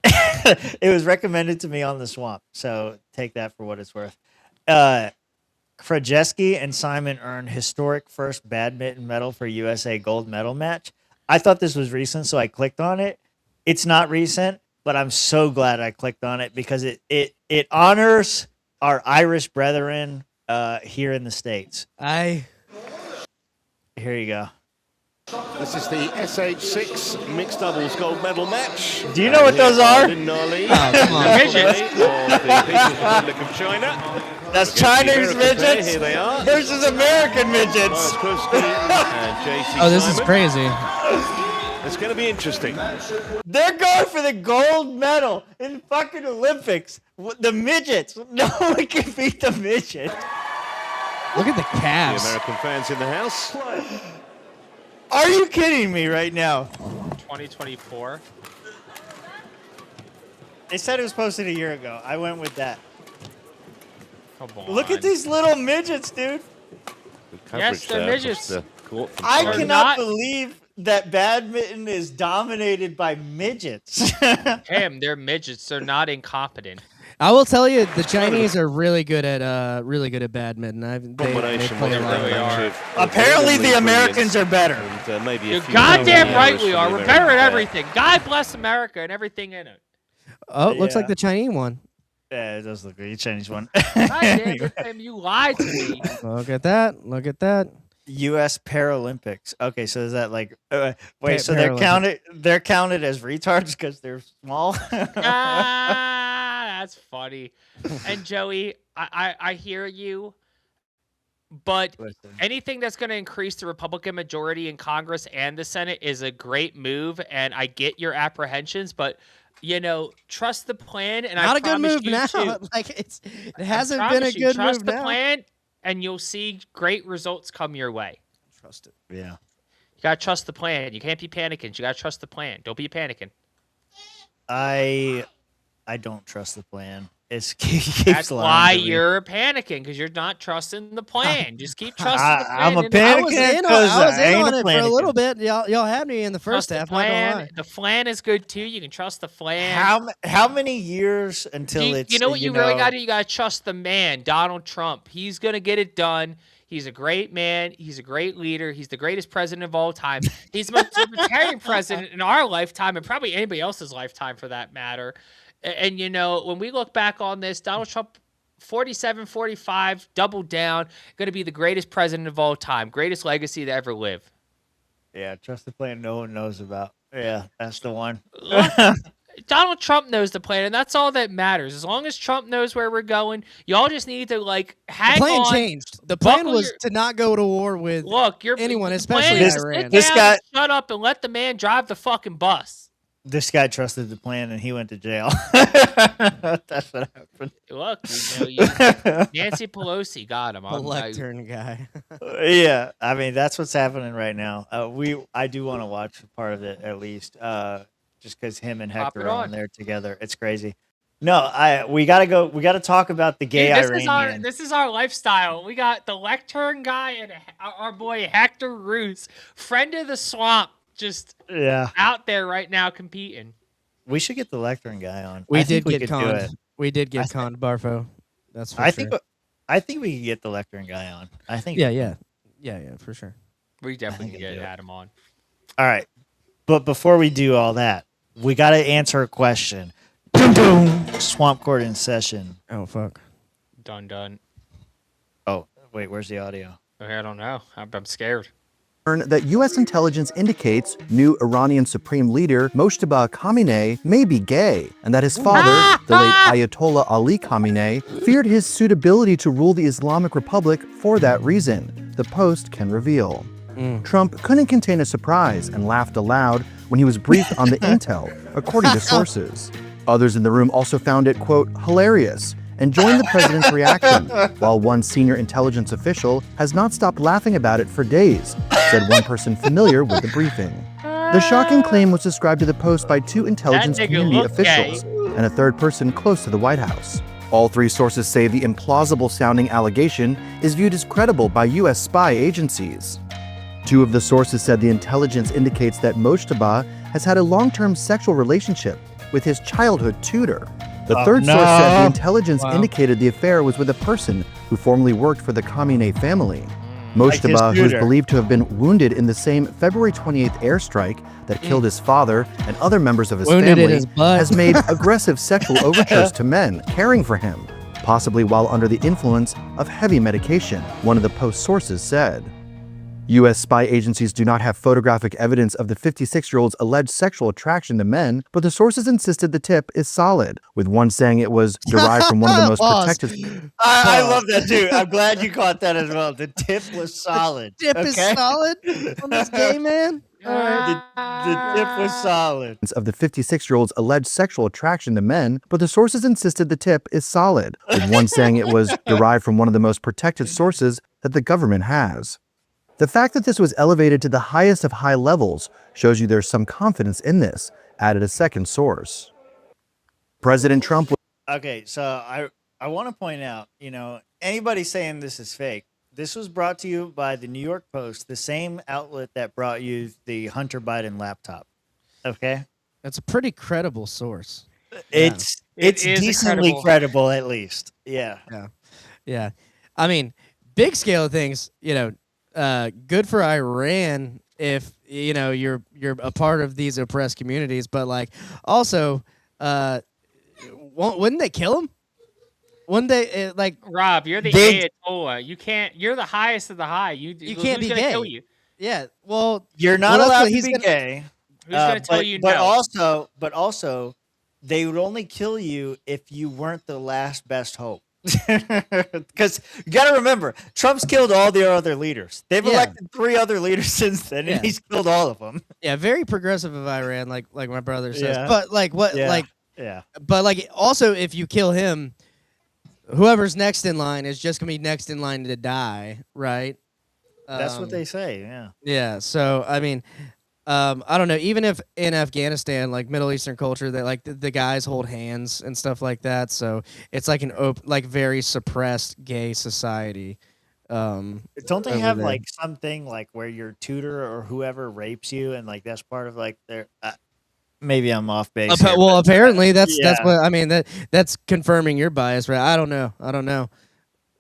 it was recommended to me on the Swamp. So take that for what it's worth. Krajewski and Simon earned historic first badminton medal for USA gold medal match. I thought this was recent, so I clicked on it. It's not recent, but I'm so glad I clicked on it because it honors our Irish brethren here in the States. Here you go. This is the SH6 mixed doubles gold medal match. Do you know what those are? Come on. The Republic of China. That's Chinese midgets Here they are. versus American midgets. Oh, this is crazy. It's going to be interesting. They're going for the gold medal in fucking Olympics. The midgets. No one can beat the midget. Look at the calves. The American fans in the house. Are you kidding me right now? 2024. They said it was posted a year ago. I went with that. Come on. Look at these little midgets, dude. Yes, they're midgets. I cannot believe that badminton is dominated by midgets. Damn, they're midgets. They're not incompetent. I will tell you, the Chinese are really good at badminton. They play a lot. Apparently, the Americans are better. You're goddamn right we are. We're better at everything. God bless America and everything in it. Oh, it looks like the Chinese one. Yeah, it does look like a Chinese one. God damn it, Tim, you lied to me. Look at that. Look at that. U.S. Paralympics. Okay, so is that like wait? So they're counted as retards because they're small. That's funny. And Joey, I hear you, but anything that's going to increase the Republican majority in Congress and the Senate is a great move. And I get your apprehensions, but trust the plan. And not I a good move now. Like it hasn't been a good trust move the now. plan, and you'll see great results come your way. Trust it. Yeah. You gotta trust the plan. You can't be panicking. You gotta trust the plan. Don't be panicking. I don't trust the plan. That's why you're panicking, because you're not trusting the plan. Just keep trusting the plan. I'm a I panicking was in on it for a little bit. Y'all had me in the first half. The plan. The flan is good too. You can trust the flan. How many years until it's you know what you really got to? You got to trust the man, Donald Trump. He's gonna get it done. He's a great man. He's a great leader. He's the greatest president of all time. He's the most libertarian president in our lifetime, and probably anybody else's lifetime for that matter. And, you know, when we look back on this, Donald Trump, 47, 45, doubled down, going to be the greatest president of all time, greatest legacy to ever live. Yeah, trust the plan no one knows about. Yeah, that's the one. Donald Trump knows the plan, and that's all that matters. As long as Trump knows where we're going, y'all just need to, like, hang on. The plan changed. The plan was to not go to war with anyone, especially Iran. This guy, shut up and let the man drive the fucking bus. This guy trusted the plan, and he went to jail. That's what happened. Look, Nancy Pelosi got him. The lectern guy. Yeah, I mean that's what's happening right now. I do want to watch part of it at least, just because him and Hector are on there together. It's crazy. No, we gotta go. We gotta talk about the gay Iranian. This is our lifestyle. We got the lectern guy and our boy Hector Roos, friend of the swamp. Just out there right now competing. We should get the lectern guy on. We did get conned. We did get conned, Barfo. That's for sure. I think we could get the lectern guy on. I think. Yeah, for sure. We definitely can get Adam on. All right, but before we do all that, we got to answer a question. Boom, boom. Swamp Court in session. Oh fuck. Done. Oh wait, where's the audio? I don't know. I'm scared. That U.S. intelligence indicates new Iranian Supreme Leader Mojtaba Khamenei may be gay, and that his father, the late Ayatollah Ali Khamenei, feared his suitability to rule the Islamic Republic for that reason, the Post can reveal. Trump couldn't contain a surprise and laughed aloud when he was briefed on the intel, according to sources. Others in the room also found it, quote, hilarious, and joined the president's reaction, while one senior intelligence official has not stopped laughing about it for days, said one person familiar with the briefing. The shocking claim was described to the Post by two intelligence community officials and a third person close to the White House. All three sources say the implausible-sounding allegation is viewed as credible by U.S. spy agencies. Two of the sources said the intelligence indicates that Mojtaba has had a long-term sexual relationship with his childhood tutor. The third source said the intelligence indicated the affair was with a person who formerly worked for the Khamenei family. Mojtaba, who is believed to have been wounded in the same February 28th airstrike that killed his father and other members of his family, has made aggressive sexual overtures to men caring for him, possibly while under the influence of heavy medication, one of the Post sources said. U.S. spy agencies do not have photographic evidence of the 56-year-old's alleged sexual attraction to men, but the sources insisted the tip is solid, with one saying it was derived from one of the most protected... I love that, too. I'm glad you caught that as well. The tip was solid. The tip is solid on this gay man? The tip was solid. Of the 56-year-old's alleged sexual attraction to men, but the sources insisted the tip is solid, with one saying it was derived from one of the most protected sources that the government has. The fact that this was elevated to the highest of high levels shows you there's some confidence in this, added a second source. President Trump... Okay, so I want to point out, anybody saying this is fake, this was brought to you by the New York Post, the same outlet that brought you the Hunter Biden laptop. Okay? That's a pretty credible source. It's decently credible, at least. Yeah. Yeah. I mean, big scale of things, good for Iran if you're a part of these oppressed communities, but like also, wouldn't they kill him? Wouldn't they Rob? You're the Ayatollah. You can't. You're the highest of the high. You can't be gonna gay. Kill you? Yeah. Well, you're not allowed to be gay. Who's gonna tell you but no? also, they would only kill you if you weren't the last best hope. Because you got to remember, Trump's killed all the other leaders. They've elected 3 other leaders since then, and he's killed all of them. Yeah, very progressive of Iran, like my brother says. But but also if you kill him, whoever's next in line is just gonna be next in line to die, right? That's what they say. Yeah. Yeah. So I mean, I don't know. Even if in Afghanistan, like Middle Eastern culture, that like the guys hold hands and stuff like that, so it's like like very suppressed gay society. Don't they over have there. like something like where your tutor or whoever rapes you, and like that's part of like their? Maybe I'm off base. Here, Well, but, apparently that's yeah. what I mean. That's confirming your bias, right? I don't know.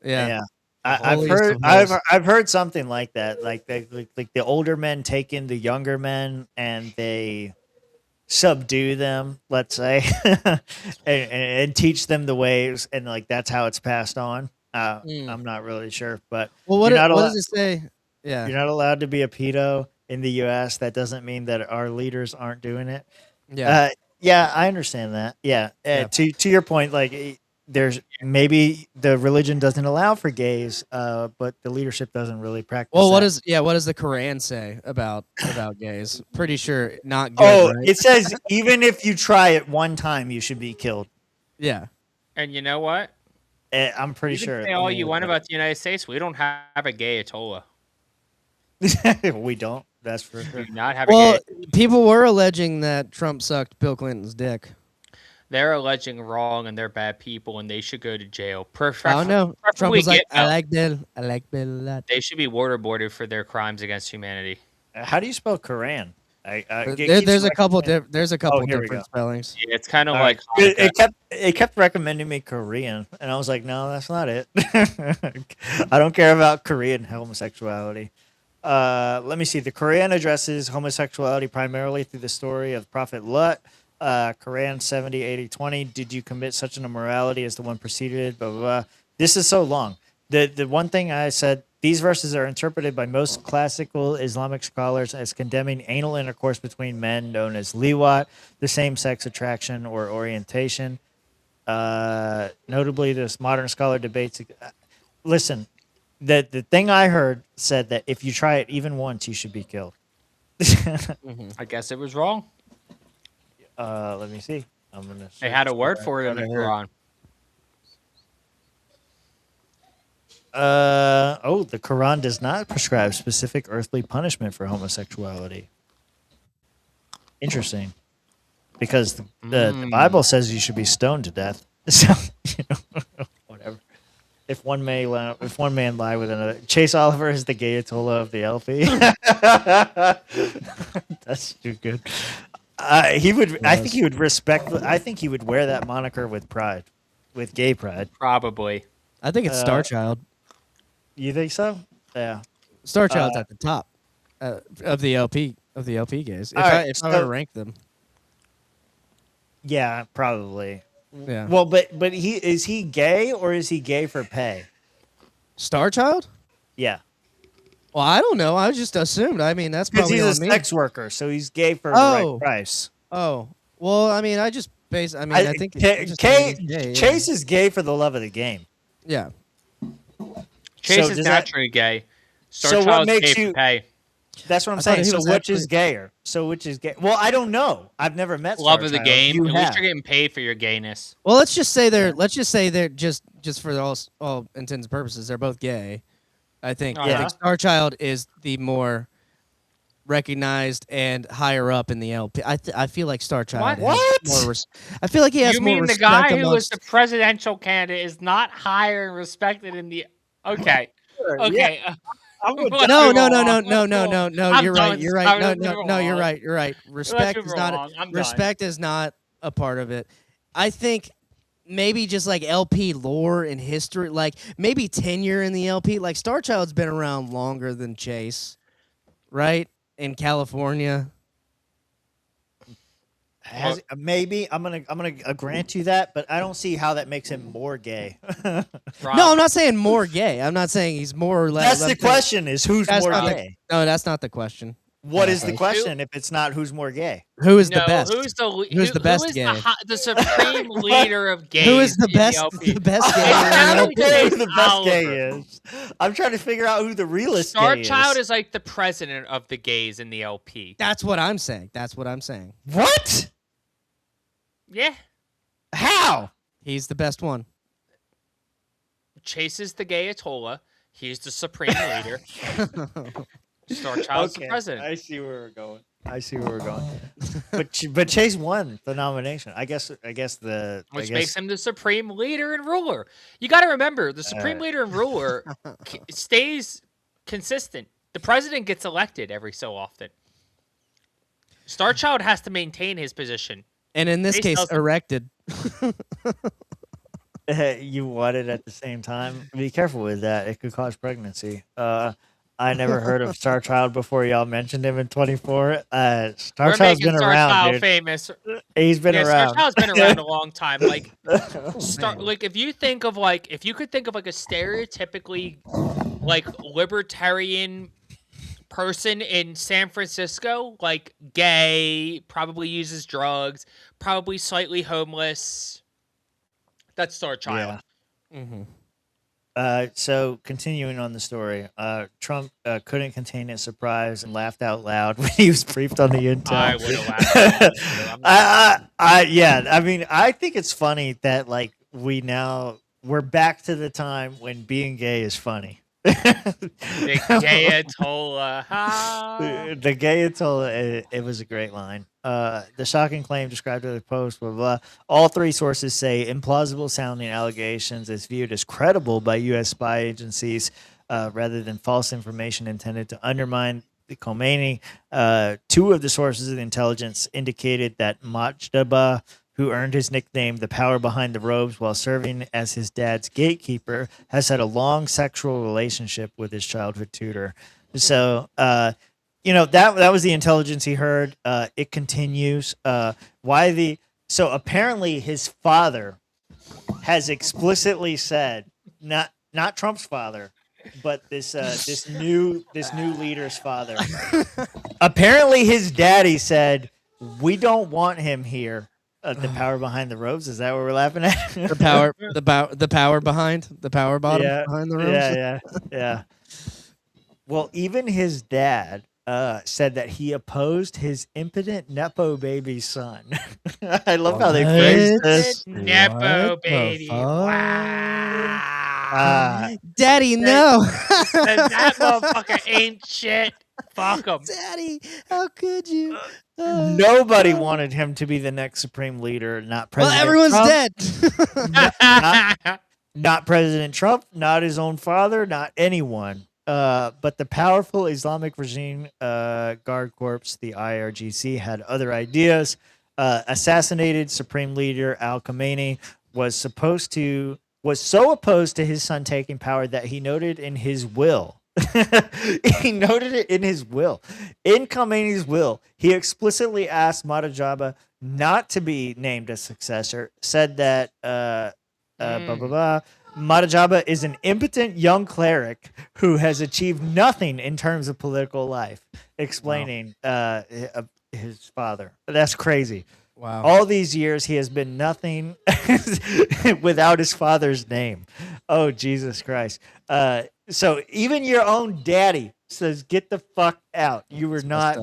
Yeah. Yeah. The I've holiest heard of holes. I've heard something like that, like the older men take in the younger men and they subdue them, let's say, and teach them the ways, and like that's how it's passed on. I'm not really sure, but Well, what does it say? Yeah. you're not allowed to be a pedo in the U.S. That doesn't mean that our leaders aren't doing it. Yeah. Yeah, I understand that. Yeah, to your point, like there's maybe the religion doesn't allow for gays, but the leadership doesn't really practice. Well, what that. does the Quran say about gays? Pretty sure not good. Oh, right? it says even if you try it one time, you should be killed. Yeah. And you know what? I'm pretty You can sure. say all you want about the United States. We don't have a Gayatollah. We don't. That's for sure. We do not have Well, a gay. people were alleging that Trump sucked Bill Clinton's dick. They're alleging wrong, and they're bad people, and they should go to jail. Oh no, Trump was like, get out. I like Bill a lot. They should be waterboarded for their crimes against humanity. How do you spell Quran? There's a couple. There's a couple here we different go. spellings. Yeah, it's kind of All like right. It kept recommending me Korean, and I was like, no, that's not it. I don't care about Korean homosexuality. Let me see. The Quran addresses homosexuality primarily through the story of Prophet Lut. Quran 70, 80, 20. Did you commit such an immorality as the one preceded? Blah, blah, blah. This is so long. The one thing I said, these verses are interpreted by most classical Islamic scholars as condemning anal intercourse between men, known as liwat, the same-sex attraction or orientation. Notably, this modern scholar debates. Listen, the thing I heard said that if you try it even once, you should be killed. I guess it was wrong. Let me see. I'm gonna. They had a word for it in the Quran. The Quran does not prescribe specific earthly punishment for homosexuality. Interesting, because the Bible says you should be stoned to death. So whatever. If one man lie with another, Chase Oliver is the Gayatollah of the LP. That's too good. He would. Yes. I think he would respect. I think he would wear that moniker with pride, with gay pride. Probably. I think it's Star Child. You think so? Yeah. Star Child's at the top of the LP gays. If I were to rank them. Yeah, probably. Yeah. Well, but is he gay or is he gay for pay? Star Child? Yeah. Well, I don't know. I just assumed. I mean, that's because probably he's a on me. sex worker, so he's gay for the right price. Oh, well, I mean, I think Chase is gay for the love of the game. Yeah. Chase is naturally gay. Star Child's gay for pay. That's what I'm saying. So which is gayer? So which is gay? Well, I don't know. I've never met love Star of the Child. game. At least you're getting paid for your gayness. Well, let's just say they're just for all intents and purposes, they're both gay. I think. I think Star Child is the more recognized and higher up in the LP. I feel like Star Child. What? More I feel like he has you more mean respect. The guy who was the presidential candidate is not higher and respected in the? Okay. Okay. Yeah. No. You're right. No. You're right. Respect is not a part of it. I think maybe just like LP lore and history, like maybe tenure in the LP. Like Star Child's been around longer than Chase, right? In California. Maybe I'm gonna grant you that, but I don't see how that makes him more gay. No, I'm not saying more gay. I'm not saying he's more or less. That's the question: is who's more gay? No, that's not the question. What is the question if it's not who's more gay? Who is the best? Who's the best gay? The supreme leader of gays? Who is the best? The best gay? I don't care who the best gay is. I'm trying to figure out who the realest Star gay Child is like the president of the gays in the LP. That's what I'm saying. What? Yeah. How? He's the best one. Chase is the Gayatollah. He's the supreme leader. Star Child's the president. I see where we're going. I see where we're going. But Chase won the nomination. I guess Which makes him the supreme leader and ruler. You got to remember, the supreme leader and ruler stays consistent. The president gets elected every so often. Star Child has to maintain his position. And in this case, erected. You won it at the same time. Be careful with that. It could cause pregnancy. I never heard of Star Child before y'all mentioned him in 24. Star Child's been around, Child dude. famous. He's been around. Star Child's been around a long time. Like, if you could think of like a stereotypically like libertarian person in San Francisco, like gay, probably uses drugs, probably slightly homeless. That's Star Child. Yeah. Mm-hmm. So continuing on the story, Trump couldn't contain his surprise and laughed out loud when he was briefed on the intel. I would have laughed. I mean, I think it's funny that like we're back to the time when being gay is funny. The Gayatollah. The Gayatollah, it was a great line. The shocking claim described in the post, blah, blah, blah. All three sources say implausible sounding allegations is viewed as credible by U.S. spy agencies rather than false information intended to undermine the Khomeini. Two of the sources of the intelligence indicated that Mojtaba, who earned his nickname the power behind the robes while serving as his dad's gatekeeper, has had a long sexual relationship with his childhood tutor. So, that was the intelligence he heard. It continues. So apparently his father has explicitly said, not Trump's father, but this new leader's father. Apparently his daddy said, we don't want him here. The power behind the robes. Is that what we're laughing at? The power behind the power bottom behind the robes. Yeah. Well, even his dad said that he opposed his impotent nepo baby son. I love how they phrased this. Nepo baby. Wow. Daddy, no. That motherfucker ain't shit. Fuck him. Daddy, how could you? Nobody wanted him to be the next supreme leader, not President everyone's Trump. Dead. Not President Trump, not his own father, not anyone. But the powerful Islamic regime guard corps, the IRGC, had other ideas. Assassinated Supreme Leader Al Khomeini was so opposed to his son taking power that he noted in his will. He noted it in his will. In Khomeini's will, he explicitly asked Mojtaba not to be named as successor, said that Mojtaba is an impotent young cleric who has achieved nothing in terms of political life, explaining his father. That's crazy. Wow. All these years, he has been nothing without his father's name. Oh, Jesus Christ. So even your own daddy says, get the fuck out. You were not.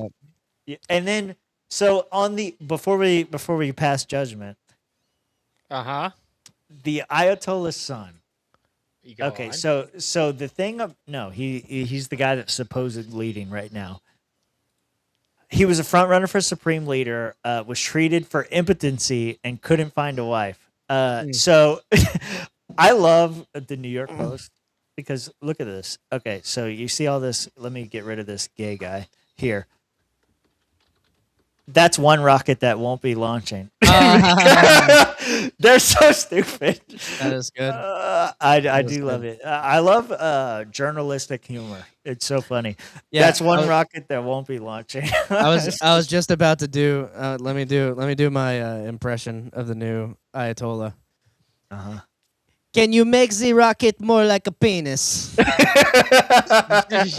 And then, so on the, before we pass judgment. The Ayatollah's son. Okay. So the thing of, no, he's the guy that's supposedly leading right now. He was a front runner for Supreme Leader, was treated for impotency and couldn't find a wife. So I love the New York Post because look at this. Okay, so you see all this. Let me get rid of this gay guy here. That's one rocket that won't be launching. They're so stupid. That is good. I do love it. I love journalistic humor. It's so funny. Yeah, that's one rocket that won't be launching. I was just about to do. Let me do my impression of the new Ayatollah. Can you make the rocket more like a penis?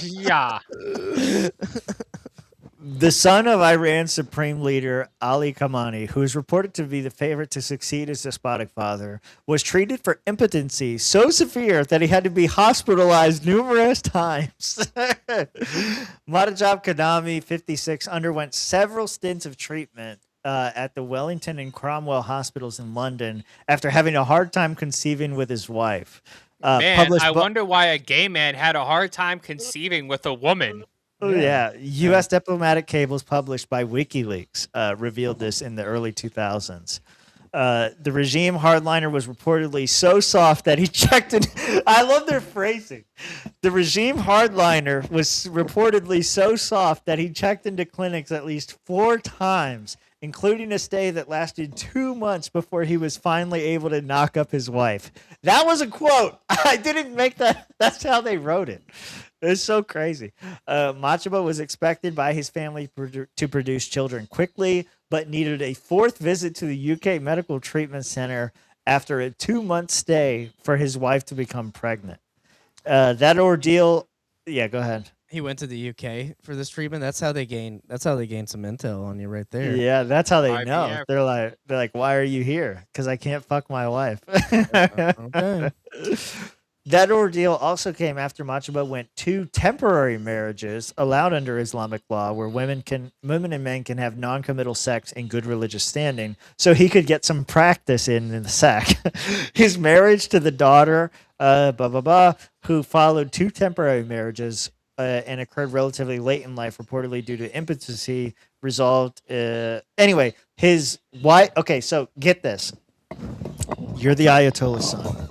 Yeah. The son of Iran's Supreme Leader Ali Khamenei, who is reported to be the favorite to succeed his despotic father, was treated for impotency so severe that he had to be hospitalized numerous times. Mojtaba Khamenei, 56, underwent several stints of treatment at the Wellington and Cromwell hospitals in London after having a hard time conceiving with his wife. Man, I wonder why a gay man had a hard time conceiving with a woman. Oh yeah, U.S. diplomatic cables published by WikiLeaks revealed this in the early 2000s. The regime hardliner was reportedly so soft that he checked in. I love their phrasing. The regime hardliner was reportedly so soft that he checked into clinics at least 4 times, including a stay that lasted 2 months before he was finally able to knock up his wife. That was a quote. I didn't make that. That's how they wrote it. It's so crazy. Machaba was expected by his family to produce children quickly, but needed a 4th visit to the UK Medical Treatment Center after a 2-month stay for his wife to become pregnant. That ordeal. Yeah, go ahead. He went to the UK for this treatment. That's how they gain some intel on you right there. Yeah, that's how they know. They're like, why are you here? Because I can't fuck my wife. Okay. That ordeal also came after Machaba went 2 temporary marriages allowed under Islamic law, where women and men can have non-committal sex in good religious standing, so he could get some practice in the sack. His marriage to the daughter, who followed 2 temporary marriages and occurred relatively late in life, reportedly due to impotency, resolved. Anyway, his wife. Okay, so get this: you're the Ayatollah's son.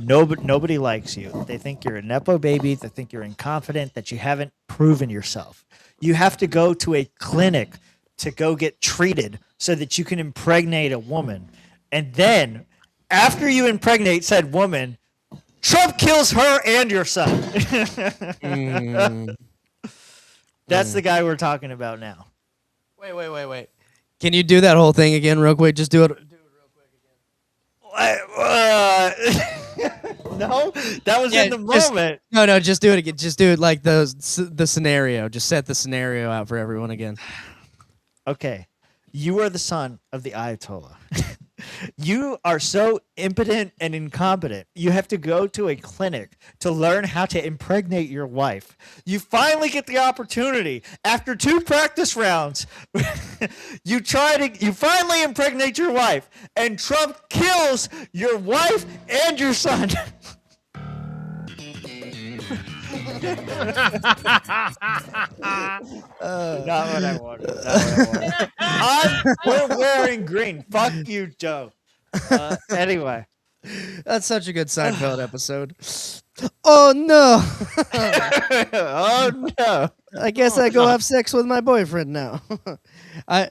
Nobody likes you. They think you're a Nepo baby. They think you're incompetent, that you haven't proven yourself. You have to go to a clinic to go get treated so that you can impregnate a woman. And then, after you impregnate said woman, Trump kills her and your son. That's the guy we're talking about now. Wait. Can you do that whole thing again real quick? Just do it. No, that was in the moment. No, just do it again. Just do it like the scenario. Just set the scenario out for everyone again. Okay, you are the son of the Ayatollah. You are so impotent and incompetent. You have to go to a clinic to learn how to impregnate your wife. You finally get the opportunity after 2 practice rounds. You finally impregnate your wife, and Trump kills your wife and your son. Not what I wanted. We're wearing green. Fuck you, Joe. Anyway. That's such a good Seinfeld episode. Oh no! Oh no! I guess I go have sex with my boyfriend now. I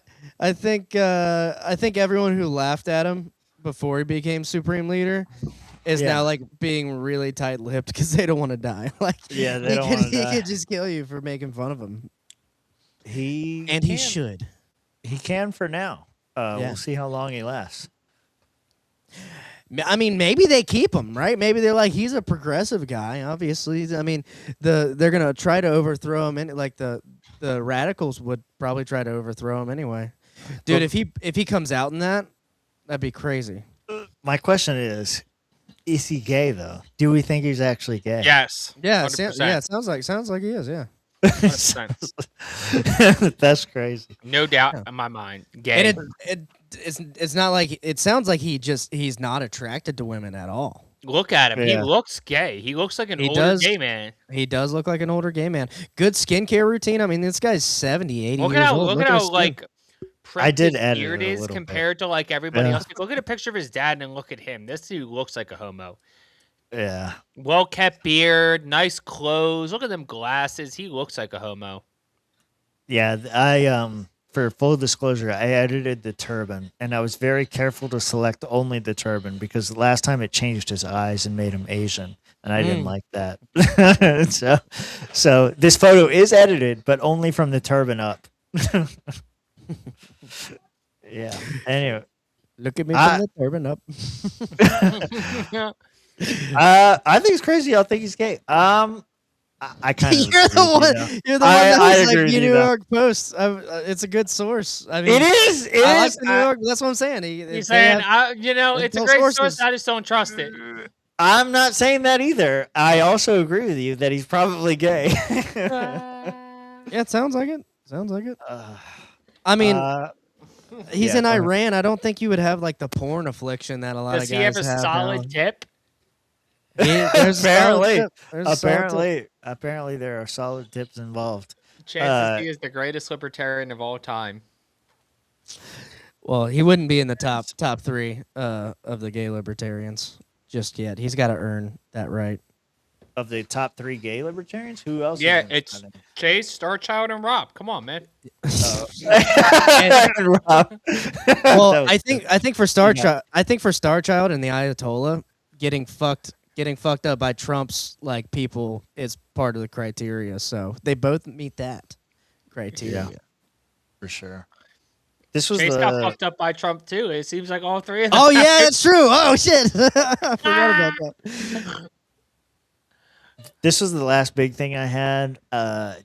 think everyone who laughed at him before he became supreme leader is now like being really tight-lipped because they don't want to die. Like, yeah, they don't want to die. He could just kill you for making fun of him. He should. He can for now. We'll see how long he lasts. I mean, maybe they keep him, right? Maybe they're like, he's a progressive guy. Obviously, I mean, they're gonna try to overthrow him. Like the radicals would probably try to overthrow him anyway. Dude, if he comes out in that'd be crazy. My question is he gay though? Do we think he's actually gay? Yes. Yeah. Sounds like he is. Yeah. 100%. That's crazy. No doubt in my mind. Gay. And it's not like it sounds like he's not attracted to women at all. Look at him. Yeah. He looks gay. He looks like an older gay man. He does look like an older gay man. Good skincare routine. I mean, this guy's 70, 80 Look years at how, old. Look at how like I did his edit beard it a is little compared bit. to like everybody Yeah. else. Like, look at a picture of his dad and look at him. This dude looks like a homo. Yeah. Well kept beard, nice clothes. Look at them glasses. He looks like a homo. Yeah, I for full disclosure, I edited the turban, and I was very careful to select only the turban because last time it changed his eyes and made him Asian, and I didn't like that. So this photo is edited, but only from the turban up. Yeah. Anyway, Look at me from the turban up. I think it's crazy. I think he's gay. I kind of You're the one. You're the one that was like New York Post. It's a good source. I mean, it is. It I is. like the New York. That's what I'm saying. He's saying, it's a great source. I just don't trust it. I'm not saying that either. I also agree with you that he's probably gay. Yeah, it sounds like it. I mean, he's in Iran. I don't think you would have like the porn affliction that a lot Does of guys have. Does he have a solid tip? Apparently there are solid tips involved. Chances he is the greatest libertarian of all time. Well, he wouldn't be in the top 3 of the gay libertarians just yet. He's got to earn that right. Of the top 3 gay libertarians, who else? Yeah, it's Chase, Starchild, and Rob. Come on, man. Rob. Well, I think for Starchild and the Ayatollah, getting fucked up by Trump's like people is part of the criteria. So they both meet that criteria. Yeah, for sure. This was Chase got fucked up by Trump too. It seems like all 3 of them. Oh yeah, it's true. Oh shit, I forgot about that. This was the last big thing I had.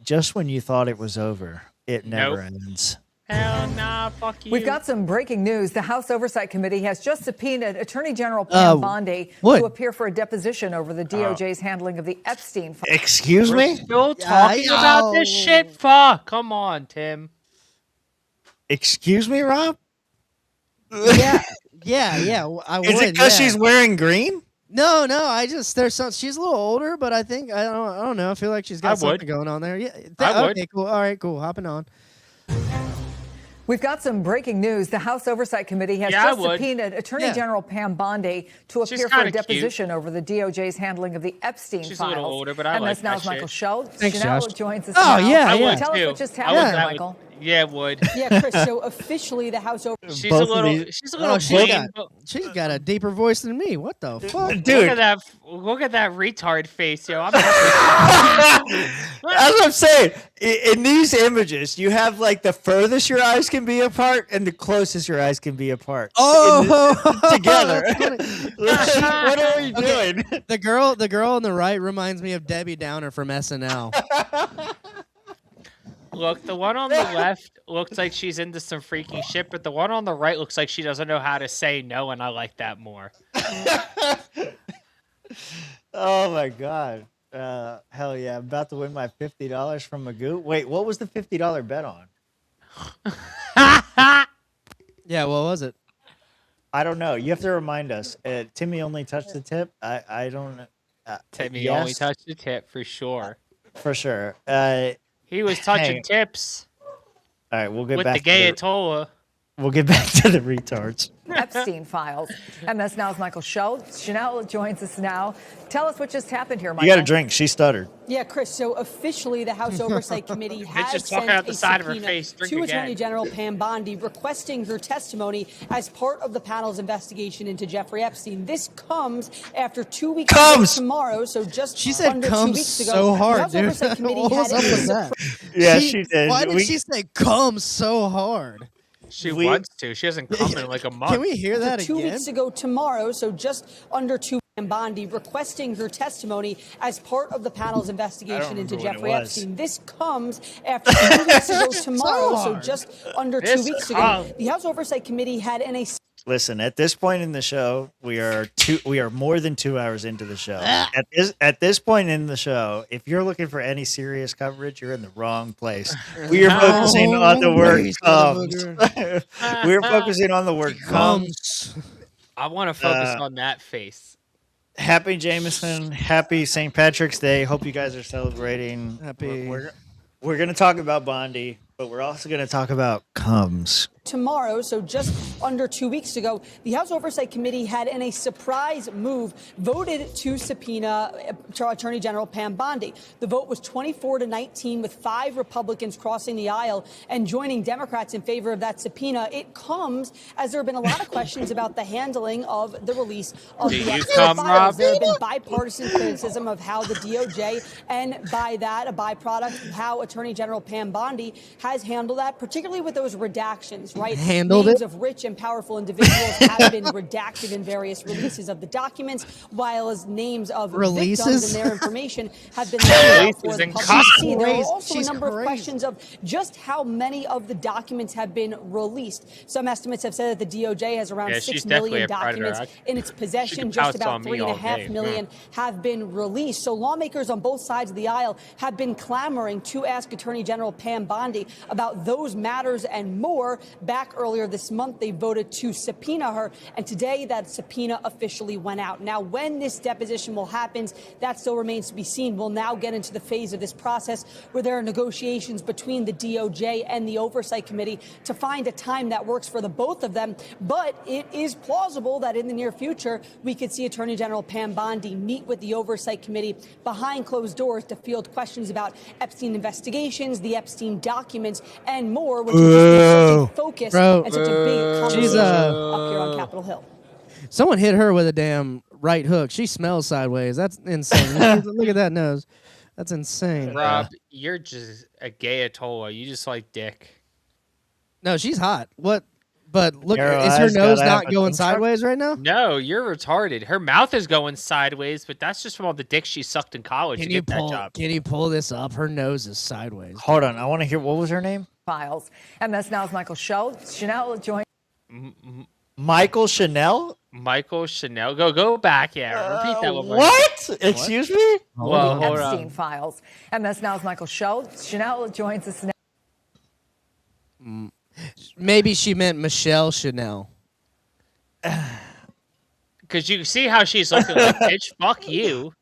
Just when you thought it was over, it never ends. Hell nah, fuck you. We've got some breaking news. The House Oversight Committee has just subpoenaed Attorney General Pam Bondi to appear for a deposition over the DOJ's handling of the Epstein files. Excuse me? We're still talking about this shit? Fuck. Come on, Tim. Excuse me, Rob? Yeah. Is it because she's wearing green? No. She's a little older, but I don't know. I feel like she's got something going on there. Yeah. Okay, cool. All right, cool. Hopping on. We've got some breaking news. The House Oversight Committee has just subpoenaed Attorney General Pam Bondi to appear for a deposition over the DOJ's handling of the Epstein She's files. a little older, but I like that Now's Michael Schell. Thanks, Chanel Josh. joins us Oh, now. yeah. Tell us what just happened, Michael. Yeah, it would. Yeah, Chris. So officially, the House Oversight. She's a little. She's got a deeper voice than me. What the fuck, dude? Look at that retard face, yo. That's what I'm saying. In these images, you have like the furthest your eyes can be apart and the closest your eyes can be apart. Together. What are we doing? The girl on the right reminds me of Debbie Downer from SNL. Look, the one on the left looks like she's into some freaky shit, but the one on the right looks like she doesn't know how to say no, and I like that more. Oh my god. Hell yeah, I'm about to win my $50 from Magoo. Wait, what was the $50 bet on? Yeah, what was it? I don't know. You have to remind us. Timmy only touched the tip. I don't know. Timmy only touched the tip for sure. For sure. He was touching tips. All right, we'll get with back the Gayatollah. We'll get back to the retards. Epstein files. MS Now's Michael Schell. Chanel joins us now. Tell us what just happened here, Michael. You got a drink. She stuttered. Yeah, Chris. So officially, the House Oversight Committee has just sent talking out the a side of her subpoena face. Drink to again. Attorney General Pam Bondi requesting her testimony as part of the panel's investigation into Jeffrey Epstein. This comes after 2 weeks ago tomorrow. So just under 2 weeks ago, so hard, the House dude. Oversight Committee What was had up a with that? Yeah, she did. Why did she say "come" so hard? She wants to. She hasn't come in like a month. Can we hear that again? 2 weeks ago tomorrow, so just under 2 Pam Bondi requesting her testimony as part of the panel's investigation into Jeffrey Epstein. This comes after 2 weeks ago tomorrow, so just under 2 weeks ago. The House Oversight Committee had Listen, at this point in the show, we are more than 2 hours into the show. At this point in the show, if you're looking for any serious coverage, you're in the wrong place. We are focusing on the word comes. We're focusing on the word comes. I want to focus on that face. Happy Jameson. Happy St. Patrick's Day. Hope you guys are celebrating. Happy. We're going to talk about Bondi, but we're also going to talk about comes. Tomorrow, so just under 2 weeks ago, the House Oversight Committee had, in a surprise move, voted to subpoena Attorney General Pam Bondi. The vote was 24-19, with 5 Republicans crossing the aisle and joining Democrats in favor of that subpoena. It comes as there have been a lot of questions about the handling of the release of the Epstein files. There have been bipartisan criticism of how the DOJ, and by that, a byproduct of how Attorney General Pam Bondi has handled that, particularly with those redactions. Right? Names of rich and powerful individuals have been redacted in various releases of the documents, while as names of victims and their information have been left for the public to see. There are also a number of questions of just how many of the documents have been released. Some estimates have said that the DOJ has around 6 million documents in its possession. Just about 3.5 million have been released. So lawmakers on both sides of the aisle have been clamoring to ask Attorney General Pam Bondi about those matters and more. back earlier this month, they voted to subpoena her, and today that subpoena officially went out. Now, when this deposition will happen, that still remains to be seen. We'll now get into the phase of this process where there are negotiations between the DOJ and the Oversight Committee to find a time that works for the both of them. But it is plausible that in the near future, we could see Attorney General Pam Bondi meet with the Oversight Committee behind closed doors to field questions about Epstein investigations, the Epstein documents, and more, which is just such a focus and such a big conversation up here on Capitol Hill. Someone hit her with a damn right hook. She smells sideways. That's insane. Look at that nose. That's insane. Rob, you're just a Gayatollah. You just like dick. No, she's hot. What? But look, is her nose not going sideways right now? No, you're retarded. Her mouth is going sideways, but that's just from all the dick she sucked in college to get that job. Can you pull this up? Her nose is sideways. Hold on. I want to hear, what was her name? Files. MS Now's Michael Chanel joined. Michael Chanel? Michael Chanel. Go back. Yeah, repeat that one more. What? Excuse me? Well, hold Epstein files. MS Now's Michael Chanel joins us now. Maybe she meant Michelle Chanel. Because you see how she's looking like, bitch, fuck you.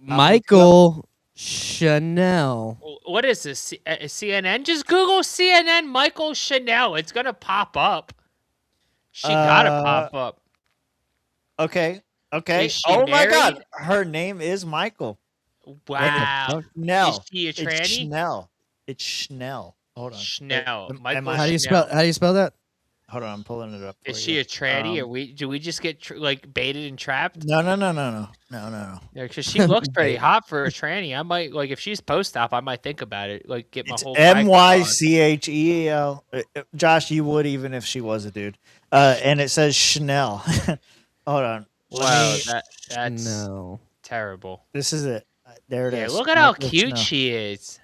Michael Chanel. What is this? CNN? Just Google CNN Michael Chanel. It's going to pop up. She got to pop up. Okay. Is she Oh, my married? God. Her name is Michael. Wow. Chanel. Is she a tranny? It's Chanel. It's Chanel. Hold on. Chanel. Michael How do you Chanel. spell that? Hold on, I'm pulling it up. Is she a tranny? Do we just get baited and trapped? No. Yeah, because she looks pretty hot for a tranny. I might if she's post-op, I might think about it. Like get my whole MYCHEL. Josh, you would even if she was a dude. And it says Chanel. Hold on. Wow, that's no terrible. This is it. There it is. Look at how cute she is.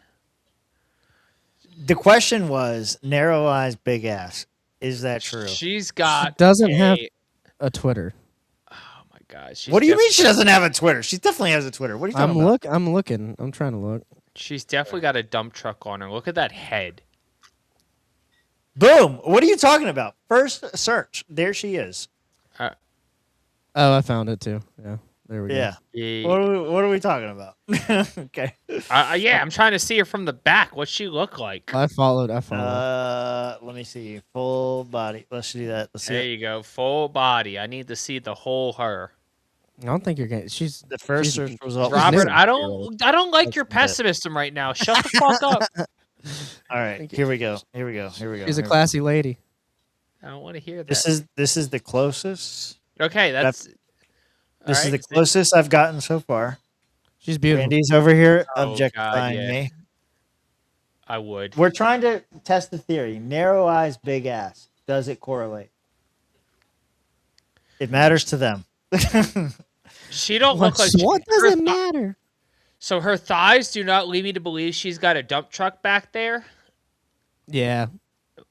The question was narrow eyes, big ass. Is that true? She's got. She doesn't have a Twitter. Oh my god! What do you mean she doesn't have a Twitter? She definitely has a Twitter. What are you talking about? I'm looking. I'm trying to look. She's definitely got a dump truck on her. Look at that head. Boom! What are you talking about? First search. There she is. Oh, I found it too. Yeah, there we go. Yeah. What are we talking about? Okay. Yeah, I'm trying to see her from the back. What's she look like? I followed. Let me see. Full body. Let's do that. Let's see. There you go. Full body. I need to see the whole her. I don't think you're getting. She's the first search result. Robert, I don't like your pessimism right now. Shut the fuck up. All right, here we go. She's a classy lady. I don't want to hear that. This is the closest. Okay, this is the closest I've gotten so far. She's beautiful. Randy's over here objectifying me. I would. We're trying to test the theory. Narrow eyes, big ass. Does it correlate? It matters to them. She don't look like. What does it matter? So her thighs do not lead me to believe she's got a dump truck back there. Yeah.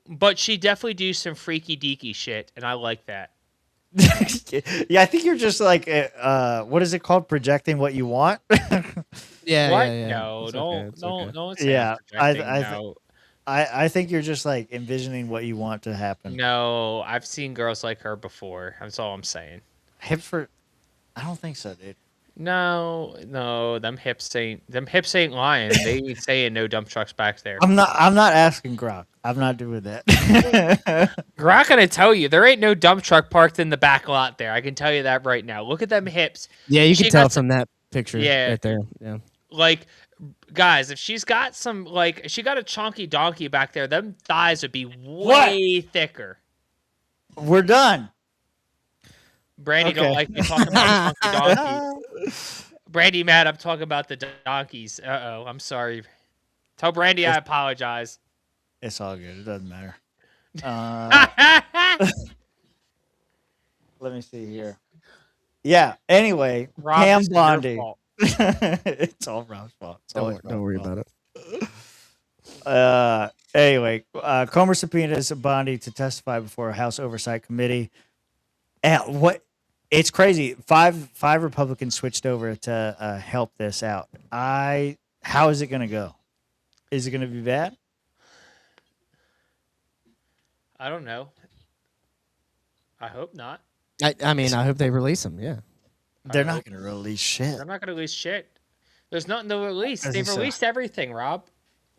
But she definitely do some freaky deaky shit, and I like that. Yeah, I think you're just like, what is it called? Projecting what you want? Yeah. What? Yeah. No, don't say yeah, no. I think you're just like envisioning what you want to happen. No, I've seen girls like her before. That's all I'm saying. Hips for? I don't think so, dude. No, them hips ain't lying. They ain't saying no dump trucks back there. I'm not asking Grok. I'm not doing that. Grok gonna tell you there ain't no dump truck parked in the back lot there. I can tell you that right now. Look at them hips. Yeah, you can tell from that picture right there. Yeah. Like, guys, if she's got some if she got a chunky donkey back there, them thighs would be way thicker. We're done. Brandy don't like me talking about chunky donkeys. Brandy mad I'm talking about the donkeys. I'm sorry. Tell Brandy I apologize. It's all good. It doesn't matter. Let me see here. Yeah. Anyway, Rob, Pam it's your Bondi. fault. It's all Rob's fault. Don't worry about it. Anyway, Comer subpoenas Bondi to testify before a House Oversight Committee. And what? It's crazy. Five Republicans switched over to help this out. How is it going to go? Is it going to be bad? I don't know. I hope not. I mean, I hope they release him. Yeah. They're not going to release shit. They're not going to release shit. There's nothing to release. They've released everything, Rob.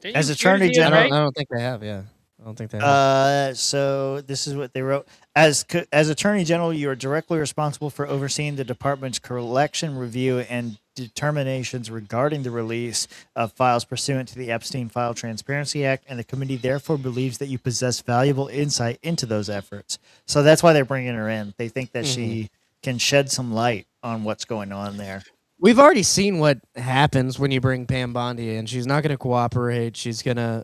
As Attorney General, I don't think they have. Yeah, I don't think they have. So this is what they wrote: as Attorney General, you are directly responsible for overseeing the department's collection, review, and determinations regarding the release of files pursuant to the Epstein File Transparency Act, and the committee therefore believes that you possess valuable insight into those efforts. So that's why they're bringing her in. They think that she can shed some light on what's going on there. We've already seen what happens when you bring Pam Bondi in. She's not going to cooperate. She's going to,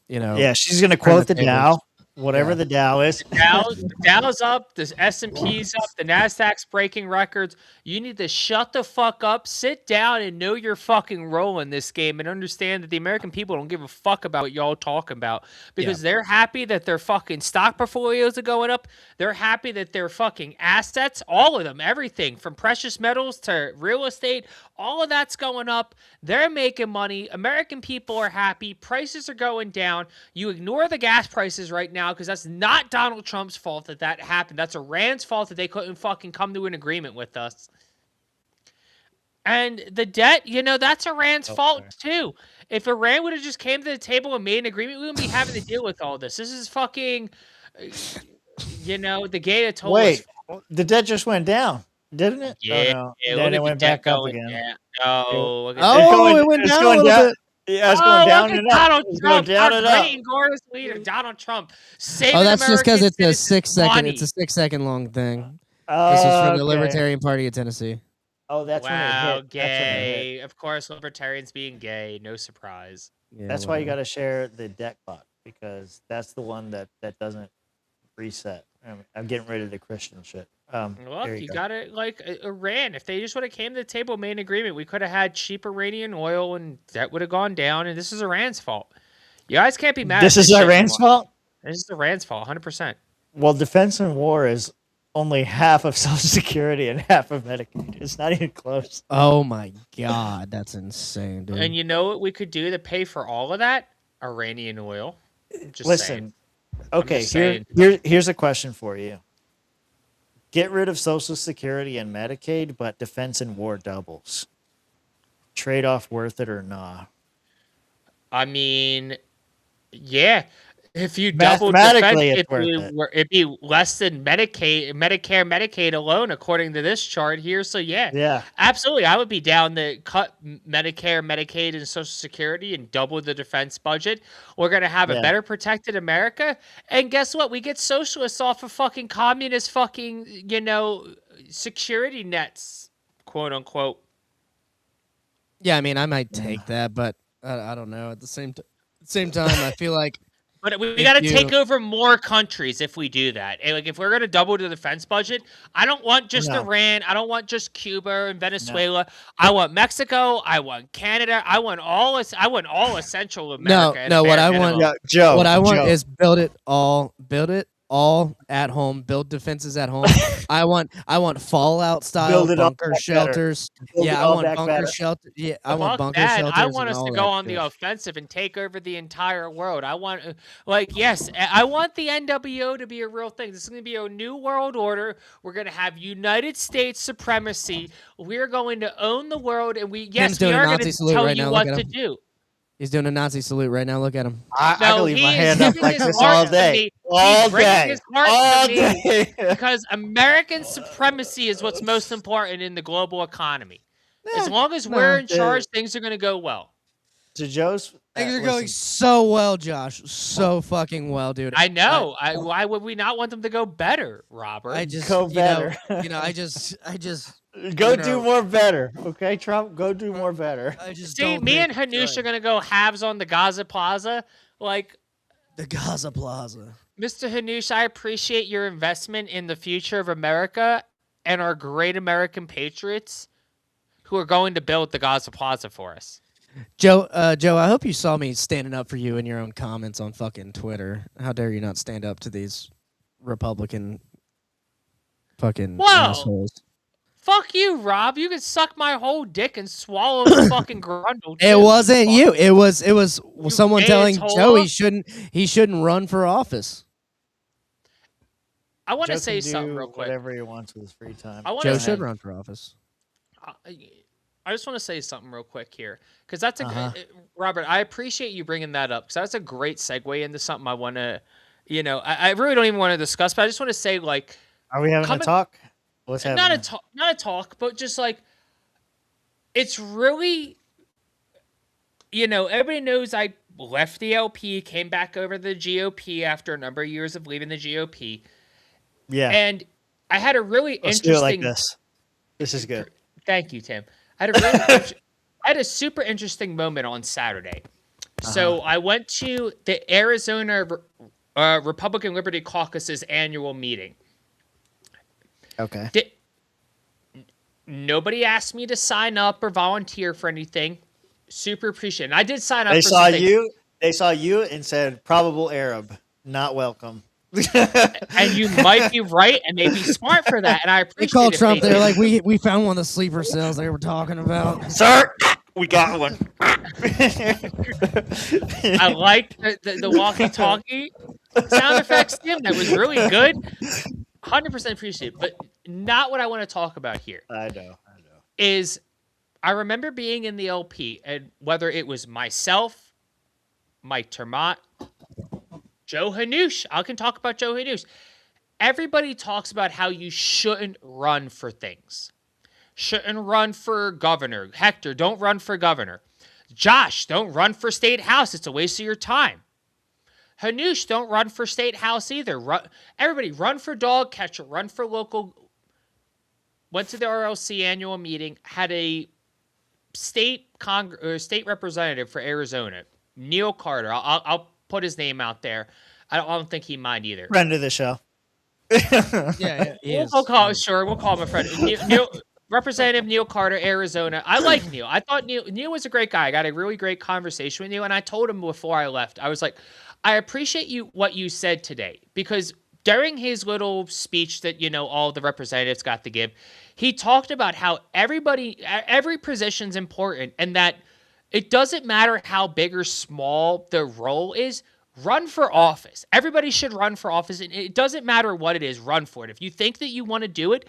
Yeah, she's going to quote the Dow, whatever the Dow is. The Dow's up. The S&P's up. The Nasdaq's breaking records. You need to shut the fuck up, sit down, and know your fucking role in this game, and understand that the American people don't give a fuck about what y'all talking about, because they're happy that their fucking stock portfolios are going up. They're happy that their fucking assets, all of them, everything from precious metals to real estate, all of that's going up. They're making money. American people are happy. Prices are going down. You ignore the gas prices right now because that's not Donald Trump's fault that happened. That's Iran's fault that they couldn't fucking come to an agreement with us. And the debt, that's Iran's fault too. If Iran would have just came to the table and made an agreement, we wouldn't be having to deal with all this. This is fucking, the Gayatollah. Wait, the debt just went down, didn't it? Yeah. Oh, no. Look Then at it went the debt back up going again. down. Oh, look at it went down a little bit. Yeah, it's going down look and at up. Donald It's Trump, going down our and up. great and glorious leader, Donald Trump. Saving Oh, that's just because American it's a citizens' 6 second. money. It's a 6 second long thing. This is from the Okay. Libertarian Party of Tennessee. Oh, that's when it Wow, hit. That's when it hit. gay. Of course, libertarians being gay, no surprise. Yeah, That's why you got to share the debt clock, because that's the one that doesn't reset. I'm getting rid of the Christian shit. Look, there you go. got it like Iran. If they just would have came to the table and made an agreement, we could have had cheap Iranian oil and that would have gone down. And this is Iran's fault. You guys can't be mad. This at is shit Iran's anymore. fault? This is Iran's fault, 100%. Well, defense and war is only half of Social Security and half of Medicaid. It's not even close. Oh my God, that's insane, dude. And you know what we could do to pay for all of that? Iranian oil. Just Listen, saying. okay, just saying. here's a question for you. Get rid of Social Security and Medicaid, but defense and war doubles. Trade-off worth it or not? I mean, yeah. If you double Mathematically, defense, it's worth it'd be less than Medicaid alone, according to this chart here. So Yeah. absolutely, I would be down to cut Medicare, Medicaid, and Social Security and double the defense budget. We're gonna have a better protected America, and guess what? We get socialists off of fucking communist fucking security nets, quote unquote. Yeah, I mean, I might take that, but I don't know. At the same time, I feel like. But we got to take over more countries if we do that. And like, if we're going to double the defense budget, I don't want just Iran. I don't want just Cuba and Venezuela. No. I want Mexico. I want Canada. I want all essential America. No. What I want, Joe. What I want is build it all at home. Build defenses at home. I want Fallout style bunker shelters. I want bunker shelter. Yeah, I want bunker shelters. I want us to go on the offensive and take over the entire world. I want, I want the NWO to be a real thing. This is going to be a new world order. We're going to have United States supremacy. We're going to own the world, and we are going to tell you what to do. He's doing a Nazi salute right now. Look at him. I can leave my hand up like this all day. All day. Because American supremacy is what's most important in the global economy. As long as we're in charge, things are going to go well. To Joe's... Things are going so well, Josh. So fucking well, dude. I know. Why would we not want them to go better, Robert? I just go better. I just go do more better. Okay, Trump, go do more better. I just see. Me and Hanush are gonna go halves on the Gaza Plaza. Like the Gaza Plaza. Mr. Hanush, I appreciate your investment in the future of America and our great American patriots who are going to build the Gaza Plaza for us. Joe, I hope you saw me standing up for you in your own comments on fucking Twitter. How dare you not stand up to these Republican fucking assholes? Fuck you, Rob. You can suck my whole dick and swallow the fucking grundle. It wasn't you. It was someone telling Gayatollah? Joe he shouldn't run for office. I want to Joe say can something do real quick. whatever he wants with his free time. Joe should run for office. I just want to say something real quick here, because that's Robert. I appreciate you bringing that up, because that's a great segue into something I want to, I really don't even want to discuss, but I just want to say, like, are we having a talk? What's happening? Not a talk, but just like, it's really, everybody knows I left the LP, came back over to the GOP after a number of years of leaving the GOP. Yeah, and I had a really interesting. Do it like this. This is good. Thank you, Tim. I had a super interesting moment on Saturday. So I went to the Arizona Republican Liberty Caucus's annual meeting. Okay. Nobody asked me to sign up or volunteer for anything. Super appreciate it. And I did sign up. They saw you and said, probable Arab, not welcome. And you might be right, and they'd be smart for that. And I appreciate it. They called Trump. They're like, we found one of the sleeper cells they were talking about. Sir, we got one. I liked the walkie-talkie sound effects, Tim. That was really good. 100% appreciate it. But not what I want to talk about here. I know. Is I remember being in the LP, and whether it was myself, Mike Termott, Joe Hanoush. I can talk about Joe Hanoush. Everybody talks about how you shouldn't run for things. Shouldn't run for governor. Hector, don't run for governor. Josh, don't run for state house. It's a waste of your time. Hanoush, don't run for state house either. Everybody, run for dog catcher. Run for local. Went to the RLC annual meeting. Had a state representative for Arizona, Neil Carter. I'll put his name out there. I don't think he mind either. Friend of the show. Yeah. We'll call him a friend. Representative Neil Carter, Arizona. I like Neil. I thought Neil was a great guy. I got a really great conversation with Neil, and I told him before I left, I was like, I appreciate what you said today, because during his little speech that, all the representatives got to give, he talked about how every position's important, and that it doesn't matter how big or small the role is. Run for office. Everybody should run for office. And it doesn't matter what it is, run for it. If you think that you want to do it,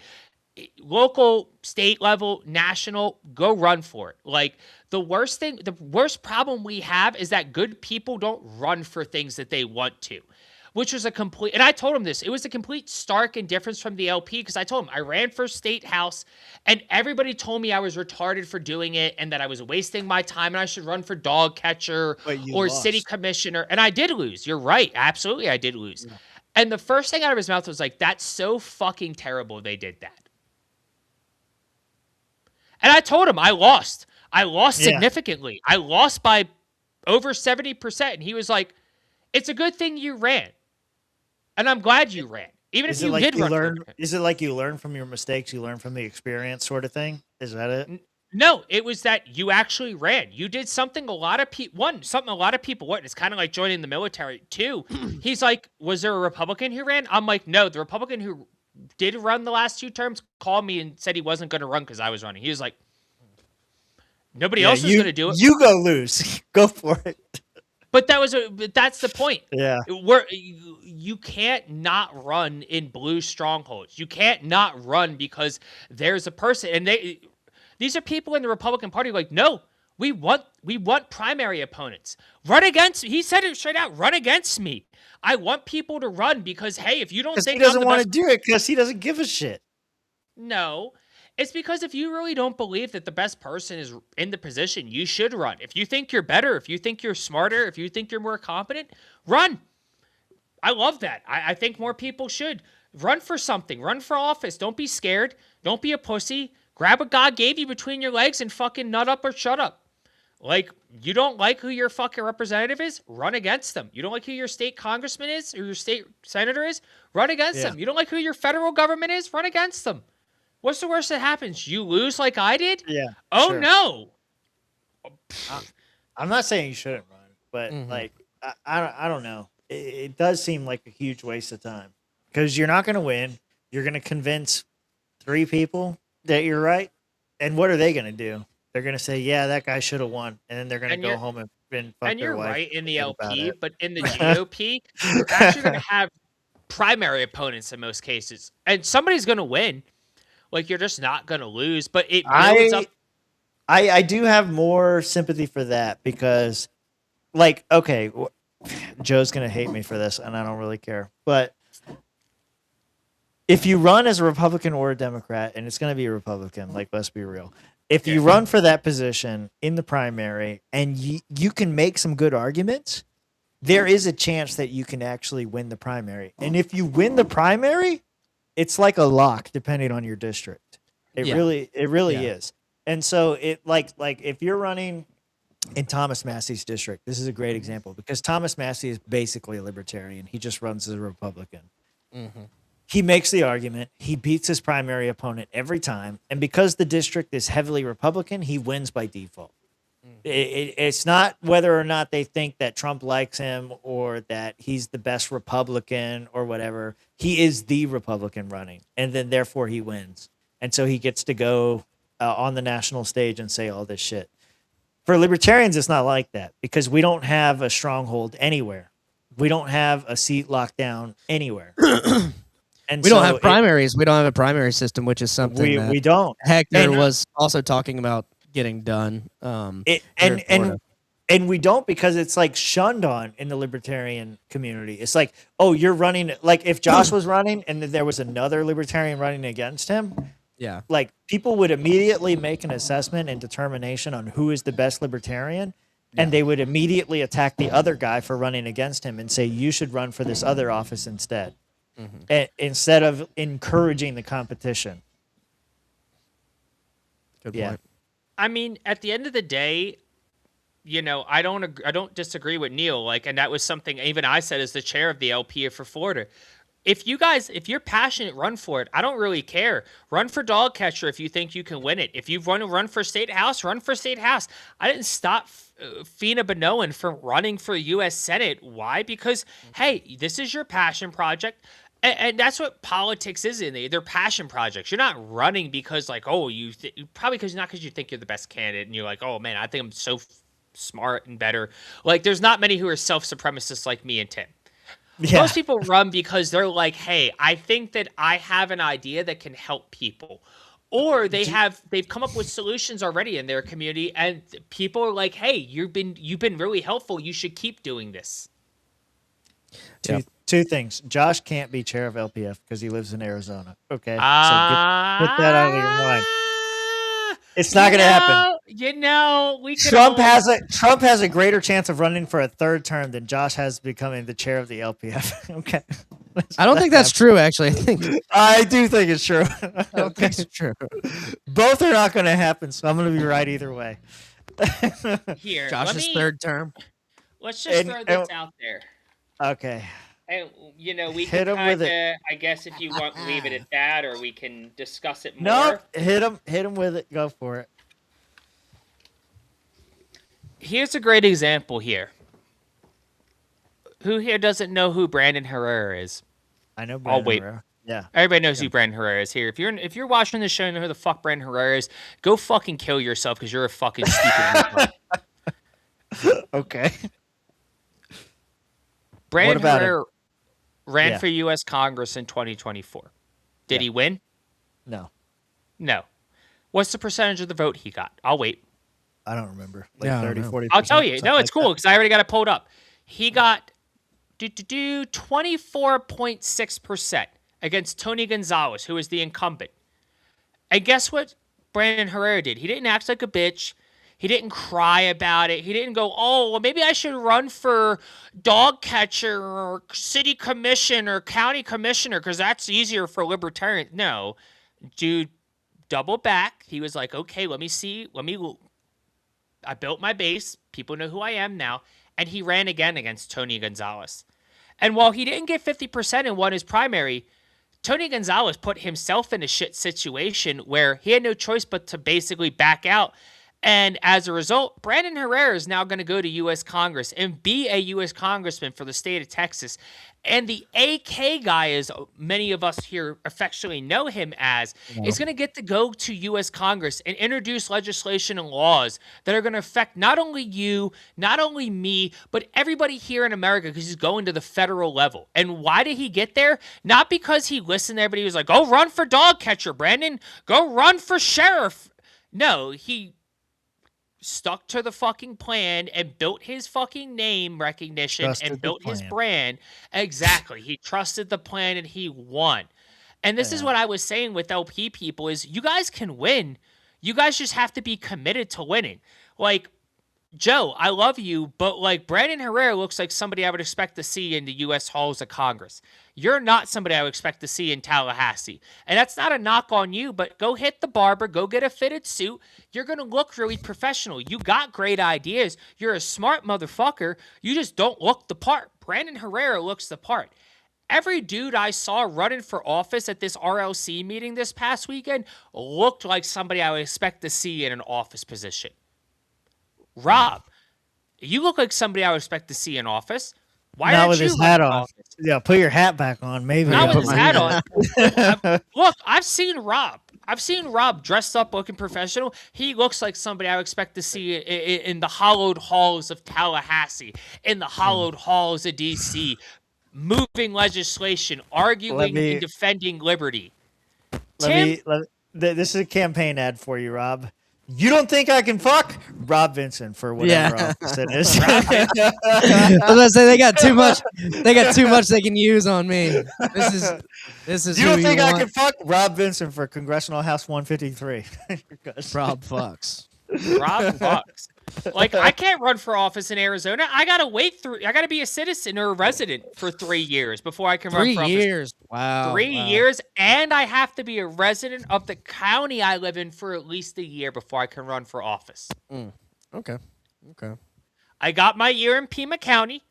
local, state level, national, go run for it. Like, the worst problem we have is that good people don't run for things that they want to, which was and I told him this, it was a complete stark difference from the LP, because I told him I ran for state house and everybody told me I was retarded for doing it and that I was wasting my time and I should run for dog catcher or city commissioner. And I did lose. You're right. Absolutely, I did lose. Yeah. And the first thing out of his mouth was like, that's so fucking terrible they did that. And I told him I lost. I lost significantly. I lost by over 70%. And he was like, it's a good thing you ran. And I'm glad you ran. Even if you did run. Is it like you learn from your mistakes, you learn from the experience sort of thing? Is that it? No, it was that you actually ran. You did something a lot of people wouldn't. It's kind of like joining the military. Two, he's like, was there a Republican who ran? I'm like, no, the Republican who did run the last 2 terms called me and said he wasn't going to run because I was running. He was like, nobody else was going to do it. You go lose. Go for it. But that's the point. Yeah. You can't not run in blue strongholds. You can't not run because there's a person, and these are people in the Republican Party like, no, we want primary opponents. Run against me. He said it straight out, run against me. I want people to run because, hey, if you don't think he doesn't want to do it because he doesn't give a shit. No. It's because if you really don't believe that the best person is in the position, you should run. If you think you're better, if you think you're smarter, if you think you're more competent, run. I love that. I think more people should. Run for something. Run for office. Don't be scared. Don't be a pussy. Grab what God gave you between your legs and fucking nut up or shut up. Like, you don't like who your fucking representative is? Run against them. You don't like who your state congressman is or your state senator is? Run against them. You don't like who your federal government is? Run against them. What's the worst that happens? You lose like I did? Yeah. Oh, sure. No. I'm not saying you shouldn't run, but like, I don't know. It does seem like a huge waste of time because you're not going to win. You're going to convince 3 people that you're right. And what are they going to do? They're going to say, yeah, that guy should have won. And then they're going to go home and fuck their wife. And you're right in the LP, but in the GOP, you're actually going to have primary opponents in most cases, and somebody's going to win. Like, you're just not going to lose, but it builds up. I do have more sympathy for that because, like, okay, Joe's going to hate me for this, and I don't really care. But if you run as a Republican or a Democrat, and it's going to be a Republican, like, let's be real. If you run for that position in the primary and you can make some good arguments, there is a chance that you can actually win the primary. And if you win the primary, it's like a lock depending on your district. It really is. And so it like if you're running in Thomas Massey's district, this is a great example because Thomas Massey is basically a libertarian. He just runs as a Republican. Mm-hmm. He makes the argument. He beats his primary opponent every time. And because the district is heavily Republican, he wins by default. It's not whether or not they think that Trump likes him or that he's the best Republican or whatever. He is the Republican running, and then therefore he wins. And so he gets to go on the national stage and say all this shit. For libertarians, it's not like that because we don't have a stronghold anywhere. We don't have a seat locked down anywhere. And we don't have primaries. We don't have a primary system, which is something we don't. Hector was also talking about getting done. And we don't because it's like shunned on in the libertarian community. It's like, oh, you're running. Like if Josh was running and then there was another libertarian running against him. Yeah. Like people would immediately make an assessment and determination on who is the best libertarian. And they would immediately attack the other guy for running against him and say, you should run for this other office instead. Mm-hmm. Instead of encouraging the competition. Good point. I mean, at the end of the day, you know, I don't disagree with Neil. Like, and that was something even I said as the chair of the LP for Florida. If you're passionate, run for it. I don't really care. Run for dog catcher if you think you can win it. If you want to run for state house, run for state house. I didn't stop Fina Benoan from running for U.S. Senate. Why? Because, hey, this is your passion project. And that's what politics is they're passion projects. You're not running because like, oh, probably because you think you're the best candidate and you're like, oh man, I think I'm so smart and better. Like there's not many who are self-supremacists like me and Tim. Yeah. Most people run because they're like, hey, I think that I have an idea that can help people. Or they've come up with solutions already in their community and people are like, hey, you've been really helpful. You should keep doing this. Two things. Josh can't be chair of LPF because he lives in Arizona. Okay. So put that out of your mind. It's not going to happen. You know, Trump has a greater chance of running for a third term than Josh has becoming the chair of the LPF. Okay. I don't think that's true, actually. I do think it's true. Okay, it's true. Both are not going to happen, so I'm going to be right either way. Here, Josh's third term. Let's just throw this out there. Okay. And, you know, we can kind of, I guess if you want, leave it at that, or we can discuss it more. No, hit him with it. Go for it. Here's a great example here. Who here doesn't know who Brandon Herrera is? I know Brandon Herrera. Yeah. Everybody knows who Brandon Herrera is here. If you're watching the show and know who the fuck Brandon Herrera is, go fucking kill yourself because you're a fucking stupid Okay. Brandon Herrera ran for U.S. Congress in 2024. Did he win? No. What's the percentage of the vote he got? I'll wait. I don't remember. 30, 40%. I'll tell you. No, it's cool because I already got it pulled up. He got 24.6% against Tony Gonzalez, who is the incumbent. And guess what Brandon Herrera did? He didn't act like a bitch. He didn't cry about it. He didn't go, oh, well, maybe I should run for dog catcher or city commission or county commissioner because that's easier for libertarians. No, dude, double back. He was like, okay, let me see. I built my base. People know who I am now. And he ran again against Tony Gonzalez. And while he didn't get 50% and won his primary, Tony Gonzalez put himself in a shit situation where he had no choice but to basically back out. And as a result, Brandon Herrera is now going to go to U.S. Congress and be a U.S. congressman for the state of Texas. And the AK guy, as many of us here affectionately know him as, is going to get to go to U.S. Congress and introduce legislation and laws that are going to affect not only you, not only me, but everybody here in America, because he's going to the federal level. And why did he get there? Not because he listened to everybody who was like, go run for dog catcher, Brandon. Go run for sheriff. No, he stuck to the fucking plan and built his fucking name recognition and built his brand. Exactly. He trusted the plan and he won. And this is what I was saying with LP people is you guys can win. You guys just have to be committed to winning. Like, Joe, I love you, but like Brandon Herrera looks like somebody I would expect to see in the U.S. halls of Congress. You're not somebody I would expect to see in Tallahassee. And that's not a knock on you, but go hit the barber, go get a fitted suit. You're going to look really professional. You got great ideas. You're a smart motherfucker. You just don't look the part. Brandon Herrera looks the part. Every dude I saw running for office at this RLC meeting this past weekend looked like somebody I would expect to see in an office position. Rob, you look like somebody I would expect to see in office. Why not aren't with you his hat in on? office? Yeah, put your hat back on. Maybe not with his hat on. Look, I've seen Rob. I've seen Rob dressed up, looking professional. He looks like somebody I would expect to see in the hollowed halls of Tallahassee, in the hollowed halls of D.C., moving legislation, arguing and defending liberty. This is a campaign ad for you, Rob. You don't think I can fuck? Rob Vincent for whatever office it is. I was gonna say they got too much. They got too much they can use on me. This is. You don't think I want. can fuck? Rob Vincent for Congressional House 153. Rob fucks. Rob fucks. Like, I can't run for office in Arizona. I gotta I gotta be a citizen or a resident for 3 years before I can run for office. 3 years. Wow. 3 years, and I have to be a resident of the county I live in for at least a year before I can run for office. Okay. I got my year in Pima County.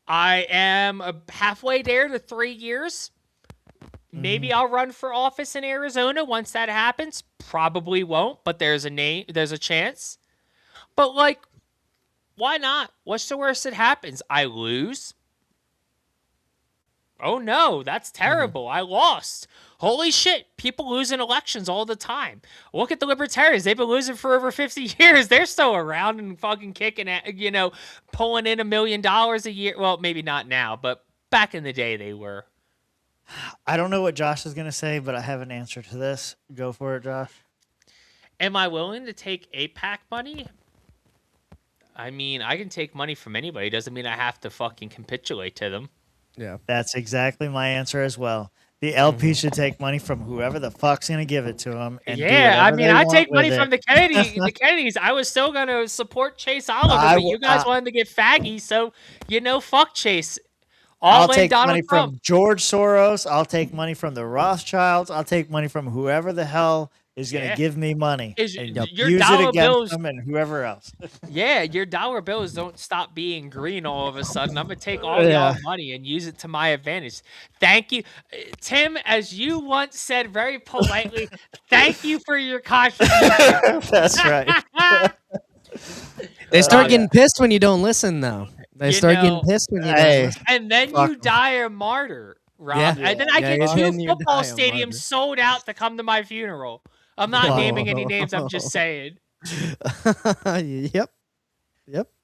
I am halfway there to 3 years. Maybe I'll run for office in Arizona once that happens. Probably won't, but there's a chance. But, like, why not? What's the worst that happens? I lose? Oh, no, that's terrible. I lost. Holy shit, people lose in elections all the time. Look at the Libertarians. They've been losing for over 50 years. They're still around and fucking kicking at, pulling in $1 million a year. Well, maybe not now, but back in the day they were. I don't know what Josh is going to say, but I have an answer to this. Go for it, Josh. Am I willing to take AIPAC money? I mean, I can take money from anybody. Doesn't mean I have to fucking capitulate to them. Yeah. That's exactly my answer as well. The LP should take money from whoever the fuck's going to give it to them. And I mean, I take money from the Kennedys. I was still going to support Chase Oliver, but you guys wanted to get faggy, so, fuck Chase. I'll take money from George Soros. I'll take money from the Rothschilds. I'll take money from whoever the hell is going to give me money and your use dollar it against bills, them and whoever else. Yeah, your dollar bills don't stop being green all of a sudden. I'm going to take all y'all money and use it to my advantage. Thank you. Tim, as you once said very politely, thank you for your contribution. That's right. They start getting pissed when you don't listen, though. They start getting pissed when you don't listen. And then you die a martyr, Rob. Yeah. And then I get 2 football stadiums sold out to come to my funeral. I'm not naming any names. I'm just saying. Yep.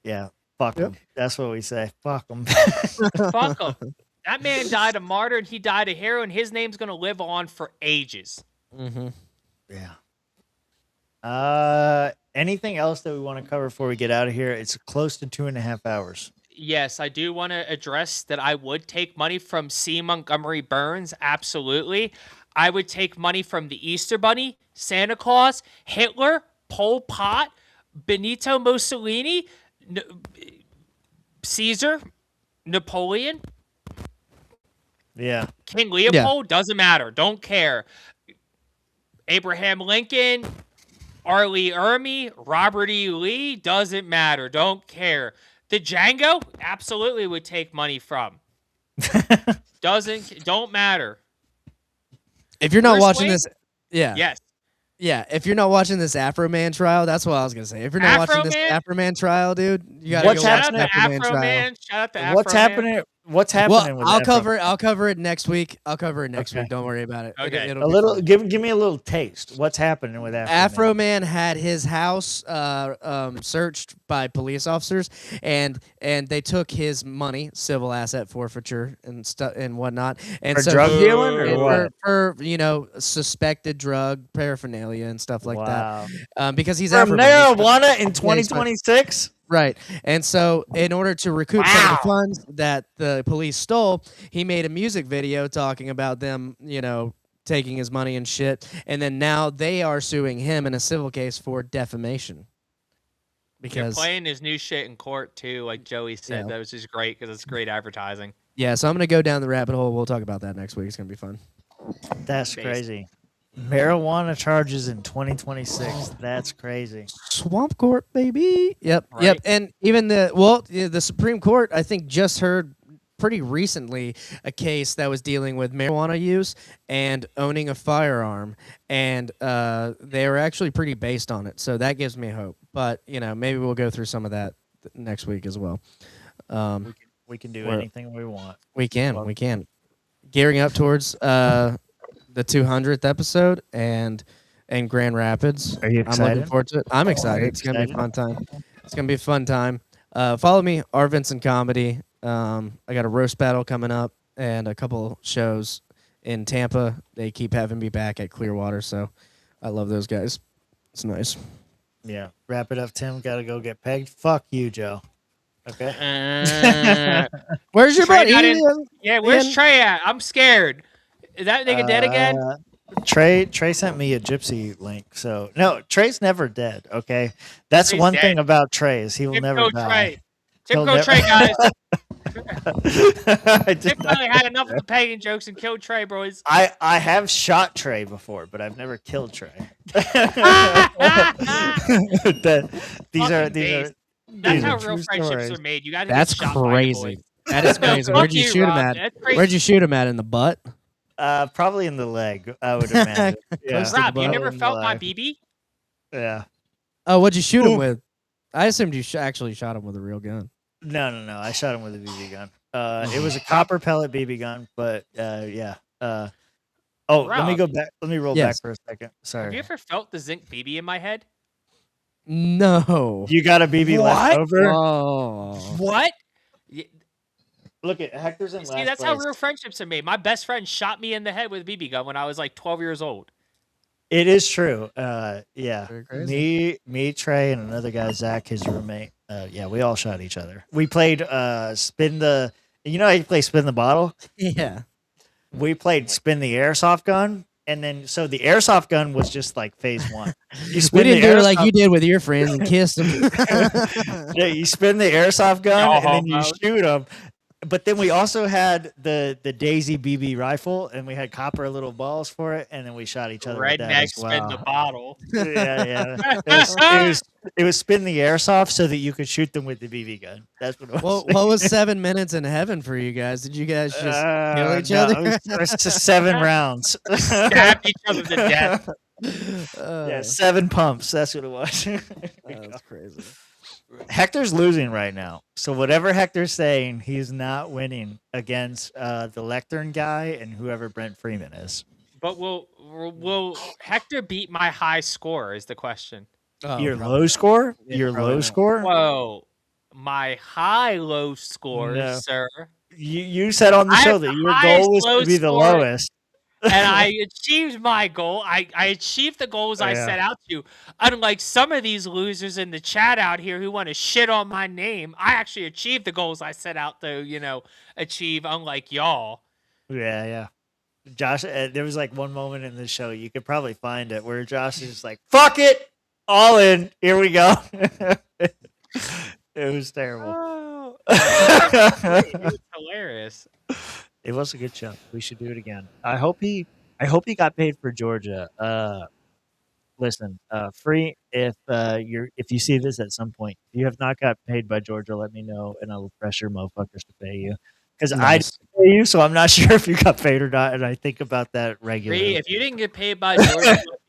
Yeah. Fuck them. That's what we say. Fuck them. Fuck them. That man died a martyr and he died a hero, and his name's going to live on for ages. Yeah. Anything else that we want to cover before we get out of here? It's close to 2.5 hours. Yes, I do want to address that I would take money from C. Montgomery Burns. Absolutely. I would take money from the Easter Bunny, Santa Claus, Hitler, Pol Pot, Benito Mussolini, Caesar, Napoleon. Yeah. King Leopold, doesn't matter. Don't care. Abraham Lincoln, R. Lee Ermey, Robert E. Lee, doesn't matter. Don't care. The Django, absolutely would take money from. Don't matter. If you're not Bruce watching Wayne? this, Yes. Yeah, if you're not watching this Afro Man trial, that's what I was gonna say. If you're not watching this Afro Man trial, dude, you gotta go watch the Afro Man trial. Shout out to Afro What's happening? What's happening with I'll Afro? cover it next week. I'll cover it next Okay. week. Don't worry about it. Okay. It'll A be little. fun. Give me a little taste. What's happening with Afro Man had his house searched by police officers, and they took his money, civil asset forfeiture and stuff and whatnot, and For so drug dealing or and what? for suspected drug paraphernalia and stuff like Wow. that. Because he's From Afro-Man. marijuana in 2026. Right. And so in order to recoup some of the funds that the police stole, he made a music video talking about them, taking his money and shit. And then now they are suing him in a civil case for defamation. They're Because playing his new shit in court too, like Joey said. Yeah. That was just great because it's great advertising. yeah, so I'm going to go down the rabbit hole. We'll talk about that next week. It's going to be fun. That's crazy. Marijuana charges in 2026. That's crazy. Swamp Court, baby. Yep. Right. Yep. And even the Supreme Court, I think, just heard pretty recently a case that was dealing with marijuana use and owning a firearm, and they were actually pretty based on it. So that gives me hope. But maybe we'll go through some of that next week as well. We can do anything we want. We can. Gearing up towards the 200th episode and Grand Rapids. Are you I'm excited? looking forward to it. I'm excited. It's gonna be a fun time. It's gonna be a fun time. Follow me, R. Vincent Comedy. I got a roast battle coming up and a couple shows in Tampa. They keep having me back at Clearwater, so I love those guys. It's nice. Yeah. Wrap it up, Tim. Got to go get pegged. Fuck you, Joe. Okay. Where's your Trey buddy? got in- Yeah, where's Trey at? I'm scared. Is that nigga dead again? Trey sent me a gypsy link. So no, Trey's never dead. Okay, that's Trey's one dead. thing about Trey is he will never Go die. Trey. He'll Go never- Trey, guys. I did Tim not- finally had enough of the pagan jokes and killed Trey, boys. I have shot Trey before, but I've never killed Trey. These are That's how true real friendships stories. are made. You got to That's get shot by a crazy. boy. That is crazy. Fuck Where'd you you, shoot him Rob. at? That's crazy. Where'd you shoot him at? In the butt? Probably in the leg. I would imagine. Yeah. Close to the Rob, you butt. never In the felt my leg. BB? Yeah. Oh, what'd you shoot him with? I assumed you actually shot him with a real gun. No. I shot him with a BB gun. It was a copper pellet BB gun, but yeah. Let me Rob. go back. Let me roll Yes. back for a second. Sorry. Have you ever felt the zinc BB in my head? No. You got a BB left over? Oh. What? Look at Hector's in See, last that's how place. real friendships are made. My best friend shot me in the head with a BB gun when I was like 12 years old. It is true. Yeah. Very crazy. Me, Trey, and another guy, Zach, his roommate. Yeah, we all shot each other. We played spin the. You know how you play spin the bottle? Yeah. We played spin the airsoft gun, and then so the airsoft gun was just like phase one. You We spin didn't the do it like airsoft- you did with your friends and kissed them. Yeah, you spin the airsoft gun Y'all and then you homos. shoot them. But then we also had the Daisy BB rifle, and we had copper little balls for it, and then we shot each other with that Redneck as well. spin the bottle. Yeah. It was spin the airsoft so that you could shoot them with the BB gun. That's what it was. Well, what was 7 minutes in heaven for you guys? Did you guys just kill each no, other? It was just 7 rounds. Stabbed each other to death. Yeah, 7 pumps. That's what it was. That's crazy. Hector's losing right now. So whatever Hector's saying, he's not winning against the lectern guy and whoever Brent Freeman is. But will Hector beat my high score is the question. Oh, Your probably. low score? Yeah, Your probably low not. score? Whoa. My high-low score, No. sir. You said on the I show have that the your highest goal was low to be the score. lowest. And I achieved my goal. I achieved the goals I Yeah. set out to. Unlike some of these losers in the chat out here who want to shit on my name, I actually achieved the goals I set out to, achieve, unlike y'all. Yeah. Josh, there was like one moment in the show, you could probably find it, where Josh is just like, fuck it, all in, here we go. It was terrible. Oh, it was hilarious. It was a good show. We should do it again. I hope he got paid for Georgia. Listen, free if you see this at some point. If you have not got paid by Georgia, let me know and I will pressure motherfuckers to pay you. Because I Nice. didn't pay you, so I'm not sure if you got paid or not, and I think about that Free, regularly. if you didn't get paid by Georgia,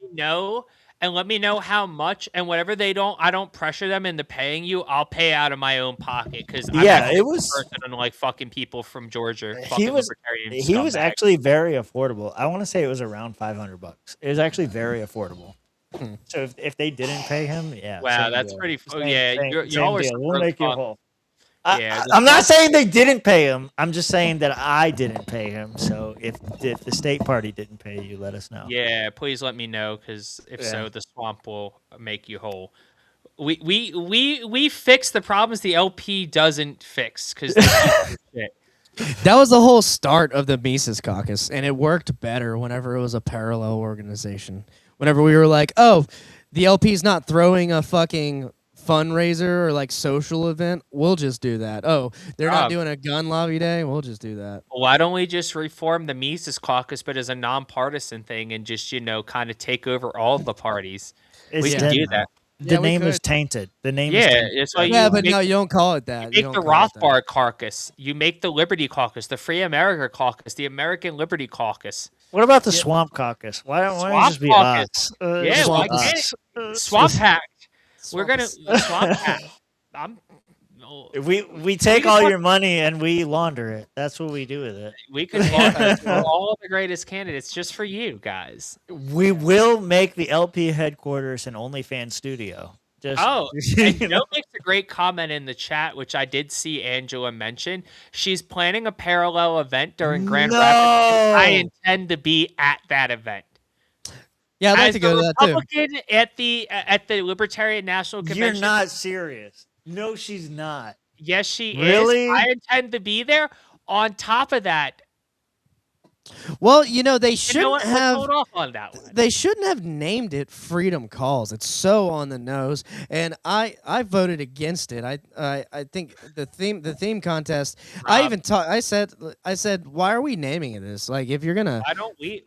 let me know and let me know how much, and whatever I don't pressure them into paying you. I'll pay out of my own pocket because it was. person on like fucking people from Georgia. He was Scumbag. actually very affordable. I want to say it was around $500. It was actually very affordable. So if they didn't pay him, Wow, that's deal. pretty. Same Y'all are deal. We'll make you whole. Yeah, I'm not saying they didn't pay him. I'm just saying that I didn't pay him. So if the state party didn't pay you, let us know. Yeah, please let me know because if so, the swamp will make you whole. We fix the problems the LP doesn't fix because that was the whole start of the Mises Caucus, and it worked better whenever it was a parallel organization. Whenever we were like, oh, the LP's not throwing a fucking fundraiser or like social event, we'll just do that. Oh, they're not doing a gun lobby day, we'll just do that. Why don't we just reform the Mises Caucus, but as a nonpartisan thing, and just kind of take over all the parties? We can do that. The name is tainted. The name is tainted. It's like no, you don't call it that. You make the Rothbard Caucus. You make the Liberty Caucus, the Free America Caucus, the American Liberty Caucus. What about the Swamp Caucus? Why don't it just be us? Swamp Pact. We're gonna Swamp Pact. We take all your money and we launder it. That's what we do with it. We could launder it for all the greatest candidates just for you guys. We will make the LP headquarters an OnlyFans studio. And Joe makes a great comment in the chat, which I did see Angela mention. She's planning a parallel event during Grand Rapids. I intend to be at that event. Yeah, I'd like to go to that too. Republican at the Libertarian National Convention. You're not serious. No, she's not. Yes, she Really? is. I intend to be there. On top of that, well, they shouldn't have. Hold off on that one. They shouldn't have named it Freedom Calls. It's so on the nose, and I voted against it. I think the theme contest. Rob, I said, why are we naming it this? Like, if you're gonna,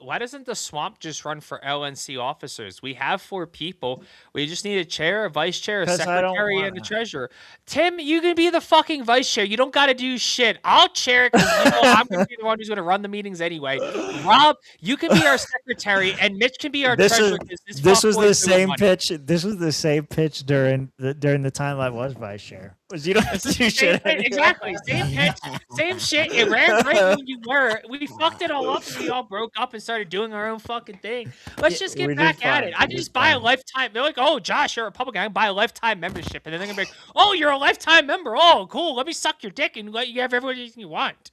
why doesn't the swamp just run for LNC officers? We have 4 people. We just need a chair, a vice chair, a secretary, and a treasurer. Tim, you can be the fucking vice chair. You don't got to do shit. I'll chair it because I'm gonna be the one who's gonna run the meetings anyway. Rob, you can be our secretary, and Mitch can be our treasurer. This was the same pitch. This was the same pitch during the time I was vice chair. You don't have to do shit. Exactly, same pitch, same shit. It ran right when you were. We fucked it all up, and we all broke up and started doing our own fucking thing. Let's just get back at it. I just buy a lifetime. They're like, "Oh, Josh, you're a Republican. I can buy a lifetime membership," and then they're gonna be like, "Oh, you're a lifetime member. Oh, cool. Let me suck your dick and let you have everything you want."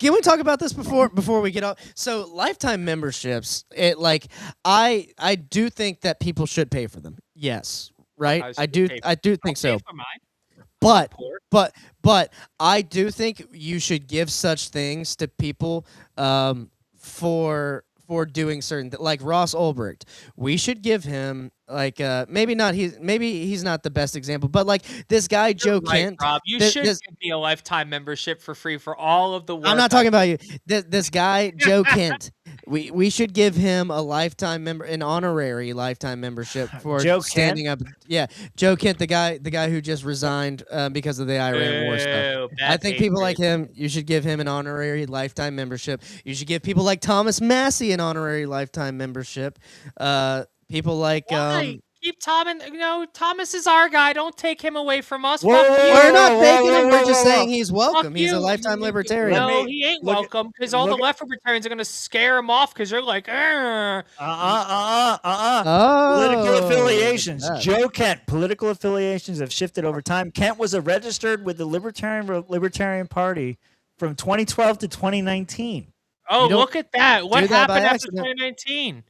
Can we talk about this before we get off? So lifetime memberships, I do think that people should pay for them. Yes, right? I do think so. But I do think you should give such things to people for doing certain like Ross Ulbricht. We should give him maybe he's not the best example, but like this guy Joe Kent. Rob, you should give me a lifetime membership for free for all of the work. I'm not talking about you. This guy Joe Kent. We should give him a an honorary lifetime membership for standing up. Yeah, Joe Kent, the guy who just resigned because of the Iran war stuff. I think people like him. You should give him an honorary lifetime membership. You should give people like Thomas Massey an honorary lifetime membership. People like keep Thomas is our guy. Don't take him away from us. We're not taking him. We're just saying he's welcome. He's a lifetime libertarian. No, he ain't welcome because all the left libertarians are going to scare him off because they're like, Political affiliations. Joe Kent. Political affiliations have shifted over time. Kent was registered with the Libertarian Party from 2012 to 2019. Oh, look at that! What happened after 2019?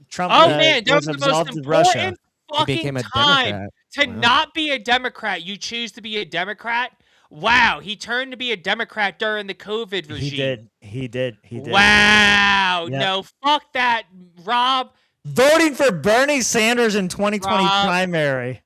Trump that was the most important fucking time to Wow. not be a Democrat. You choose to be a Democrat. Wow, he turned to be a Democrat during the COVID regime. He did. Wow, Yep. no, fuck that, Rob. Voting for Bernie Sanders in 2020 primary.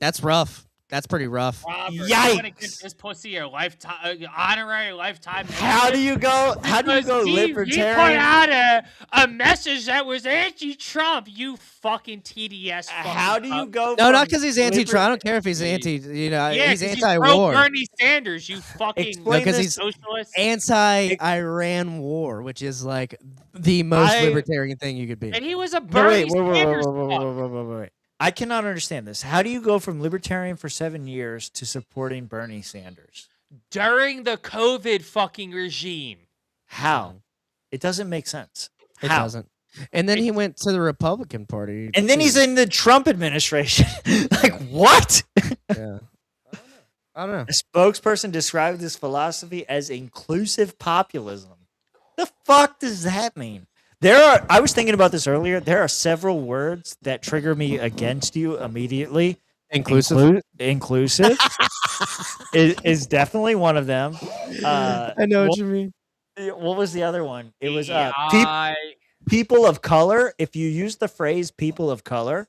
That's rough. That's pretty rough. Robert, Yikes. You want to get this pussy a lifetime, honorary lifetime. How do you go libertarian? He put out a message that was anti-Trump. You fucking TDS. How do you go? No, not because he's anti-Trump. I don't care if he's anti. You know, Yeah, he's 'cause anti-war. pro Bernie Sanders. You fucking Because he's socialist. anti-Iran war, which is like the most libertarian thing you could be. And he was a No, Bernie wait, Sanders. wait. I cannot understand this. How do you go from libertarian for 7 years to supporting Bernie Sanders During the COVID fucking regime? How? It doesn't make sense. It How? doesn't. And then he went to the Republican Party. And then he's in the Trump administration. Like, what? Yeah. I don't know. A spokesperson described this philosophy as inclusive populism. The fuck does that mean? I was thinking about this earlier. There are several words that trigger me against you immediately. Inclusive is definitely one of them. I know what you mean. What was the other one? It was people of color. If you use the phrase "people of color,"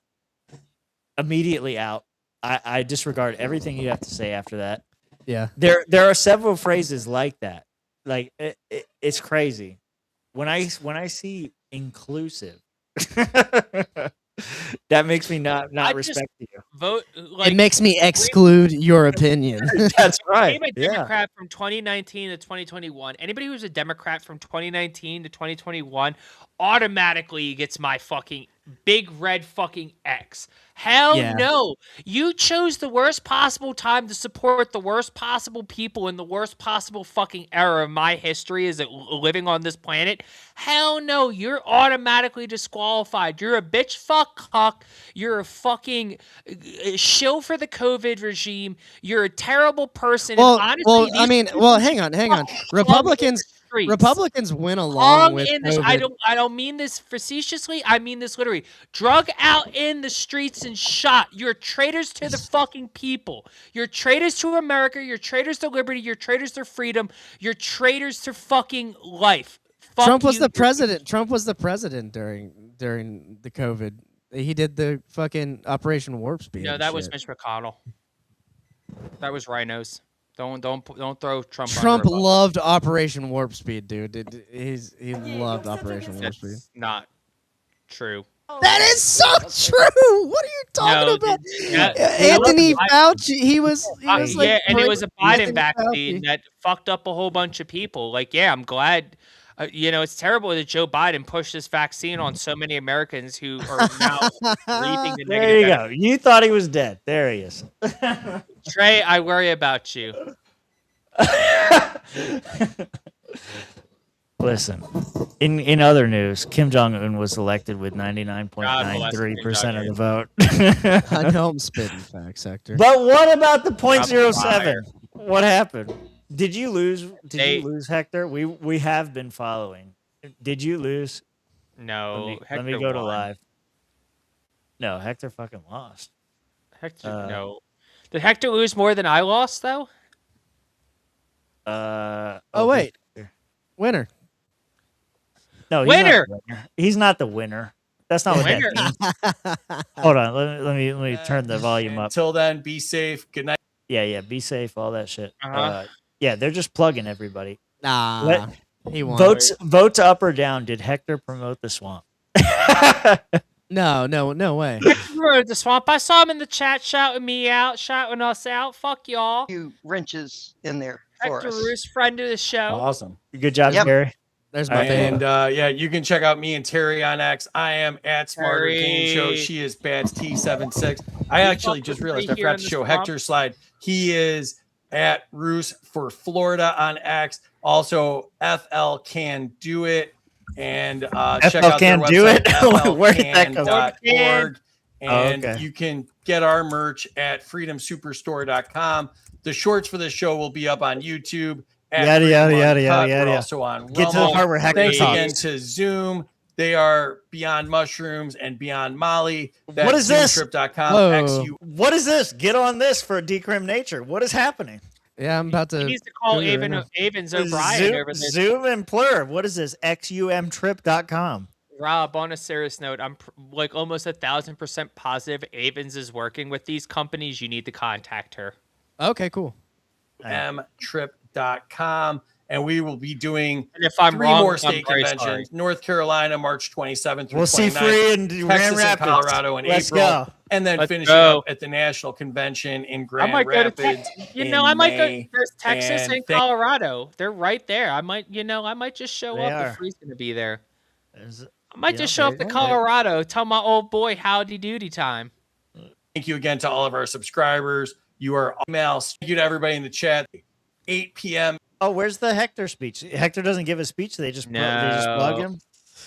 immediately out. I disregard everything you have to say after that. Yeah, there are several phrases like that. Like it's crazy. When I see inclusive, that makes me not respect you. Vote. It makes me exclude your opinion. That's right. I'm a Democrat from 2019 to 2021. Anybody who's a Democrat from 2019 to 2021 automatically gets my fucking big red fucking X. Hell no. You chose the worst possible time to support the worst possible people in the worst possible fucking era of my history as living on this planet. Hell no. You're automatically disqualified. You're a bitch fuck cuck. You're a fucking shill for the COVID regime. You're a terrible person. Well, and honestly, hang on. Republicans went along with COVID. I don't mean this facetiously. I mean this literally. Drug out in the streets and shot. You're traitors to the fucking people. You're traitors to America. You're traitors to liberty. You're traitors to freedom. You're traitors to fucking life. Trump was the president. Trump was the president during the COVID. He did the fucking Operation Warp Speed. No, that was Mitch McConnell. That was rhinos. Don't throw Trump. Trump loved Operation Warp Speed, dude. He loved Operation Warp Speed. Not true. That is so true. What are you talking about? Anthony Fauci, he was like, and it was a Biden vaccine that fucked up a whole bunch of people. Like, yeah, I'm glad. It's terrible that Joe Biden pushed this vaccine on so many Americans who are now reaping the negative. There you go. You thought he was dead. There he is. Trey, I worry about you. Listen, in other news, Kim Jong-un was elected with 99.93% of the vote. I know I'm spitting facts, Hector. But what about the 0.07? What happened? Did you lose? Did you lose, Hector? We have been following. Did you lose? No. Let me go to live. No, Hector fucking lost. Hector, no. Did Hector lose more than I lost, though? Wait. Winner. No, he's not the winner. That's not what that means. Hold on. Let me turn the volume up. Until then, be safe. Good night. Yeah. Be safe. All that shit. Yeah, they're just plugging everybody. Nah. He won. Votes up or down. Did Hector promote the swamp? No way. Hector promoted the swamp. I saw him in the chat shouting me out, shouting us out. Fuck y'all. Few wrenches in there for Hector us. Roos, friend of the show. Awesome. Good job, Gary. There's my and you can check out me and Terry on X. I am at Smarter Game Show. She is Bats T76. I actually just realized I forgot to show Hector's slide. He is at Roos for Florida on X. Also, FL Can Do It. And check out their website, flcan.org. And you can get our merch at freedomsuperstore.com. The shorts for the show will be up on YouTube. Yada. We're also on Rumble. Get to the part where Hector Thanks talks. again to Zoom. They are Beyond Mushrooms and Beyond Molly. That's what is this? Zoomtrip.com. What is this? Get on this for Decrim Nature. What is happening? Yeah, I'm about to. He needs to call Avens O'Brien over there. Zoom and Plur. What is this? xumtrip.com. Rob, on a serious note, I'm like almost 1,000% positive Avens is working with these companies. You need to contact her. Okay, cool. mtrip.com. And we will be doing and if I'm 3 wrong, more I'm state very conventions. sorry. North Carolina, March 27th through We'll 29th. see Free in Texas Grand and Rapids. Colorado in Let's April. go. And then Let's finishing go. up at the National Convention in I Grand might go to Rapids. I might go. May. There's Texas and thank- Colorado. They're right there. I might just show They up are. if Free's going to be there. There's- I might just show there up to you go. Colorado. Tell my old boy howdy doody time. Thank you again to all of our subscribers. You are emails. Thank you to everybody in the chat. 8 p.m. Oh, where's the Hector speech? Hector doesn't give a speech. They just plug him.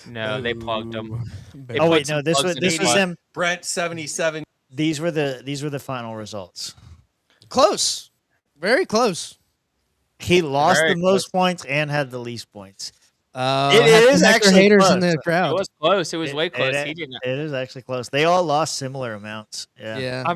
No, they plugged him. They Oh put wait, some no. This plugs was in his butt. him. Brent 77. These were the final results. Close, very close. He lost Very the most points and had the least points. It is actually haters close. in the It crowd. was close. It was way close. He didn't. It is actually close. They all lost similar amounts. Yeah.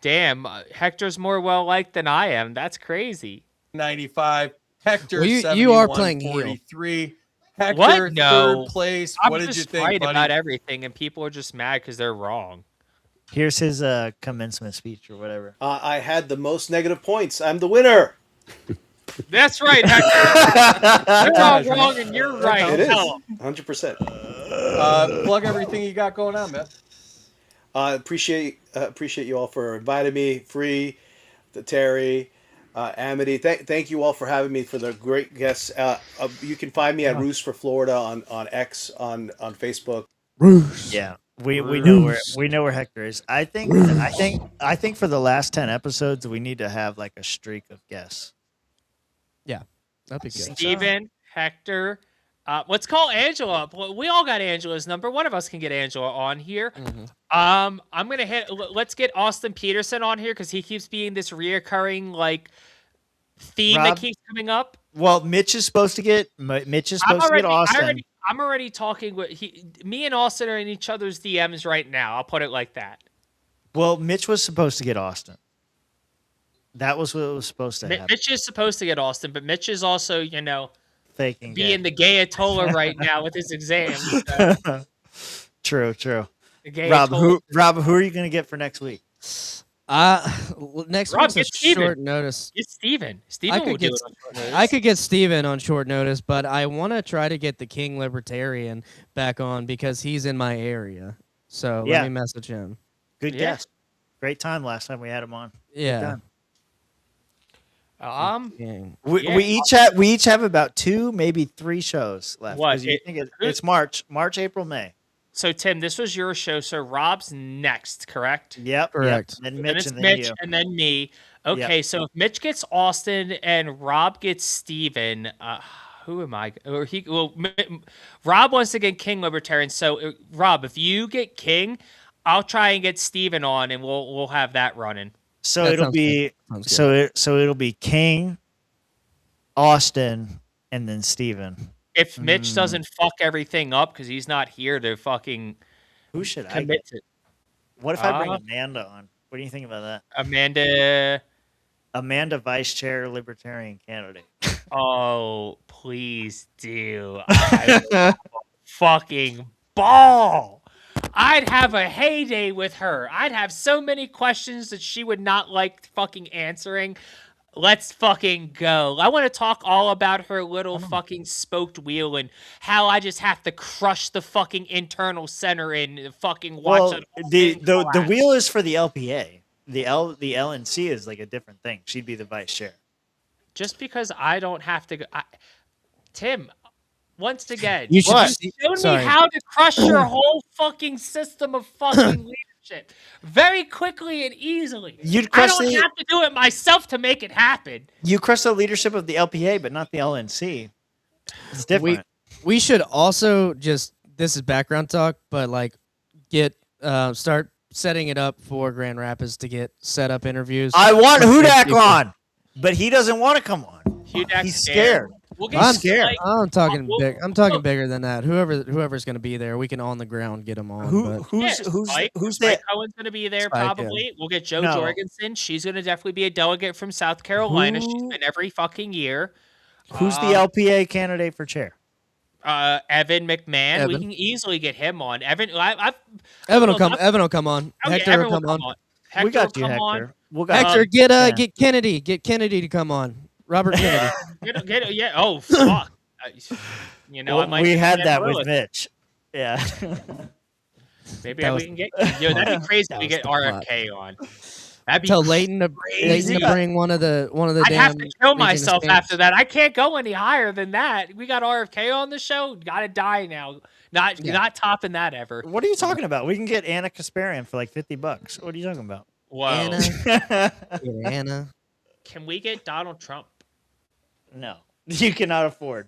Damn, Hector's more well liked than I am. That's crazy. 95. Hector, Well, you 71, are playing heel. 43. Hector, What? No. third place. I'm What did just you think, right buddy? about everything, and people are just mad because they're wrong. Here's his commencement speech or whatever. I had the most negative points. I'm the winner. That's right, Hector. You're all wrong, and you're right. It is Tell 'em. 100%. Plug everything you got going on, man. Appreciate you all for inviting me. Free, the Terry, Amity. Thank you all for having me, for the great guests. You can find me at Roos for Florida on X on Facebook. Roos. Yeah. We know where Hector is. I think for the last 10 episodes we need to have like a streak of guests. Yeah, that'd be good. Steven, Hector. Let's call Angela. We all got Angela's number. One of us can get Angela on here. Mm-hmm. I'm gonna let's get Austin Peterson on here because he keeps being this reoccurring like theme Rob? that keeps coming up. Well, Mitch is supposed to get Austin. I'm already talking with me and Austin are in each other's DMs right now. I'll put it like that. Well, Mitch was supposed to get Austin. That was what was supposed to happen. Mitch is supposed to get Austin, but Mitch is also, Faking being the Gayatollah right now with his exams. True. The Rob, Gayatollah. who are you going to get for next week? Next Rob, week's a get Steven. short notice. It's Steven. I Steven will could do get it on short notice. I could get Steven on short notice, but I want to try to get the King Libertarian back on because he's in my area. So let me message him. Good guess. Great time last time we had him on. Yeah. We each have about 2, maybe 3 shows left. What? 'Cause you think it's March, April, May. So Tim, this was your show. So Rob's next, correct? Yep. Correct. Then Then Mitch it's and then Mitch you. and then me. Okay, so if Mitch gets Austin and Rob gets Steven, who am I? Rob wants to get King Libertarian. So Rob, if you get King, I'll try and get Steven on, and we'll have that running. So it'll be it'll be King, Austin, and then Steven. If Mitch doesn't fuck everything up because he's not here to fucking who should I commit get? to? What if I bring Amanda on? What do you think about that? Amanda, vice chair, libertarian candidate. Oh, please do. I would have a fucking ball. I'd have a heyday with her. I'd have so many questions that she would not like fucking answering. Let's fucking go. I want to talk all about her little fucking spoked wheel and how I just have to crush the fucking internal center and fucking watch it. The wheel is for the LPA. The LNC is like a different thing. She'd be the vice chair. Just because I don't have to go. Tim, once again, You should show me how to crush your whole fucking system of fucking leadership very quickly and easily. I don't have to do it myself to make it happen. You crush the leadership of the LPA, but not the LNC. It's different. We should also this is background talk, but like start setting it up for Grand Rapids to get set up interviews. I want Hudak on, but he doesn't want to come on. He's scared. I'm scared. I'm talking big. I'm talking bigger than that. Whoever's going to be there, we can on the ground get them on. Who's Spike Cohen's going to be there? Spike, probably. yeah. We'll get Joe No. Jorgensen. She's going to definitely be a delegate from South Carolina. She's been every fucking year. Who's the LPA candidate for chair? Evan McMahon. We Evan. can easily get him on. Evan will come. Evan will come on. Oh, yeah, Hector Evan will come on. Hector We got will you, come Hector. on. We'll got Hector, you. get Kennedy. Get Kennedy to come on. Robert Kennedy. Yeah. Oh fuck. You know, I might. We get had Ken that Lewis. with Mitch. Yeah. Maybe That we was- can get. Yo, that'd be crazy. if We was get the plot. RFK on. That'd be Tell Leighton to crazy. bring one of the I'd damn. have to kill Legion myself escapes. after that. I can't go any higher than that. We got RFK on the show. Gotta die now. Not topping that ever. What are you talking about? We can get Anna Kasparian for like $50. What are you talking about? Whoa. Anna. Can we get Donald Trump? No, you cannot afford.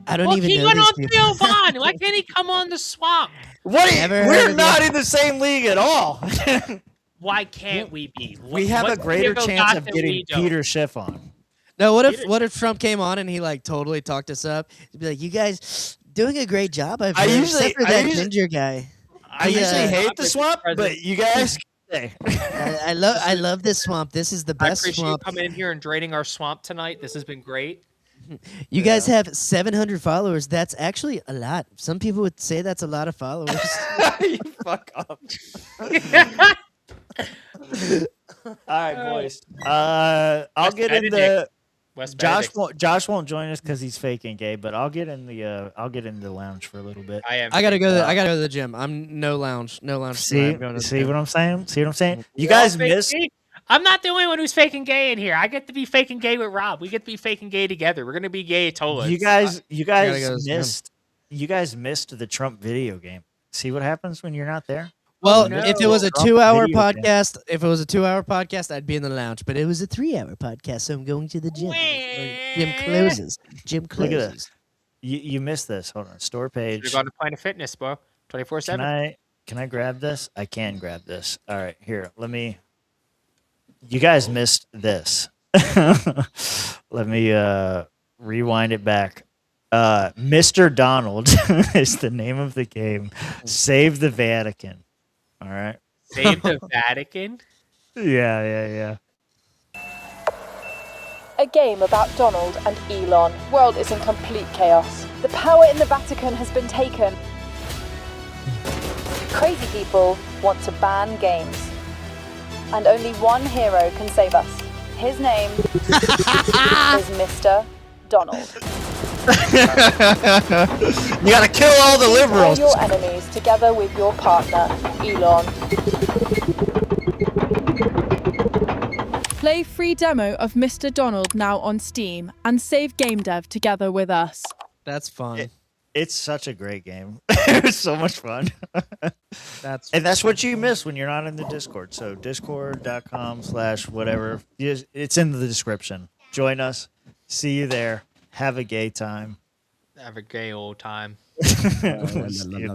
I don't Well, even he know went these on people. Theo Vaughn. Why can't he come on the swamp? What? Never heard We're of not this. in the same league at all. Why can't we be? We have a What greater Theo chance got of that getting we don't? Peter Schiff on. No, what if Trump came on and he like totally talked us up? He'd be like, "You guys doing a great job. I've I heard, usually- except for I that usually- ginger guy." I usually hate the swamp, but you guys say. I love this swamp. This is the I best appreciate you swamp. coming in here and draining our swamp tonight. This has been great. You guys have 700 followers. That's actually a lot. Some people would say that's a lot of followers. You fuck up. All right, boys. I'll West get in the. Benedict. West Josh Benedict. won't join us because he's faking gay, but I'll get in the lounge for a little bit. I gotta go. I gotta go to the gym. I'm no lounge. See, tonight. I'm going to the see gym. what I'm saying? See what I'm saying? You We're all guys faking missed. gay. I'm not the only one who's faking gay in here. I get to be faking gay with Rob. We get to be faking gay together. We're gonna be Gayatollah. You guys gotta go to the gym. missed. You guys missed the Trump video game. See what happens when you're not there? Well, no. if it was a Trump 2-hour video game. podcast, I'd be in the lounge. But it was a 3-hour podcast, so I'm going to the gym. Gym closes. Gym Look at closes. this. You missed this. Hold on. Store page. You're going to Planet Fitness, bro. 24/7. Can I grab this? I can grab this. All right, here. Let me. You guys missed this. Let me rewind it back. Mr. Donald is the name of the game. Save the Vatican. All right. Save the Vatican. Yeah. A game about Donald and Elon. World is in complete chaos. The power in the Vatican has been taken. Crazy people want to ban games. And only one hero can save us. His name is Mr. Donald. You gotta kill all the liberals. All your enemies together with your partner, Elon. Play free demo of Mr. Donald now on Steam and save game dev together with us. That's fun. It's such a great game. It was so much fun. That's what you miss when you're not in the Discord. So discord.com/whatever. It's in the description. Join us. See you there. Have a gay time. Have a gay old time. We'll see you